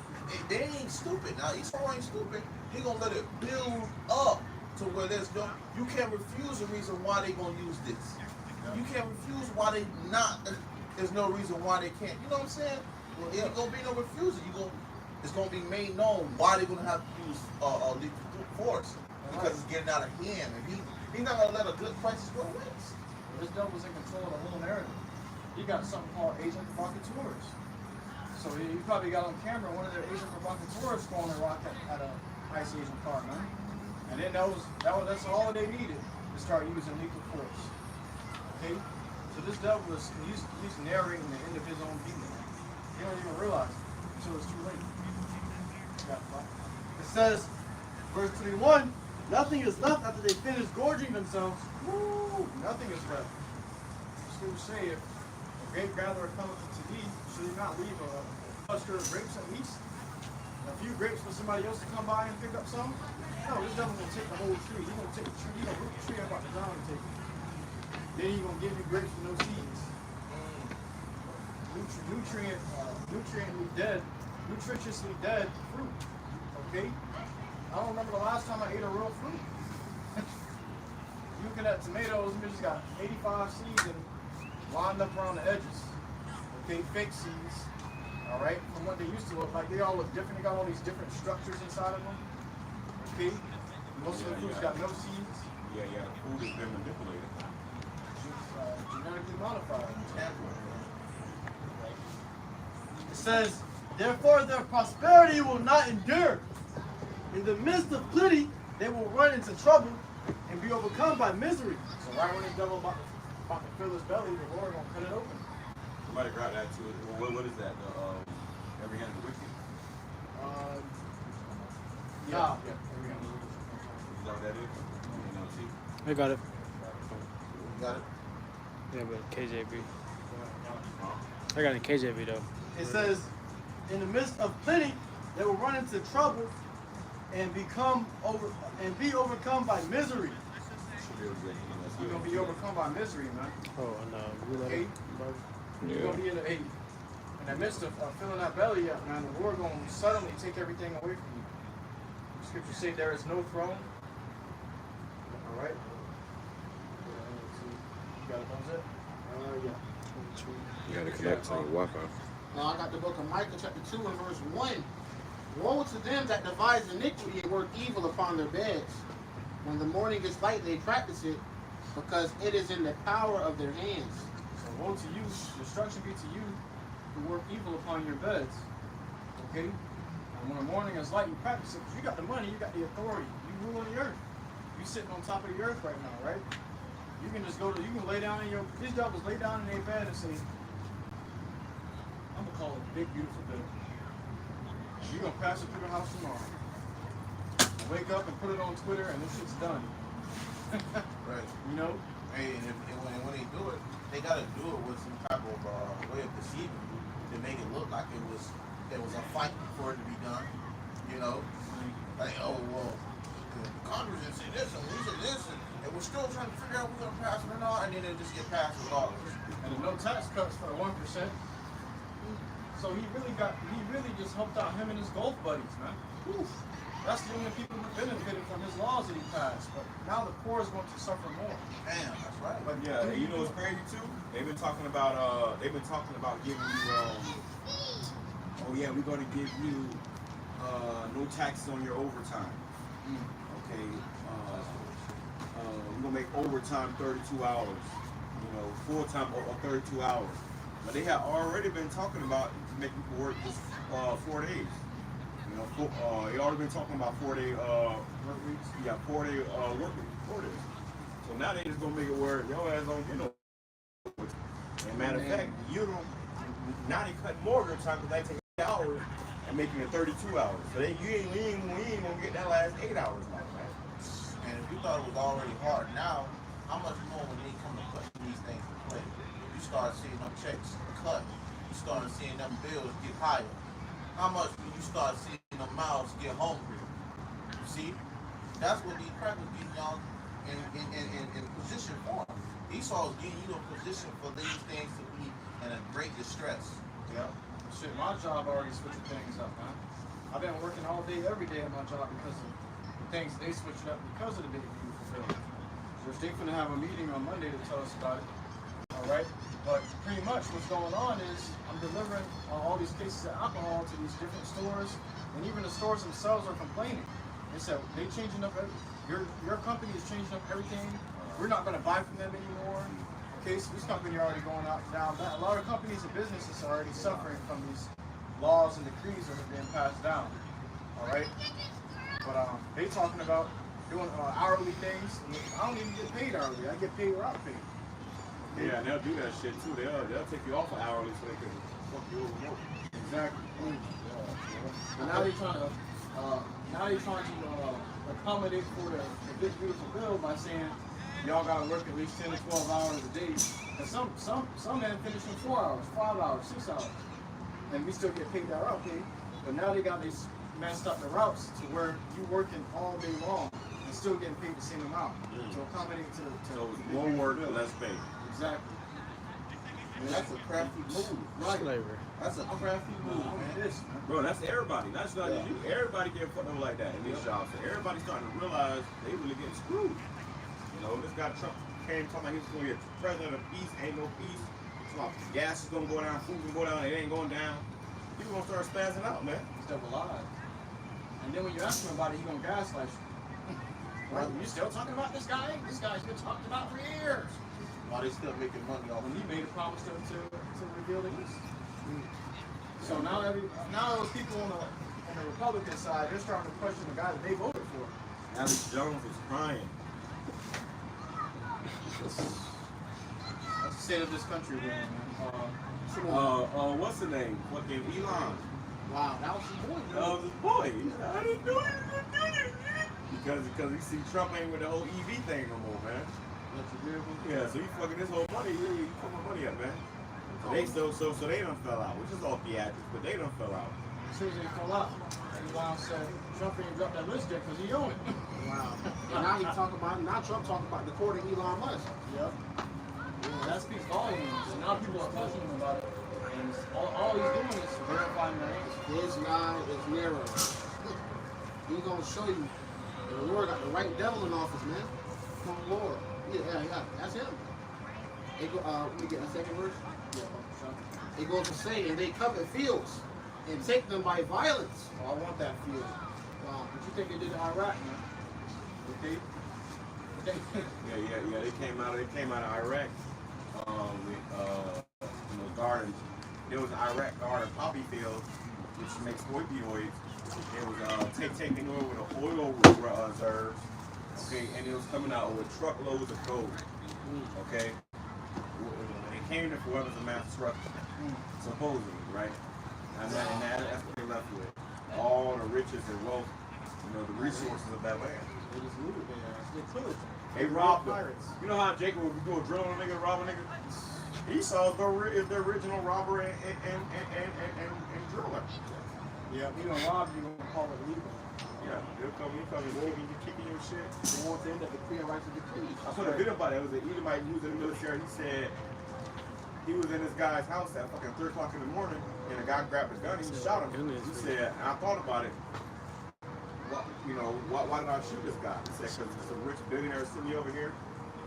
they ain't stupid. Now, Esau ain't stupid. He going to let it build up to where there's no, you can't refuse the reason why they going to use this. You can't refuse why they not, there's no reason why they can't. You know what I'm saying? Well, it ain't going to be no refusal. It's going to be made known why they're going to have to use lethal force. because it's getting out of hand. And he's not gonna let a good crisis go to waste. This devil's in control of the whole narrative. He got something called agent provocateurs. So he probably got on camera one of their agent provocateurs throwing a rock at a ICE agent car, man. And then that's all they needed to start using lethal force. Okay? So this devil he's narrating the end of his own kingdom. He don't even realize it until it's too late. It says, verse 21, nothing is left after they finish gorging themselves. Woo! Nothing is left. The scriptures say, if a grape gatherer cometh to thee, should he not leave a cluster of grapes at least? A few grapes for somebody else to come by and pick up some? No, this devil gonna take the whole tree. He's gonna take the tree, he's gonna root the tree up out the ground and take it. Then he's gonna give you grapes with no seeds. Nutriently dead, nutritiously dead fruit. Okay? I don't remember the last time I ate a real fruit. You looking at tomatoes, and just got 85 seeds and lined up around the edges. Okay, fake seeds. Alright, from what they used to look like. They all look different. They got all these different structures inside of them. Okay? Most of the fruits got no seeds. Yeah, the food has been manipulated. Genetically modified. It says, therefore their prosperity will not endure. In the midst of plenty, they will run into trouble and be overcome by misery. So right when the devil about to fill his belly, the Lord gonna cut it open. Somebody grab that too. What is that? Every hand of the wicked? Yeah. Is that what that is? I got it. You got it? Yeah, but KJV. I got it in KJV though. It says, in the midst of plenty, they will run into trouble and be overcome by misery. You're gonna be overcome by misery, man. Oh, and Okay? You're gonna be in the midst of filling that belly up, man. The Lord gonna suddenly take everything away from you. The scriptures say there is no throne. All right. You got it, thumbs up? Yeah. You gotta connect to the Wi-Fi. Now I got the book of Micah chapter 2 and verse 1. Woe to them that devise iniquity and work evil upon their beds. When the morning is light, they practice it, because it is in the power of their hands. So woe to you, destruction be to you who work evil upon your beds. Okay? And when the morning is light, you practice it, because you got the money, you got the authority, you rule the earth. You sitting on top of the earth right now, right? You can just you can lay down these devils lay down in their bed and say, I'm gonna call it a big, beautiful day. You're gonna pass it through the house tomorrow. Wake up and put it on Twitter and this shit's done. Right. You know? Hey, and when they do it, they gotta do it with some type of way of deceiving you to make it look like there was a fight for it to be done. You know? Like, oh well, Congress said this and we said this and we're still trying to figure out who's gonna pass it or not, and then they just get passed regardless. And there's no tax cuts for the 1%. So he really just helped out him and his golf buddies, man. Oof. That's the only people who benefited from his laws that he passed. But now the poor is going to suffer more. Damn, that's right. But yeah, you know what's crazy too? They've been talking about giving you oh yeah, we're gonna give you no taxes on your overtime. Okay, we're gonna make overtime 32 hours. You know, full time or 32 hours. But they have already been talking about making people work just 4 days. You know, they already been talking about 4-day work weeks. Yeah, 4-day work week, 4 days. So now they just gonna make it where your ass don't get no. And matter of fact, now they cut more of your time because they take 8 hours and making it 32 hours. So you ain't gonna get that last 8 hours like that. And if you thought it was already hard, now how much more when they come to put these things in play? You start seeing them checks cut. You start seeing them bills get higher. How much when you start seeing the mouths get hungry? You see? That's what these crackers get y'all in position for. Esau's getting you in position for these things to be in a great distress. Yeah. Shit, my job already switched things up, man. I've been working all day, every day at my job because of the things they switched up because of the big beautiful bill. Which they're gonna have a meeting on Monday to tell us about it. Alright? But pretty much what's going on is I'm delivering all these cases of alcohol to these different stores, and even the stores themselves are complaining. They said they changing up your company is changing up everything. We're not going to buy from them anymore. Okay, so this company already going out down. A lot of companies and businesses are already suffering from these laws and decrees that have been passed down. All right, but they talking about doing hourly things. I don't even get paid hourly. I get paid without pay. Yeah, and they'll do that shit too. They'll take you off of hourly so they can fuck you over more. Exactly. But now they're trying to accommodate for the big beautiful bill by saying y'all gotta work at least 10 to 12 hours a day. And some men finish in 4 hours, 5 hours, 6 hours, and we still get paid that route pay. But now they got these messed up the routes to where you working all day long and still getting paid the same amount to accommodate to So it's more work, less pay. Exactly. Man, that's a crafty move. Right. Slavery. That's a crafty move, I mean, man. it is. Bro, that's everybody. That's not just you. Everybody getting fucked up like that in these jobs. So everybody's starting to realize they really getting screwed. You know, this guy Trump came talking about he was going to be a president of peace. Ain't no peace. So gas is going to go down, food going to go down. It ain't going down. People going to start spazzing out, man. It's double live. And then when you ask him about it, he gonna gaslight you. Right? You still talking about this guy? This guy's been talked about for years. While they still making money off When of he made a promise to reveal the East. So now those people on the Republican side, they're starting to question the guy that they voted for. Alex Jones was crying. That's the state of this country, man. What's the name? Fucking Elon. Wow, that was his boy. That was his boy. I didn't know he was gonna do this. Because he see Trump ain't with the whole EV thing no more, man. Yeah, so he fucking this whole money. He fucking money up, man. So they done fell out, which is all theatrics, but they done fell out. As soon as they fell out, Elon said Trump ain't dropped that list yet because he owned it. Wow. And now Trump talking about deporting Elon Musk. Yep. Yeah, that speaks volumes. So now people are questioning him about it. And all he's doing is verifying their answer. His lie is narrow. He's gonna show you the Lord got the right devil in office, man. Come on, Lord. Yeah, that's him. It go, let me get a second verse. Yeah, it goes to say, and they covet fields and take them by violence. Oh, I want that field. Wow. What you think they did to Iraq, man? Okay. Yeah. They came out of Iraq. Garden. There was Iraq garden poppy field, which makes opioids. It was taking over the oil reserves. Okay, and it was coming out with truckloads of gold. Okay, they came there for weapons of mass destruction, supposedly, right? And that's what they left with. All the riches and wealth, the resources of that land. They just looted their ass. They pillaged. They robbed them. pirates. You know how Jacob would do a drill on a nigga, rob a nigga? Esau is the original robber and driller. Yeah, you gonna rob, you gonna call it legal. Yeah, he'll come kicking your shit. They want to end up the clear rights of the decree. I put a video about it. It was an Edomite who was in the military. He said he was in this guy's house at fucking 3 o'clock in the morning, and a guy grabbed his gun and he shot him. He said, and I thought about it. Why did I shoot this guy? He said, because it's a rich billionaire sitting over here.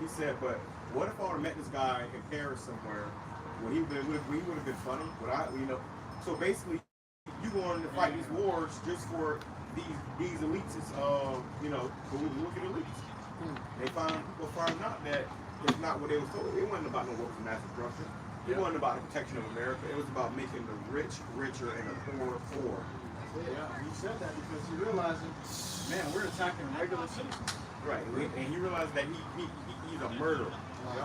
He said, but what if I would have met this guy in Paris somewhere? Would he would have been funny? So basically, you going to fight these wars just for these elites, wicked elites. People find out that it's not what they was told. It wasn't about no weapons of mass destruction. It wasn't about the protection of America. It was about making the rich richer and the poor poor. Yeah, he said that because he realized that, man, we're attacking regular citizens. Right, and he realized that he's a murderer.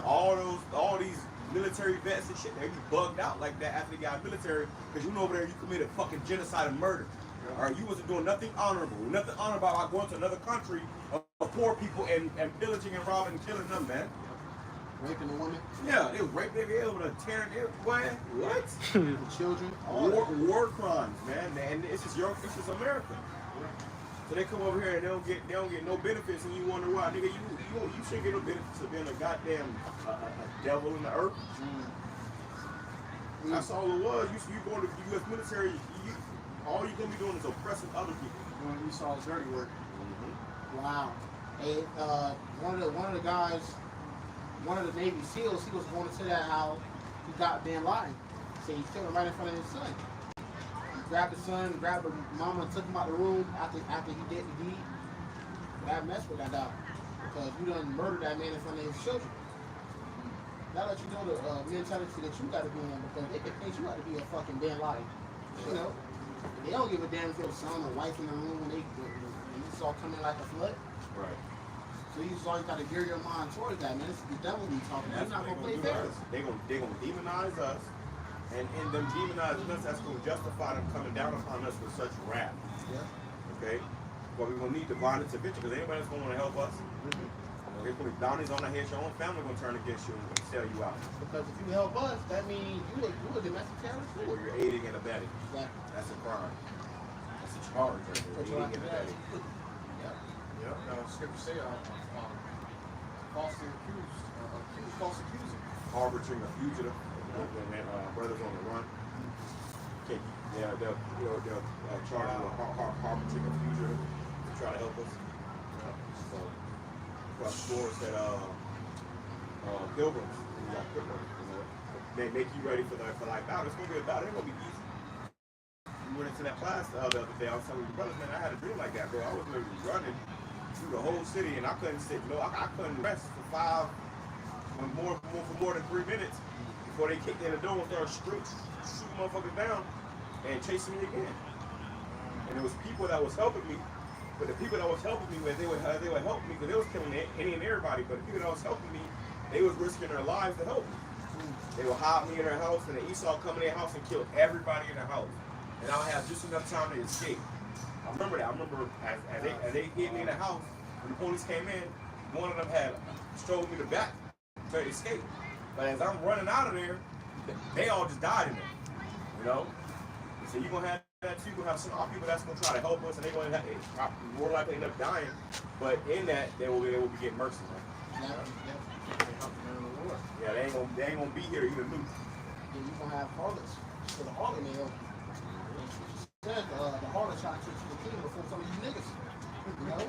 All these military vets and shit, they be bugged out like that after they got military, because you know over there you committed fucking genocide and murder. Or you wasn't doing nothing honorable about going to another country of poor people and pillaging and robbing and killing them, man. Raping the women. Yeah, they was raping their able to tear their what? The children. War crimes, man. And it's just America. So they come over here and they don't get no benefits, and you wonder why, nigga. You shouldn't get no benefits of being a goddamn a devil in the earth. That's all it was. You go to the U.S. military, all you're gonna be doing is oppressing other people. When we saw his dirty work. Wow. Hey, one of the guys, one of the Navy SEALs, he was going into that how he got Bin Laden. So he's standing right in front of his son. He grabbed the son, grabbed the mama, and took him out the room after he did the deed. That mess with that dog. Because you done murdered that man in front of his children. Now that you know the mentality that you gotta be in, because they can think you gotta be a fucking Bin Laden. You know? They don't give a damn if your son or wife in the room when it's all coming like a flood. Right. So you just always gotta gear your mind towards that, man. It's the devil be talking. You're not gonna play fair. They're gonna demonize us, and in them demonizing us, that's gonna justify them coming down upon us with such wrath. Yeah. Okay? But we're gonna need divine intervention, because anybody that's gonna want to help us, okay, put bounties on our heads, your own family gonna turn against you and sell you out. Because if you help us, that means you a domestic terrorist. Or you're aiding and abetting. Exactly. That's a crime. That's a charge right there. Aiding and abetting. Yep. Scripture say, falsely accused, false accusing. Harboring a fugitive, when brothers on the run. They'll charge you with harboring a fugitive to try to help us. So, plus stores that pilgrims, we got pilgrims, they make you ready for like battle. It's gonna be a battle. It's gonna be easy. We went into that class the other day. I was telling you, brothers, man, I had a dream like that, bro. I was literally running through the whole city, and I couldn't sit. I couldn't rest for more than 3 minutes before they kicked in the door and started shooting motherfuckers down and chasing me again. And there was people that was helping me, but the people that was helping me, they would help me because they was killing any and everybody. But the people that was helping me, they was risking their lives to help me. They would hide me in their house, and the Esau come in their house and kill everybody in their house. And I'll have just enough time to escape. I remember that. I remember as they hit me in the house, when the police came in, one of them had strode me to back to escape. But as I'm running out of there, they all just died in there. You know? So you're going to have that too. You're going to have some people that's going to try to help us, and they're going to more likely end up dying. But in that, they will be getting mercy. Right? Yeah, they ain't gonna be here even new. Then you're gonna have harlots. So the harlot may help you. Said the harlot shot to the king before some of you niggas. You know?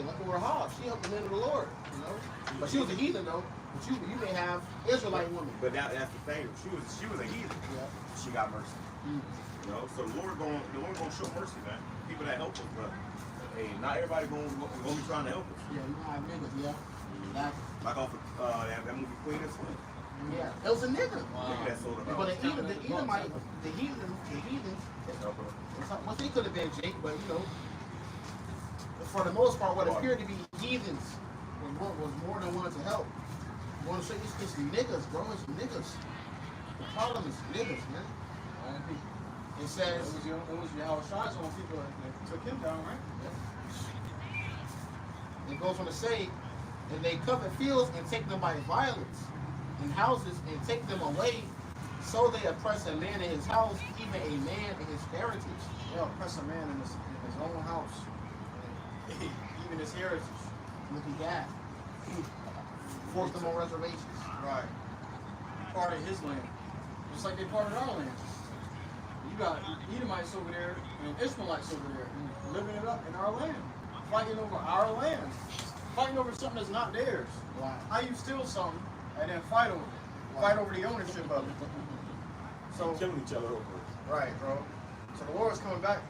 Like Rahab, she helped the men of the Lord, you know? But she was a heathen though. But you may have Israelite women. But that's the thing. She was a heathen. Yeah. She got mercy. You know, so the Lord gonna show mercy, man. People that help us, but hey, not everybody gonna be trying to help us. Yeah, you gonna have niggas, yeah. Exactly. Like off of that movie Quenched. Yeah, it was a nigga. Wow. That sold about. But the heathens, well, they could have been Jake, but you know, for the most part, what appeared to be heathens was more than willing to help. You want to say it's niggas, bro? It's niggas. The problem is niggas, man. It says it was Yahawashai's own people that took him down, right? It goes on to say, and they covet fields and take them by violence, and houses and take them away. So they oppress a man in his house, even a man in his heritage. They oppress a man in his own house, even his heritage. Look at that. Force them on reservations. Right. Part of his land, just like they parted our land. You got Edomites over there and Ishmaelites over there living it up in our land, fighting over our land, fighting over something that's not theirs. Wow. How you steal something and then fight over it? Wow. Fight over the ownership of it. So killing each other over it. Right, bro. So the Lord's coming back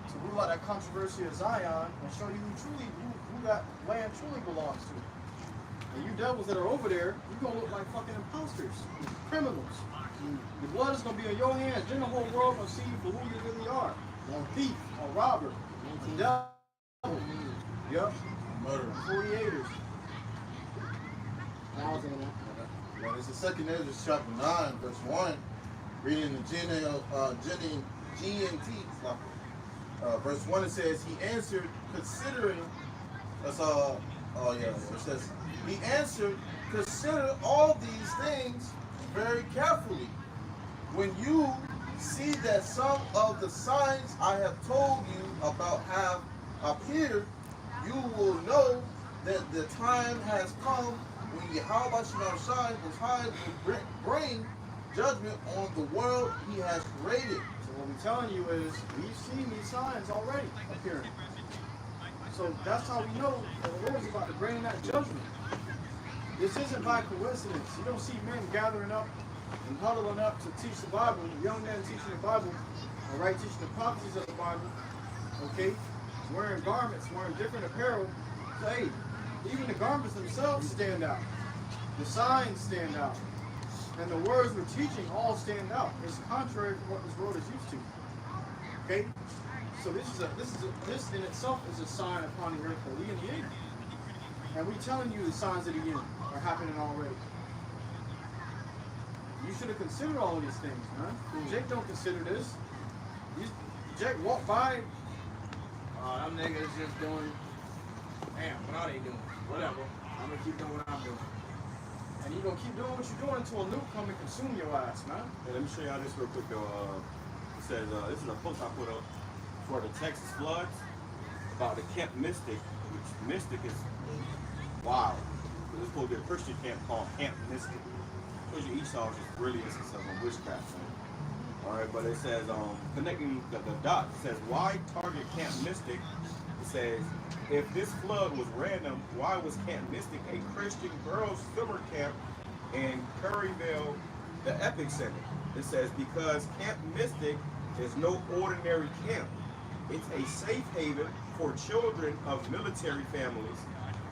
to rule out that controversy of Zion and show you who that land truly belongs to. And you devils that are over there, you're gonna look like fucking imposters, criminals. The blood is gonna be on your hands. Then the whole world will see you for who you really are. A thief, a robber, a devil. Yep. Murderer. 48ers. Well, it's the second Ezra chapter 9, verse 1. Reading the GNT. Verse 1, it says, he answered, considering, it says, he answered, consider all these things very carefully. When you see that some of the signs I have told you about have appeared, you will know that the time has come when YAHAWASHI Most High will bring judgment on the world he has created. So what we're telling you is, we've seen these signs already appearing. So that's how we know that the Lord's about to bring that judgment. This isn't by coincidence. You don't see men gathering up and huddling up to teach the Bible, young men teaching the Bible, all right, teaching the prophecies of the Bible, okay? wearing garments, wearing different apparel. So, hey, even the garments themselves stand out. The signs stand out. And the words we're teaching all stand out. It's contrary to what this world is used to. Okay? So this in itself is a sign upon the earth that we in the end. And we telling you the signs of the end are happening already. You should have considered all of these things, man. Jake don't consider this. Jake walked by. Them niggas just doing. Damn, what are they doing? Whatever. I'm gonna keep doing what I'm doing. And you gonna keep doing what you're doing until a nuke come and consume your ass, man. Hey, let me show y'all this real quick though. It says this is a post I put up for the Texas floods about the Camp Mystic, which Mystic is wild. There's supposed to be a Christian camp called Camp Mystic. Which Esau is just really instance of witchcraft, man. All right, but it says connecting the dots. It says why target Camp Mystic? It says if this flood was random, why was Camp Mystic a Christian girls' summer camp in Curryville, the Epic Center? It says because Camp Mystic is no ordinary camp. It's a safe haven for children of military families,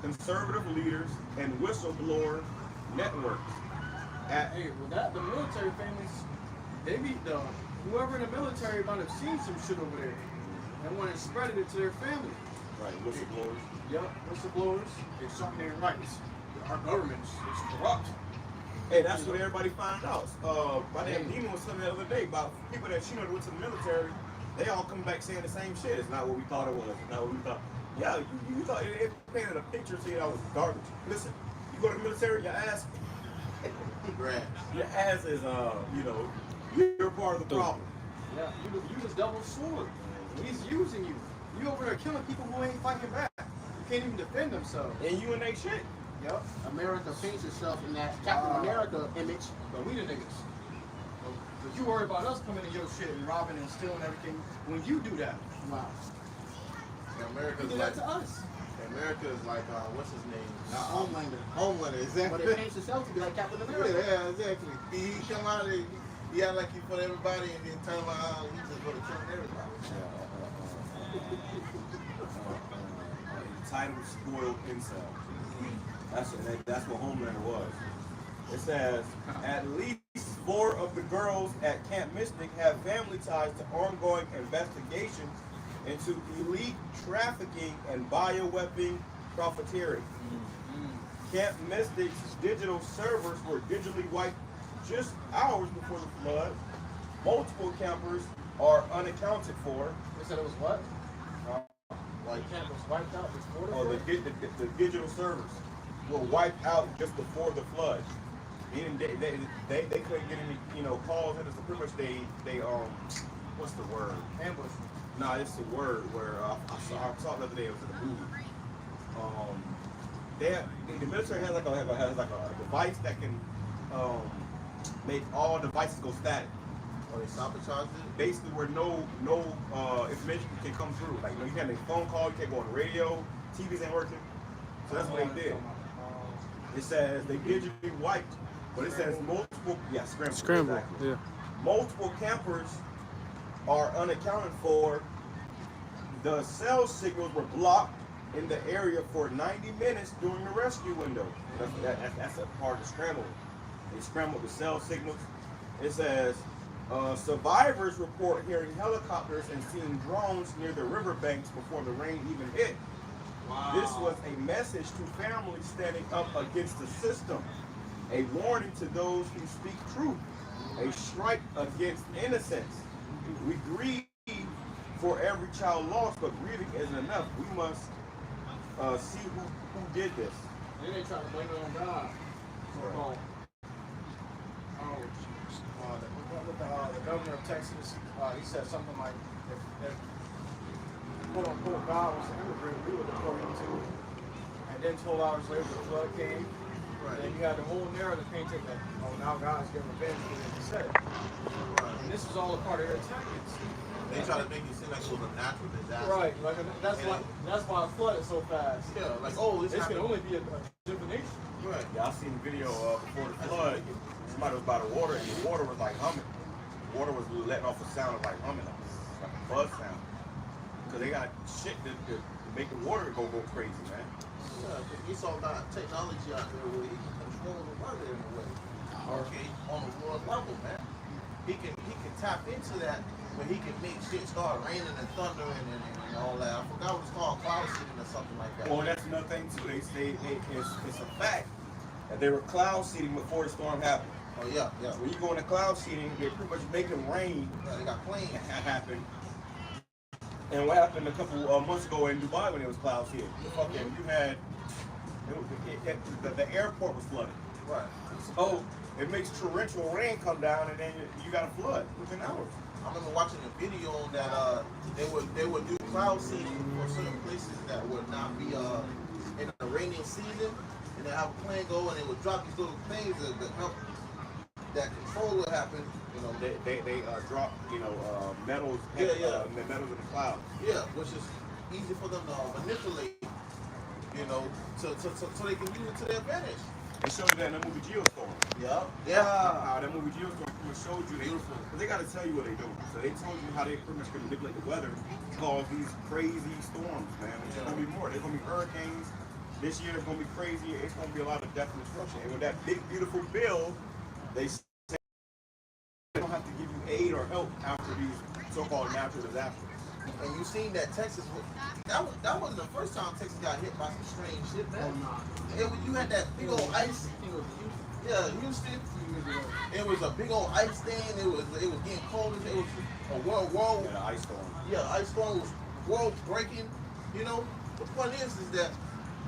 conservative leaders, and whistleblower networks. Hey, with that, the military families, they be whoever in the military might have seen some shit over there and went and spread it to their family. Right, whistleblowers. Yep, whistleblowers. They're something their rights. Our government is corrupt. Hey, that's what everybody found out. My damn Demon was telling me the other day about people that she know that went to the military. They all come back saying the same shit. It's not what we thought it was. It's not what we thought. Yeah, you thought it painted a picture saying I was garbage. Listen, you go to the military, your ass. Your ass is, you're part of the problem. Yeah, you just double sword. He's using you. You over there killing people who ain't fighting back. You can't even defend themselves. And you and they shit. Yep. America paints itself in that Captain America image. But we the niggas. But you worry about us coming in your shit and robbing and stealing everything when you do that. Wow. Yeah, America's You do like that to us. America is like what's his name? Homelander. Homelander, exactly. But it paints itself to be like Captain America. Yeah, exactly. He come out and he act like he for everybody and then tell him he just for the killing everybody. Entitled, spoiled incel. That's what Homelander was. It says at least 4 of the girls at Camp Mystic have family ties to ongoing investigations into elite trafficking and bioweapon profiteering. Camp Mystic's digital servers were digitally wiped just hours before the flood. Multiple campers are unaccounted for. They said it was what? Like camp was wiped out before the Oh, the digital servers were wiped out just before the flood. Meaning they couldn't get any calls in. So pretty much they what's the word? Ambush. Nah, it's the word where I saw it the other day. It was in a movie. The military has like a device that can make all devices go static. Or they sabotaged it? Basically, where no information can come through. Like you can't make a phone call, you can't go on the radio, TVs ain't working. So that's what they did. It says they digitally wiped, but it says multiple. Yeah, scramble. Exactly. Yeah. Multiple campers are unaccounted for. The cell signals were blocked in the area for 90 minutes during the rescue window. That's a part of the scramble. They scrambled the cell signals. It says survivors report hearing helicopters and seeing drones near the riverbanks before the rain even hit. Wow. This was a message to families standing up against the system, a warning to those who speak truth, a strike against innocence. We grieve for every child lost, but grieving isn't enough. We must see who did this. Then they try to blame it on God. So-called. The governor of Texas, he said something like, if quote-unquote God was an immigrant, we would deport him to. And then 12 hours later, the flood came. Right. And then you had the whole narrative painted that, now God's getting revenge for what he said. Right. And this was all a part of their tactics. They try to make it seem like it was a natural disaster. Right, like that's why it flooded so fast. Yeah, like this can only be a divination. Right. Yeah, I seen the video before the flood. Somebody was by the water, and the water was like humming. The water was letting off a sound of like humming, like a buzz sound. because they got shit to make the water go crazy, man. Yeah, Esau got technology out there where he can control the weather in a way. Okay, on a world level, man. He can tap into that, but he can make shit start raining and thundering and all that. I forgot what it's called, cloud seeding or something like that. Well, that's another thing too. They say it's a fact that they were cloud seeding before the storm happened. Oh yeah, yeah. When you go into cloud seeding, they're pretty much making rain Yeah, they got planes. happen. And what happened a couple months ago in Dubai when it was cloud seeding? Fucking, you had the airport was flooded. Right. So it makes torrential rain come down, and then you got a flood within hours. I remember watching a video on that they would do cloud seeding for certain places that would not be in a rainy season, and they have a plane go and they would drop these little things that help that control what happened. You know, They drop metals, Yeah. metals in the cloud. yeah, which is easy for them to manipulate. You know, so they can use it to their advantage. They showed you that in the movie Geostorm. Yeah. How that movie Geostorm pretty much showed you. Beautiful. But they got to tell you what they do. So they told you how they pretty much can manipulate the weather to cause these crazy storms, man. There's going to be more. There's going to be hurricanes. This year there's going to be crazy. It's going to be a lot of death and destruction. And with that big, beautiful bill, they say they don't have to give you aid or help after these so-called natural disasters. And you seen that Texas, that wasn't the first time Texas got hit by some strange shit, man. You had that big old ice. Yeah, Houston. It was a big old ice thing. It was getting cold. It was a world. Yeah, the ice storm. Yeah, ice storm was world breaking. You know, the point is that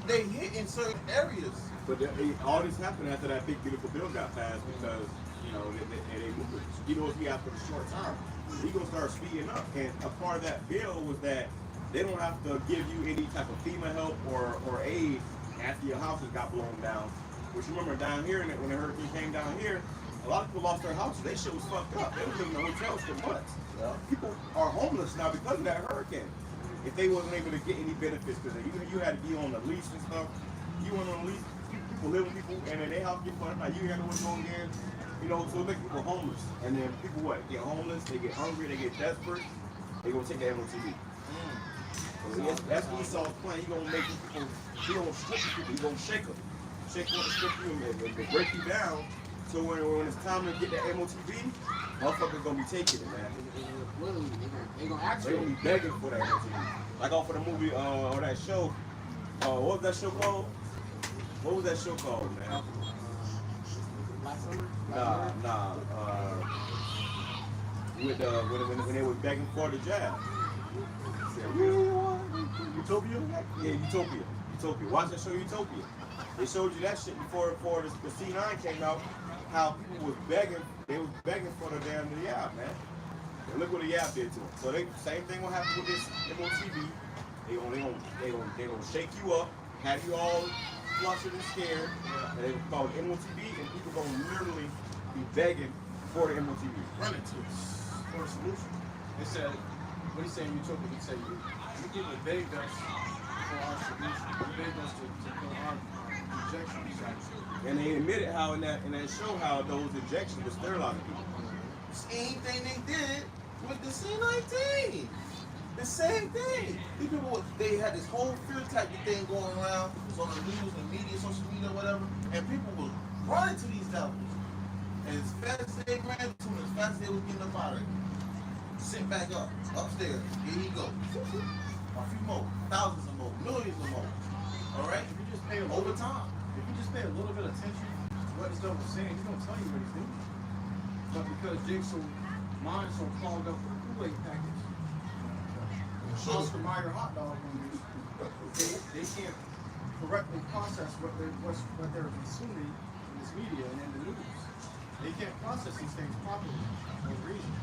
they hit in certain areas. But all this happened after that big beautiful bill got passed because they moved it. He knows we after a short time. He gonna start speeding up, and a part of that bill was that they don't have to give you any type of FEMA help or aid after your houses got blown down. Which you remember down here when the hurricane came down here, a lot of people lost their houses. Their shit was fucked up. They were living in hotels for months. Yeah. People are homeless now because of that hurricane. If they wasn't able to get any benefits, because you had to be on the lease and stuff. You went on the lease, people live with people, and then they help get fucked. Now you had to what's going on. You know, so it makes people homeless. And then people get homeless, they get hungry, they get desperate, they gonna take the MOTV. So that's what Esau's plan. He gonna make people, he gonna strip people, he gonna shake them. Shake them to strip you and break you down. So when it's time to get that MOTV, motherfuckers gonna be taking it, man. They gonna ask They gonna be begging for that MOTV. Like off of the movie or that show, what was that show called? What was that show called, man? Nah. When they were begging for the jab. Utopia? Yeah, Utopia. Watch that show, Utopia. They showed you that shit before the C9 came out. How people was begging, they was begging for the damn Yab, man. And look what the Yab did to them. So same thing will happen with this MOTV. They gonna shake you up, have you all flustered and scared, and they call it MOTV, and people gonna literally be begging for the MOTV. Run it to us for a solution. They said, what he said in Utopia, he said, you people begged us for our solution. You begged us to put our injections. And they admitted how in that show how those injections were sterilizing people. Same thing they did with the C19. The same thing. These people, they had this whole fear tactic thing going around. It was on the news, the media, social media, whatever. And people was running to these devils. And as fast as they ran to them, as fast as they was getting up out of it, sit back up, upstairs. Here he go. A few more, thousands of more, millions of more. All right? If you just pay over time. If you just pay a little bit of attention to what this devil is saying, he's gonna tell you what he's doing. But because Jake's mind's so clogged up with the Kool-Aid package, Oscar Mayer hot dog vendors, they can't correctly process what they're consuming in this media and in the news. They can't process these things properly for a reason.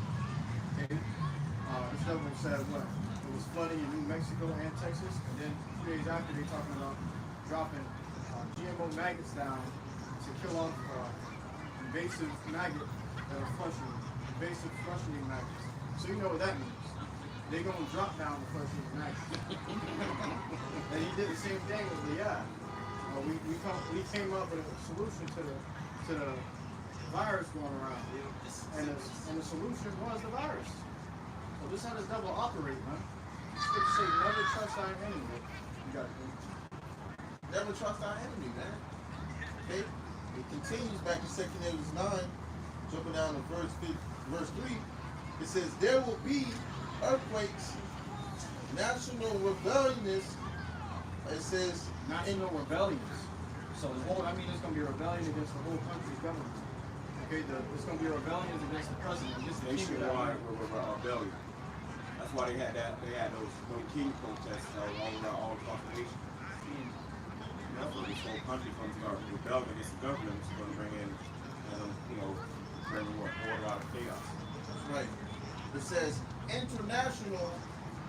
Okay? This devil said what? It was flooding in New Mexico and Texas, and then 2 days after they're talking about dropping GMO maggots down to kill off invasive maggot that are flushing, invasive flushing maggots. So you know what that means. They're going to drop down the flushing maggots. And he did the same thing with the YAHWAH. We came up with a solution to the virus going around. And the solution was the virus. So this is how this devil operates, man. Scripture say never trust our enemy. You got it. Never trust our enemy, man. Okay? It continues back in 2 Kings 9, jumping down to verse 3. It says, there will be earthquakes, national rebelliousness. It says, National rebellions. So the whole, I mean, there's going to be a rebellion against the whole country's government. Okay, there's going to be rebellions against the president, against the king of that. Nationwide rebellion. That's why they had those king protests all around all across the nation. That's what this whole country comes to rebel against the government. It's going to bring in, bring order out of chaos. that's right. It says, international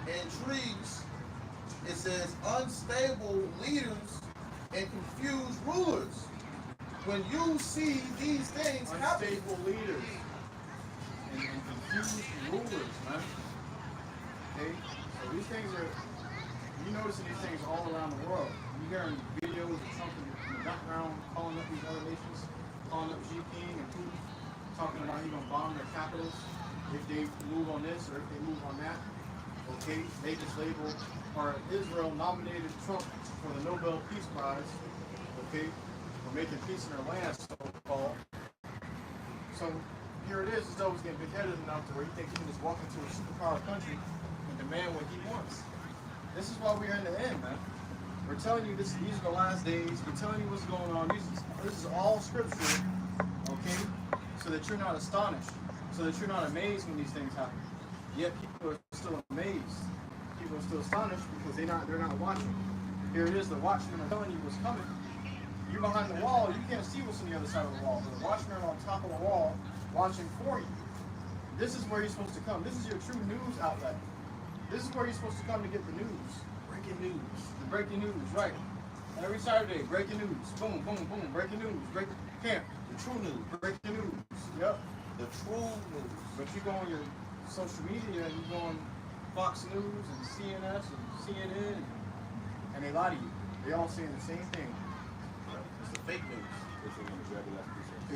intrigues. It says, unstable leaders and confused rulers. When you see these things happen, Unstable leaders and confused rulers, man. Okay, so these things are, you noticing these things all around the world. You hearing videos of Trump in the background calling up these other nations, calling up Xi Jinping and Putin, talking about he's gonna bomb their capitals if they move on this or if they move on that. Okay, they just labeled, or Israel nominated Trump for the Nobel Peace Prize. Okay, for making peace in their land, so-called. So here it is, as though he's getting big-headed enough to where he thinks he can just walk into a superpower country and demand what he wants. This is why we're in the end, man. We're telling you this. These are the last days. We're telling you what's going on. This is all scripture, okay? So that you're not astonished, so that you're not amazed when these things happen. Yet people are still amazed. People are still astonished because they're not watching. Here it is. The watchmen are telling you what's coming. You're behind the wall. You can't see what's on the other side of the wall. But the watchmen are on top of the wall, watching for you. This is where you're supposed to come. This is your true news outlet. This is where you're supposed to come to get the news. Breaking news. The breaking news, right? Every Saturday, breaking news. Boom, boom, boom. Breaking news. Breaking camp. The true news. Breaking news. Yep. the true news. But you go on your social media and you go on Fox News and CNS and CNN and they lie to you. They all saying the same thing. It's the fake news.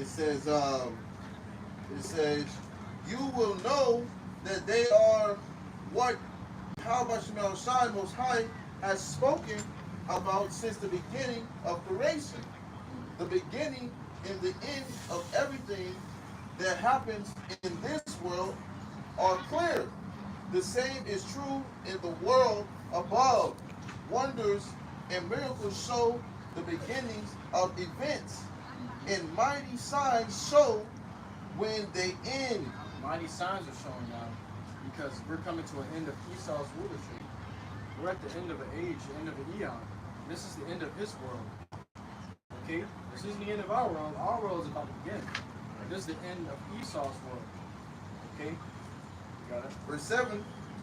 It says, you will know that they are what YAHAWASHI Most High has spoken about since the beginning of creation. The beginning and the end of everything that happens in this world are clear. The same is true in the world above. Wonders and miracles show the beginnings of events, and mighty signs show when they end. Mighty signs are showing now because we're coming to an end of Esau's rulership. We're at the end of an age, the end of an eon. This is the end of his world. Okay? This isn't the end of our world. Our world is about to begin. This is the end of Esau's world. Okay? You got it? Verse 7,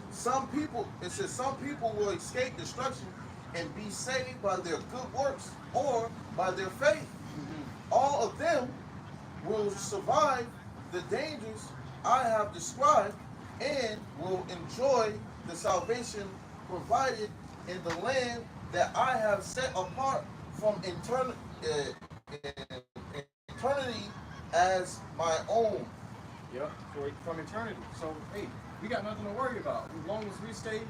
it says some people will escape destruction and be saved by their good works or by their faith. All of them will survive the dangers I have described and will enjoy the salvation provided in the land that I have set apart from eternity as my own. Yep, from eternity. So, hey, we got nothing to worry about. As long as we stay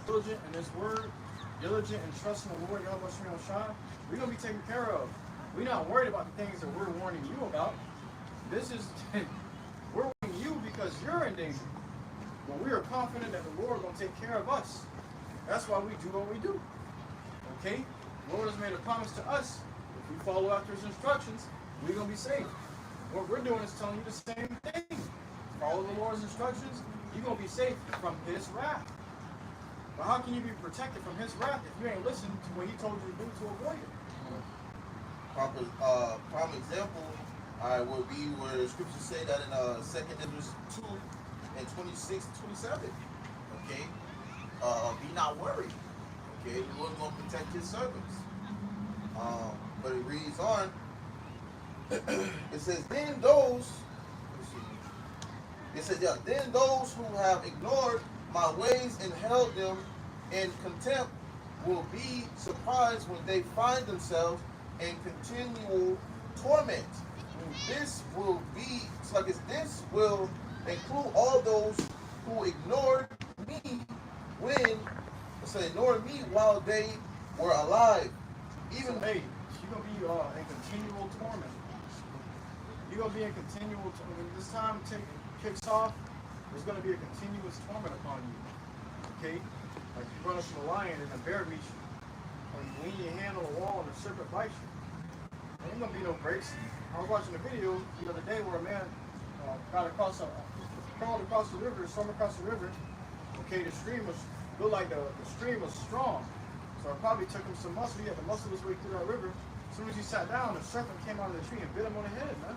diligent in this word, diligent and trusting the Lord, YAHAWASHI, we're going to be taken care of. We're not worried about the things that we're warning you about. This is, we're warning you because you're in danger. But we are confident that the Lord is going to take care of us. That's why we do what we do. Okay? The Lord has made a promise to us. If we follow after his instructions, we're going to be saved. What we're doing is telling you the same thing. Follow the Lord's instructions, you're going to be safe from his wrath. But how can you be protected from his wrath if you ain't listened to what he told you to do to avoid it? Prime example would be where the scriptures say that in 2 Ezra 2 and 26 and 27. Okay? Be not worried. Okay? The Lord's going to protect his servants. But it reads on. It says, then those who have ignored my ways and held them in contempt will be surprised when they find themselves in continual torment. This will include all those who ignored me when said, nor me while they were alive. Even So, hey, you're gonna be in continual torment. You're gonna be in continual torment. When this time kicks off, there's gonna be a continuous torment upon you. Okay? Like you run up to a lion and a bear meets you. Or you lean your hand on the wall and a serpent bites you. There ain't gonna be no breaks. I was watching a video the other day where a man crawled across the river, swam across the river. Okay, the stream looked like the stream was strong. So it probably took him some muscle. He had to muscle his way through that river. As soon as he sat down, the serpent came out of the tree and bit him on the head, man.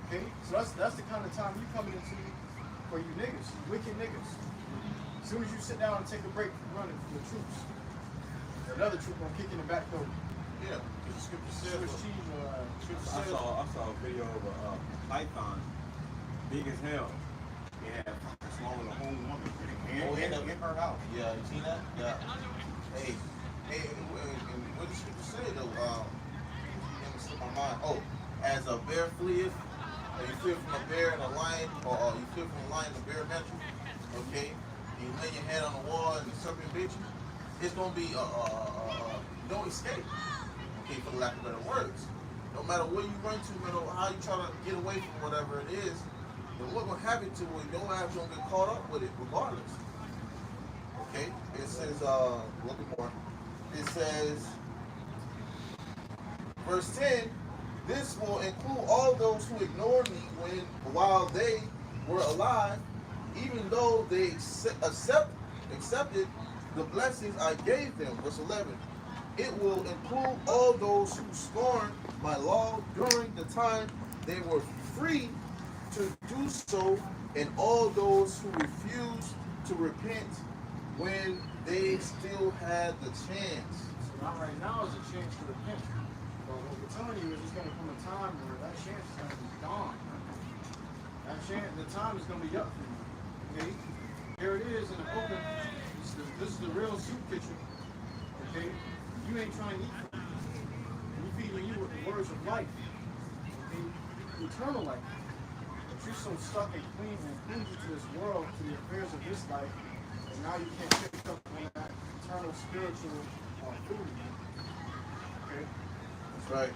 Okay? So that's the kind of time you coming into for you niggas, wicked niggas. As soon as you sit down and take a break from running from the troops, another troop gonna kick in the back door. yeah, the scripture says. Swiss cheese, I saw a video of a python, big as hell. It had swallowed a whole woman in her house. Yeah, you seen that? Yeah. Hey, and what the scripture say though? Let me slip my mind. Oh, as a bear fleeth, or you flee from a bear and a lion, or you flee from a lion and a bear met you. Okay, and you lay your head on the wall and the serpent bit you. It's gonna be no escape. Okay, for lack of better words. No matter where you run to, no matter how you try to get away from whatever it is, the Lord gonna have it to where your ass gonna get caught up with it regardless. Okay, it says a little bit more. It says, verse 10, this will include all those who ignored me while they were alive, even though they accepted the blessings I gave them. Verse 11, it will include all those who scorned my law during the time they were free to do so, and all those who refused to repent when they still had the chance. So not right now is a chance to repent. But what we're telling you is there's going to come a time where that chance is going to be gone. That chance, the time is going to be up for you. Okay? Here it is in the open. This is the real soup kitchen. Okay? You ain't trying to eat from it. We feeding you with the words of life. Okay? Eternal life. But you're so stuck and clean and clinging to this world, to the affairs of this life, and now you can't pick up on that eternal spiritual food. Okay? That's right.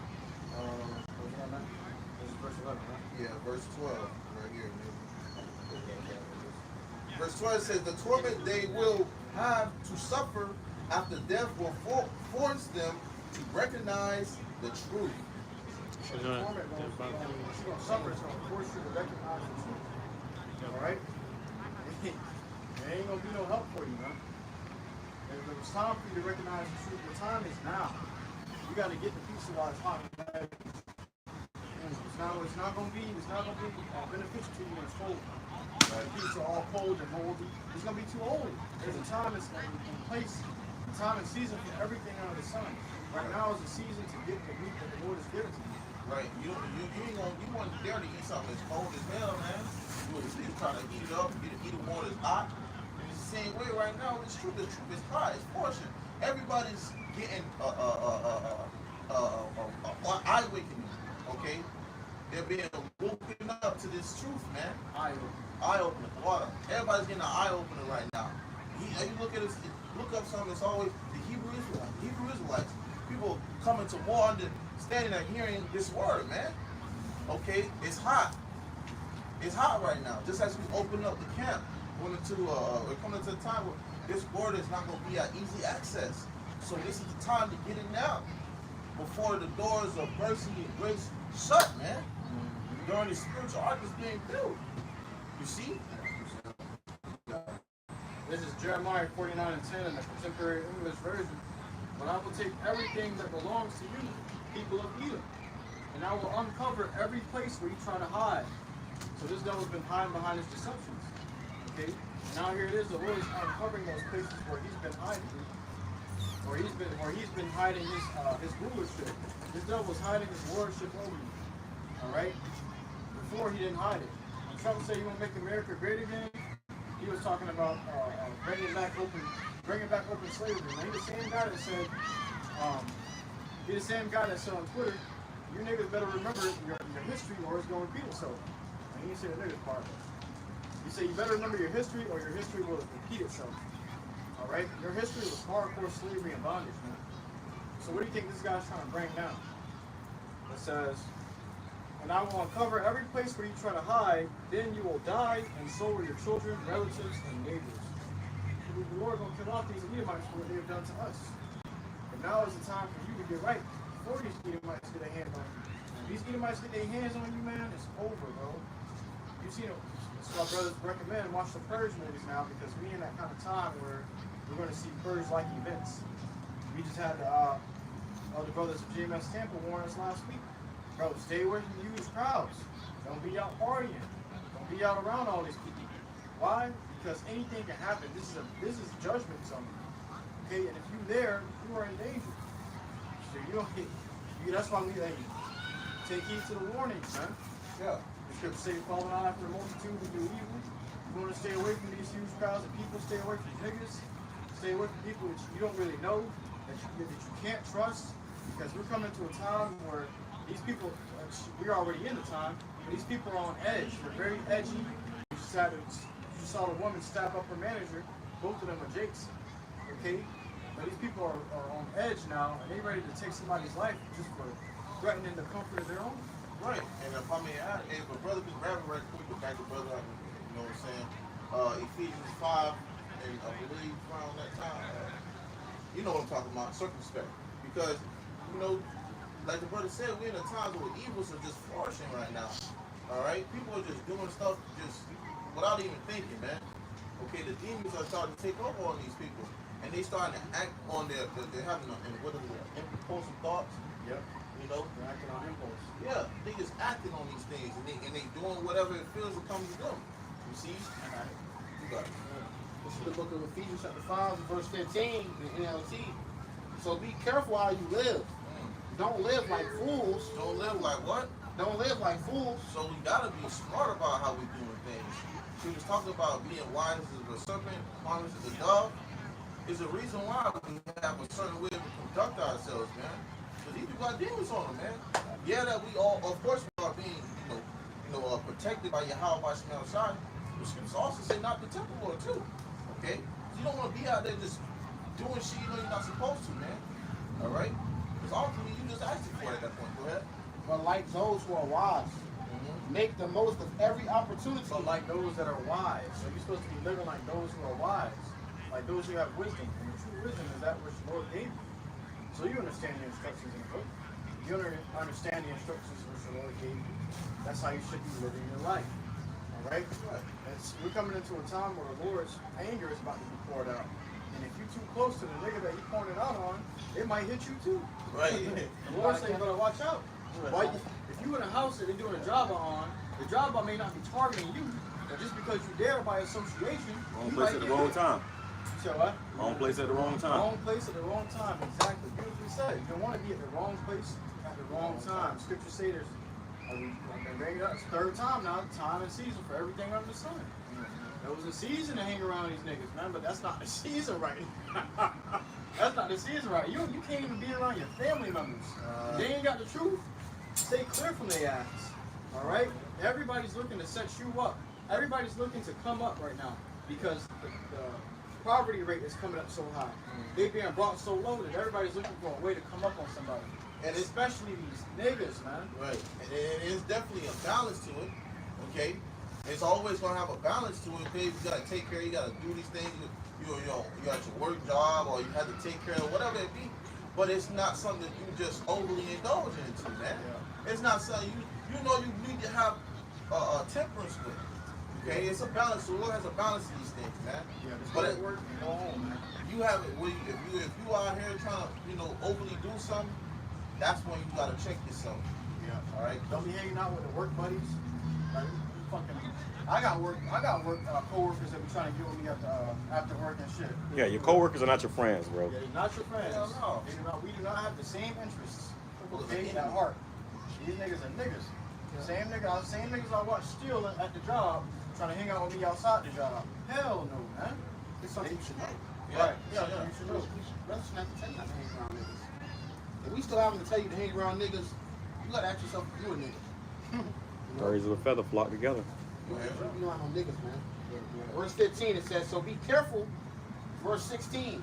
This is verse 11, right? Yeah, verse 12, right here. Verse 12 says, the torment they will have to suffer after death will force them to recognize the truth. So the torment you're going to suffer is going to force you to recognize the truth. All right? There ain't going to be no help for you, man. If it was time for you to recognize the truth, the time is now. You got to get the piece of what's hot. It's not going to be beneficial to you when it's cold. The pieces are all cold and moldy. It's going to be too old. There's a time and place, a time and season for everything under the sun. Right now is the season to get the meat that the Lord has given to you. Right. You want there to eat something that's cold as hell, man. You try to eat it up, eat it more that's hot. And it's the same way right now. It's true. The truth is hot. It's portion. Everybody's getting eye awakening. Okay. They're being woken up to this truth, man. Eye opener. Water. Everybody's getting an eye opener right now. You look at it. Look up something. It's always the Hebrew Israelites. People coming to more understanding and hearing this word, man. Okay, it's hot. It's hot right now. Just as we open up the camp, we're coming to a time where this word is not going to be at easy access. So this is the time to get it now, before the doors of mercy and grace shut, man. During the spiritual ark is being built. You see? This is Jeremiah 49:10 in the Contemporary English Version. But I will take everything that belongs to you, people of Edom, and I will uncover every place where you try to hide. So this devil's been hiding behind his deceptions. Okay? Now here it is, the Lord is uncovering those places where he's been hiding. Where he's been hiding his rulership. This devil was hiding his lordship over you. Alright? Before he didn't hide it. When Trump said you want to make America great again, he was talking about bringing back open slavery. Now, he's the same guy that said, on Twitter, you niggas better remember your history or it's going to repeat itself. And he didn't say the niggas part. He said you better remember your history or your history will repeat itself. All right? Your history was hardcore slavery and bondage, man. So what do you think this guy's trying to bring down? It says, and I will uncover every place where you try to hide, then you will die, and so will your children, relatives, and neighbors. The Lord will kill off these Edomites for what they have done to us. But now is the time for you to get right before these Edomites get their hands on you. If these Edomites get their hands on you, man, it's over, bro. You see, that's why brothers recommend watch the purge movies now, because we in that kind of time where we're going to see purge-like events. We just had the brothers of GMS Tampa warn us last week. Bro, stay away from huge crowds. Don't be out partying. Don't be out around all these people. Why? Because anything can happen. This is judgment zone. Okay, and if you there, you are in danger. So you don't that's why we take heed to the warnings, man. Yeah. The scripture say follow not after the multitude who do evil. You want to stay away from these huge crowds of people, stay away from niggas, stay away from people that you don't really know, that you can't trust, because we're coming to a time where these people, we're already in the time, but these people are on edge. They're very edgy. You saw the woman stab up her manager. Both of them are Jakes. Okay? But these people are on edge now, and they're ready to take somebody's life just for threatening the comfort of their own. Right. And if I may add, if a brother could grab it right quick, go back to brother, you know what I'm saying? Ephesians 5, and I believe around that time, you know what I'm talking about, circumspect. Because, you know, like the brother said, we're in a time where evils are just flourishing right now. All right? People are just doing stuff just without even thinking, man. Okay, the demons are starting to take over on these people. And they starting to act on they're having impulsive thoughts. Yep. You know? They're acting on impulse. Yeah, they just acting on these things and they doing whatever it feels to come to them. You see? You got it. This is the book of Ephesians chapter 5, verse 15 in NLT. So be careful how you live. Don't live like fools. Don't live like what? Don't live like fools. So we gotta be smart about how we doing things. She was talking about being wise as a serpent, harmless as a dove. There's a reason why we have a certain way to conduct ourselves, man. Because these people got demons on them, man. Yeah, that we all, of course, we are being, protected by YAHAWASHI. The scriptures also say not the temple Lord too. Okay? So you don't want to be out there just doing shit you know you're not supposed to, man. All right? Because ultimately you just asked for it at that point. Go ahead. But like those who are wise, make the most of every opportunity. But like those that are wise. So you're supposed to be living like those who are wise. Like those who have wisdom. And the true wisdom is that which the Lord gave you. So you understand the instructions in the book. You understand the instructions which the Lord gave you. That's how you should be living your life. Alright? We're coming into a time where the Lord's anger is about to be poured out. And if you're too close to the nigga that he pointed out on, it might hit you too. Right. The Lord said you better watch out. If you in a house that they're doing a job on, the job may not be targeting you, but just because you're there by association, Wrong place at the wrong time. So what? Wrong place at the wrong time. Wrong place at the wrong time. Exactly. Beautifully said. You don't want to be at the wrong place at the wrong time. Scripture say there's, I've been bringing it up, it's the third time now, time and season for everything under the sun. There was a season to hang around these niggas, man, but that's not the season right now. That's not the season right. You can't even be around your family members. They ain't got the truth. Stay clear from their ass. Alright? Everybody's looking to set you up. Everybody's looking to come up right now because the poverty rate is coming up so high. They being brought so low that everybody's looking for a way to come up on somebody. And especially these niggas, man. Right. And it is definitely a balance to it. Okay? It's always gonna have a balance to it, okay? You gotta take care, you gotta do these things, you got your work job or you have to take care of whatever it be. But it's not something that you just overly indulge into, man. Yeah. It's not something you know you need to have a temperance with. Okay, it's a balance. The Lord has a balance to these things, man. Yeah, but at work, go home, man. You have it. If you out here trying to overly do something, that's when you gotta check yourself. Yeah. All right. Don't be hanging out with the work buddies. Like, I got work coworkers that be trying to get with me after work and shit. Yeah, your coworkers are not your friends, bro. Yeah, they're not your friends. Hell no. We do not have the same interests. Okay, at heart. These niggas are niggas. Same niggas I watch steal at the job, trying to hang out with me outside the job. Hell no, man. It's something you should know. Yeah. Right. Yeah. You should know. Brothers shouldn't have to tell you not to hang around niggas. If we still having to tell you to hang around niggas, you gotta ask yourself if you a nigga. Birds of a feather flock together. You know I'm on niggas, man. Verse 15 it says, so be careful Verse 16.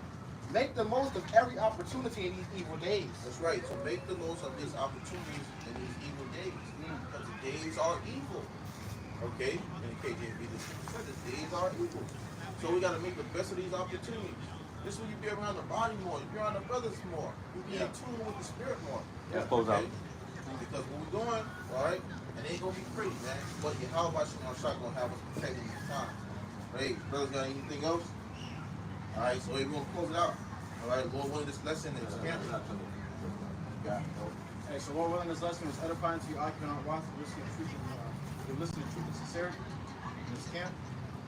Make the most of every opportunity in these evil days. That's right. So make the most of these opportunities in these evil days. Because the days are evil. Okay? In the KJV, the days are evil. So we got to make the best of these opportunities. This is when you be around the body more. You be around the brothers more. You be in tune with the spirit more. Let's close out. Because when we're going, all right, and it ain't going to be pretty, man. But YAHAWASHI going to have us protected these times. Hey, brothers got anything else? All right, so we're going to close it out. All right, Lord willing, this lesson is camping. Hey, so Lord willing, this lesson was edifying to you, occupying our watch, listening to truth, and listening to truth and sincerity in this camp.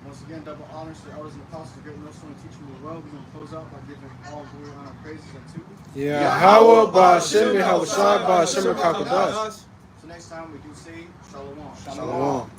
Once again, double honors to the elders and apostles of Great Millstone teaching me well. We're going to close out by giving all glory, honor, and praises unto Yahawah, BAHASHAM, YAHAWASHI, BAHASHAM, QADASH. So next time we do say Shalom. Shalom.